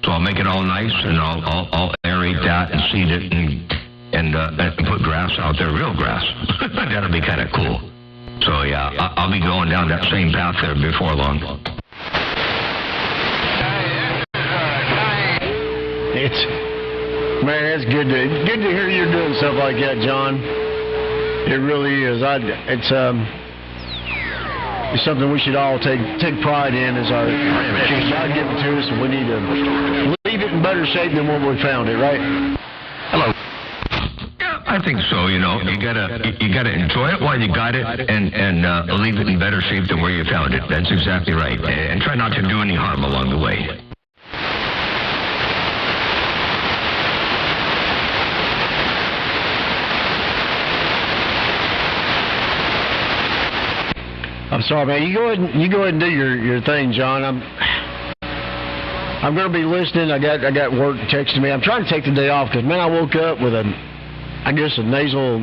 So I'll make it all nice, and I'll aerate that and seed it and put grass out there, real grass. That'll be kind of cool. So yeah, I'll be going down that same path there before long. It's good to hear you're doing stuff like that, John. It really is. It's something we should all take pride in as our God given to us, and we need to leave it in better shape than when we found it, right? Hello. Yeah, I think so. You gotta enjoy it while you got it, and leave it in better shape than where you found it. That's exactly right. And try not to do any harm along the way. I'm sorry, man. You go ahead and do your thing, John. I'm going to be listening. I got work texting me. I'm trying to take the day off because, man, I woke up with a nasal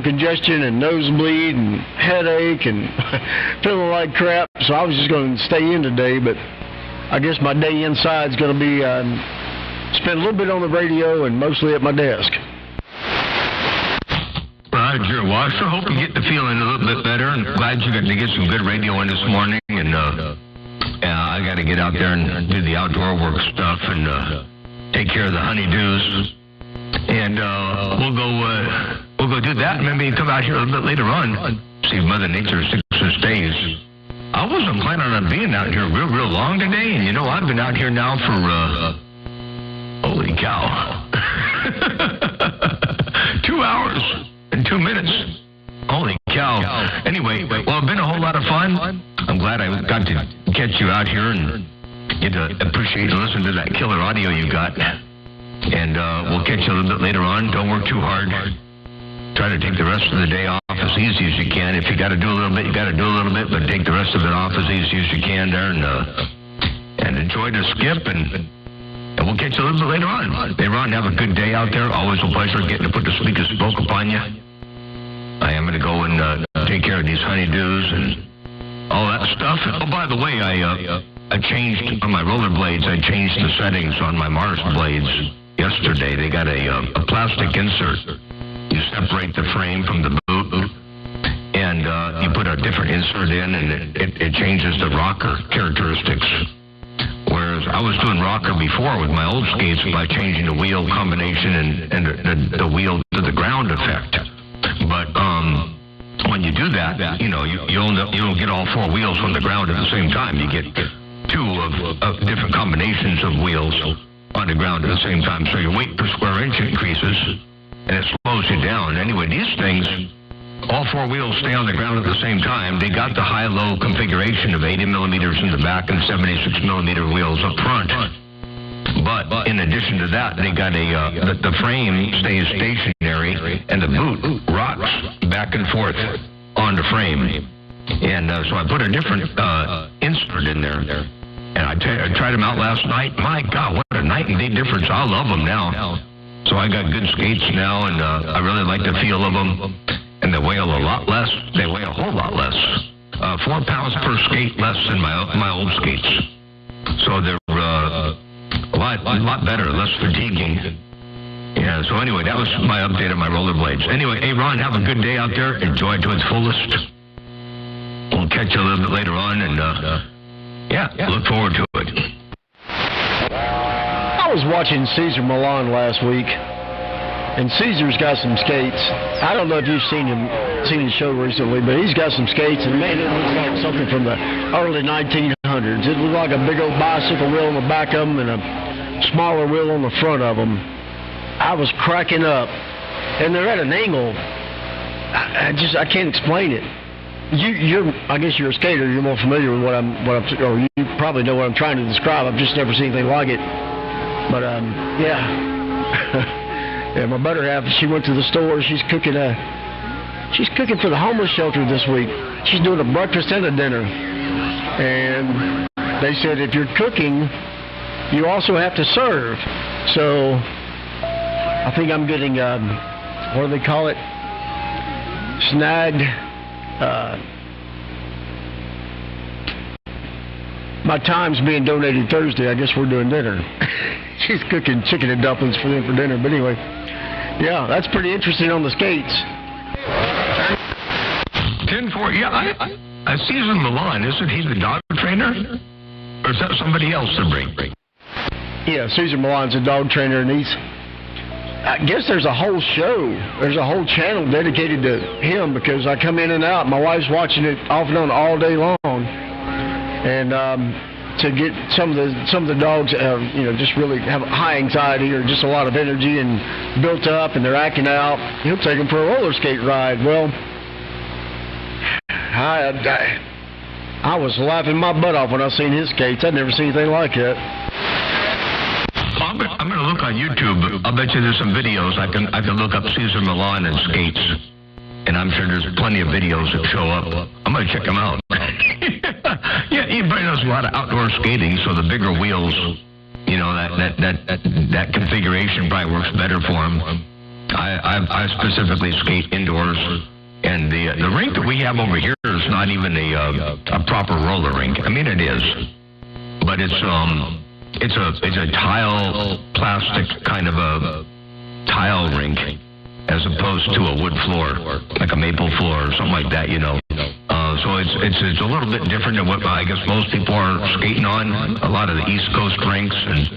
congestion and nosebleed and headache and feeling like crap. So I was just going to stay in today, but I guess my day inside is going to be spend a little bit on the radio and mostly at my desk. Roger. Well, I sure hope you get the feeling a little bit better, and glad you got to get some good radio in this morning. And I got to get out there and do the outdoor work stuff and take care of the honeydews. And we'll go do that, and maybe come out here a little bit later on, see if Mother Nature sticks and stays. I wasn't planning on being out here real long today, and I've been out here now for holy cow, 2 hours. In 2 minutes. Holy cow. Anyway, well, it's been a whole lot of fun. I'm glad I got to catch you out here and get to appreciate and listen to that killer audio you got. And we'll catch you a little bit later on. Don't work too hard. Try to take the rest of the day off as easy as you can. If you got to do a little bit, you got to do a little bit, but take the rest of it off as easy as you can there and enjoy the skip and we'll catch you a little bit later on. Hey, Ron, have a good day out there. Always a pleasure getting to put the sweet spoke upon you. I am going to go and take care of these honeydews and all that stuff. Oh, by the way, I changed on my rollerblades. I changed the settings on my Mars blades yesterday. They got a plastic insert. You separate the frame from the boot, and you put a different insert in, and it changes the rocker characteristics. Whereas I was doing rocker before with my old skates by changing the wheel combination and the wheel to the ground effect. But when you do that, you don't get all four wheels on the ground at the same time. You get two of different combinations of wheels on the ground at the same time. So your weight per square inch increases, and it slows you down. Anyway, these things, all four wheels stay on the ground at the same time. They got the high-low configuration of 80 millimeters in the back and 76 millimeter wheels up front. But in addition to that, they got the frame stays stationary and the boot rocks back and forth on the frame. And so I put a different insert in there. And I tried them out last night. My God, what a night and day difference. I love them now. So I got good skates now, and I really like the feel of them. And they weigh a lot less. They weigh a whole lot less. 4 pounds per skate less than my old skates. So they're a lot better, less fatiguing. Yeah, so anyway, that was my update on my rollerblades. Anyway, hey, Ron, have a good day out there. Enjoy it to its fullest. We'll catch you a little bit later on, and look forward to it. I was watching Cesar Millan last week, and Cesar's got some skates. I don't know if you've seen his show recently, but he's got some skates, and man, it looks like something from the early 1900s. It looks like a big old bicycle wheel on the back of them and a smaller wheel on the front of them. I was cracking up, and they're at an angle. I can't explain it. I guess you're a skater. You're more familiar with what I'm, or you probably know what I'm trying to describe. I've just never seen anything like it. But yeah. Yeah, my better half, she went to the store. She's cooking for the homeless shelter this week. She's doing a breakfast and a dinner. And they said if you're cooking, you also have to serve. So I think I'm getting, what do they call it? Snagged. My time's being donated Thursday. I guess we're doing dinner. She's cooking chicken and dumplings for them for dinner. But anyway, yeah, that's pretty interesting on the skates. 10-4, yeah, I Cesar Milan, isn't he the dog trainer? Or is that somebody else to bring? Yeah, Cesar Milan's a dog trainer, and I guess there's a whole show. There's a whole channel dedicated to him because I come in and out. My wife's watching it off and on all day long. And to get some of the dogs, just really have high anxiety or just a lot of energy and built up, and they're acting out, he'll take them for a roller skate ride. Well, I was laughing my butt off when I seen his skates. I'd never seen anything like it. I'm going to look on YouTube. I'll bet you there's some videos. I can look up Cesar Milan and skates, and I'm sure there's plenty of videos that show up. I'm going to check them out. Yeah, he probably does a lot of outdoor skating, so the bigger wheels, that configuration probably works better for him. I specifically skate indoors, and the rink that we have over here is not even a proper roller rink. I mean, it is, but it's a tile, plastic kind of a tile rink, as opposed to a wood floor, like a maple floor or something like that, So it's a little bit different than what I guess most people are skating on. A lot of the East Coast rinks, and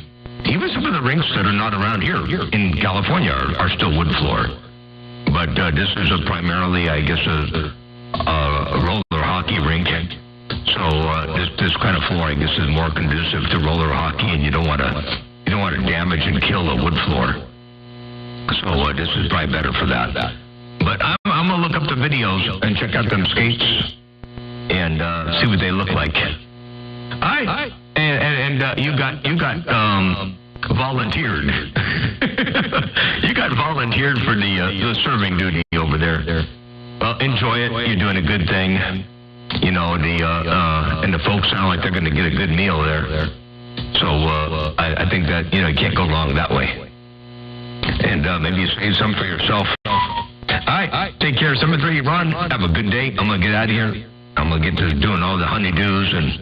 even some of the rinks that are not around here in California are still wood floor. But this is primarily, I guess, a roller hockey rink. So this kind of floor, I guess, is more conducive to roller hockey, and you don't want to damage and kill a wood floor. So this is probably better for that. But I'm gonna look up the videos and check out them skates and see what they look like. Hi. And you got volunteered. You got volunteered for the serving duty over there. Well, enjoy it. You're doing a good thing. And the folks sound like they're going to get a good meal there. So I think that you can't go wrong that way. And maybe you save some for yourself. All right, take care. 7-3, Ron. Have a good day. I'm going to get out of here. I'm going to get to doing all the honeydews and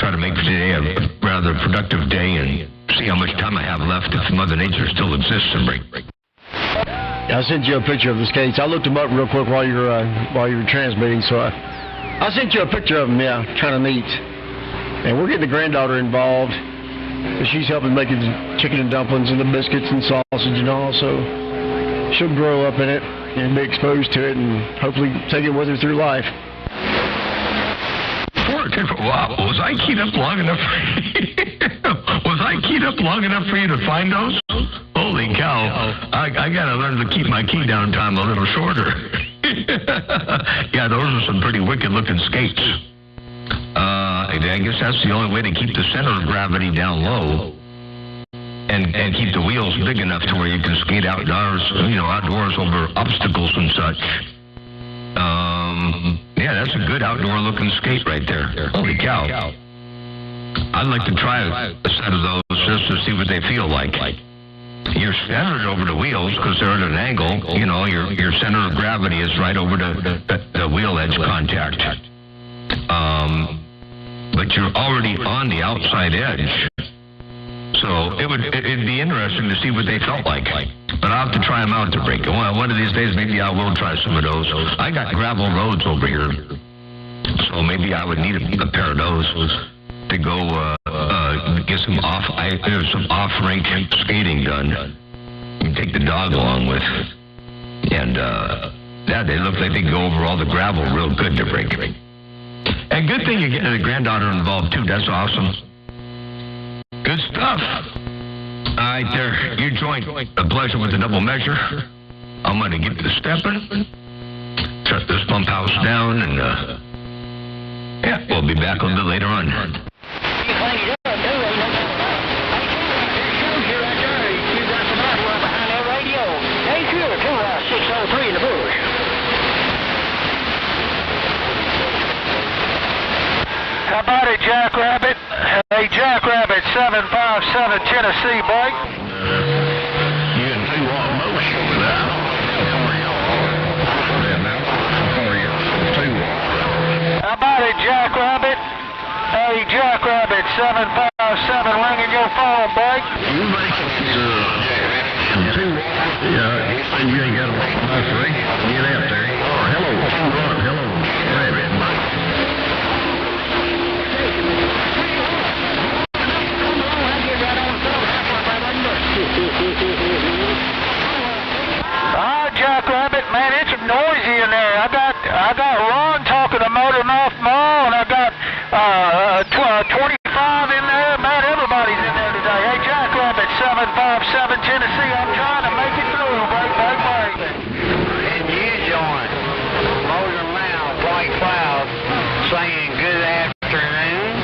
try to make today a rather productive day and see how much time I have left if Mother Nature still exists and break. I sent you a picture of the skates. I looked them up real quick while you were transmitting, so I sent you a picture of them, yeah, kind of neat. And we're getting the granddaughter involved. So she's helping making the chicken and dumplings and the biscuits and sausage and all, so she'll grow up in it and be exposed to it and hopefully take it with her through life. Wow, was I keyed up long enough? Was I keyed up long enough for you to find those? Holy cow! I gotta learn to keep my key down time a little shorter. Yeah, those are some pretty wicked looking skates. I guess that's the only way to keep the center of gravity down low and keep the wheels big enough to where you can skate outdoors, outdoors over obstacles and such. Yeah, that's a good outdoor looking skate right there. Holy cow. I'd like to try a set of those just to see what they feel like. You're centered over the wheels because they're at an angle. Your center of gravity is right over the wheel edge contact. But you're already on the outside edge. So it'd be interesting to see what they felt like. But I'll have to try them out to break. One of these days, maybe I will try some of those. I got gravel roads over here, so maybe I would need a pair of those to go get some off-rink skating done. And take the dog along with, and they look like they go over all the gravel real good to break. And good thing you're getting the granddaughter involved too. That's awesome. Good stuff. All right, there. You joined a pleasure with the double measure. I'm going to get to stepping, shut this pump house down, and yeah, we'll be back a little bit later on. How about it, Jackrabbit? Hey, Jackrabbit, 757 Tennessee, boy. You can see what motion without. How about it, Jackrabbit? Hey, Jackrabbit, 757, ringing your phone, boy. You make it, yeah, you ain't got a nice ring. Get out there. Hello, hello, rabbit. Jackrabbit, man, it's noisy in there. I got Ron talking to Motor Mouth Mall, and I got 25 in there. Man, everybody's in there today. Hey, Jackrabbit, 757 Tennessee, I'm trying to make it through. Break. And you join Motor Mouth White Cloud saying good afternoon.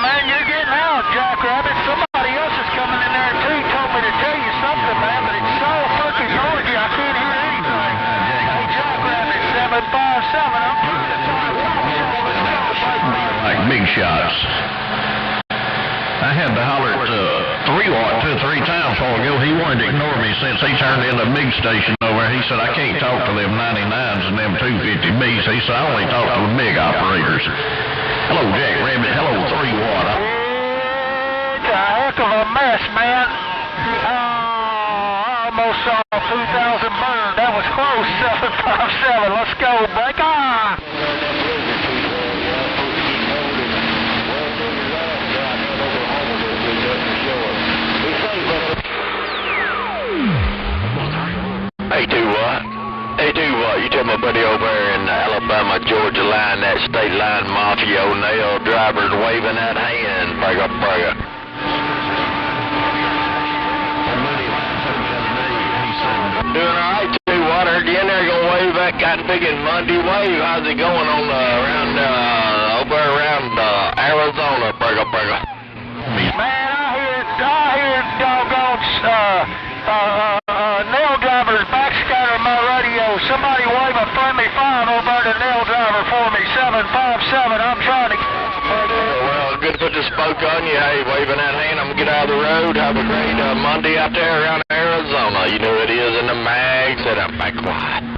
Man, you're getting out, Jackrabbit. Somebody else is coming in there, too. Told me to tell you something, man, but it's so fucking noisy, I can't hear anything. Hey, Jackrabbit, 757, I'm trying to like big shots. I had to holler at 3 Watt 2 or 3 times while ago. He wanted to ignore me since he turned in the big station over. He said, I can't talk to them 99s and them 250Bs. He said, I only talk to the big operators. Hello, Jack Rabbit. Hello, 3 Watt. It's a heck of a mess, man. I almost saw 2,000 burn. That was close, 757. Let's go, break on. Hey, 2 Watt. Hey, 2 Watt. You tell my buddy over there in the Alabama-Georgia line, that state line mafia nail drivers waving that hand. Bragga. Doing all right, 2 Watt. Heard you in there gonna wave that cotton picking Monday wave. How's it going on around Arizona? Bragga. Man, I hear doggone nail drivers backscatter my radio. Somebody wave a friendly fine over the nail driver for me. 757. I'm trying to. Well, good to put the spoke on you. Hey, waving that hand. I'm gonna get out of the road. Have a great Monday out there around Arizona. You know it is in the mag. Said I'm back quiet.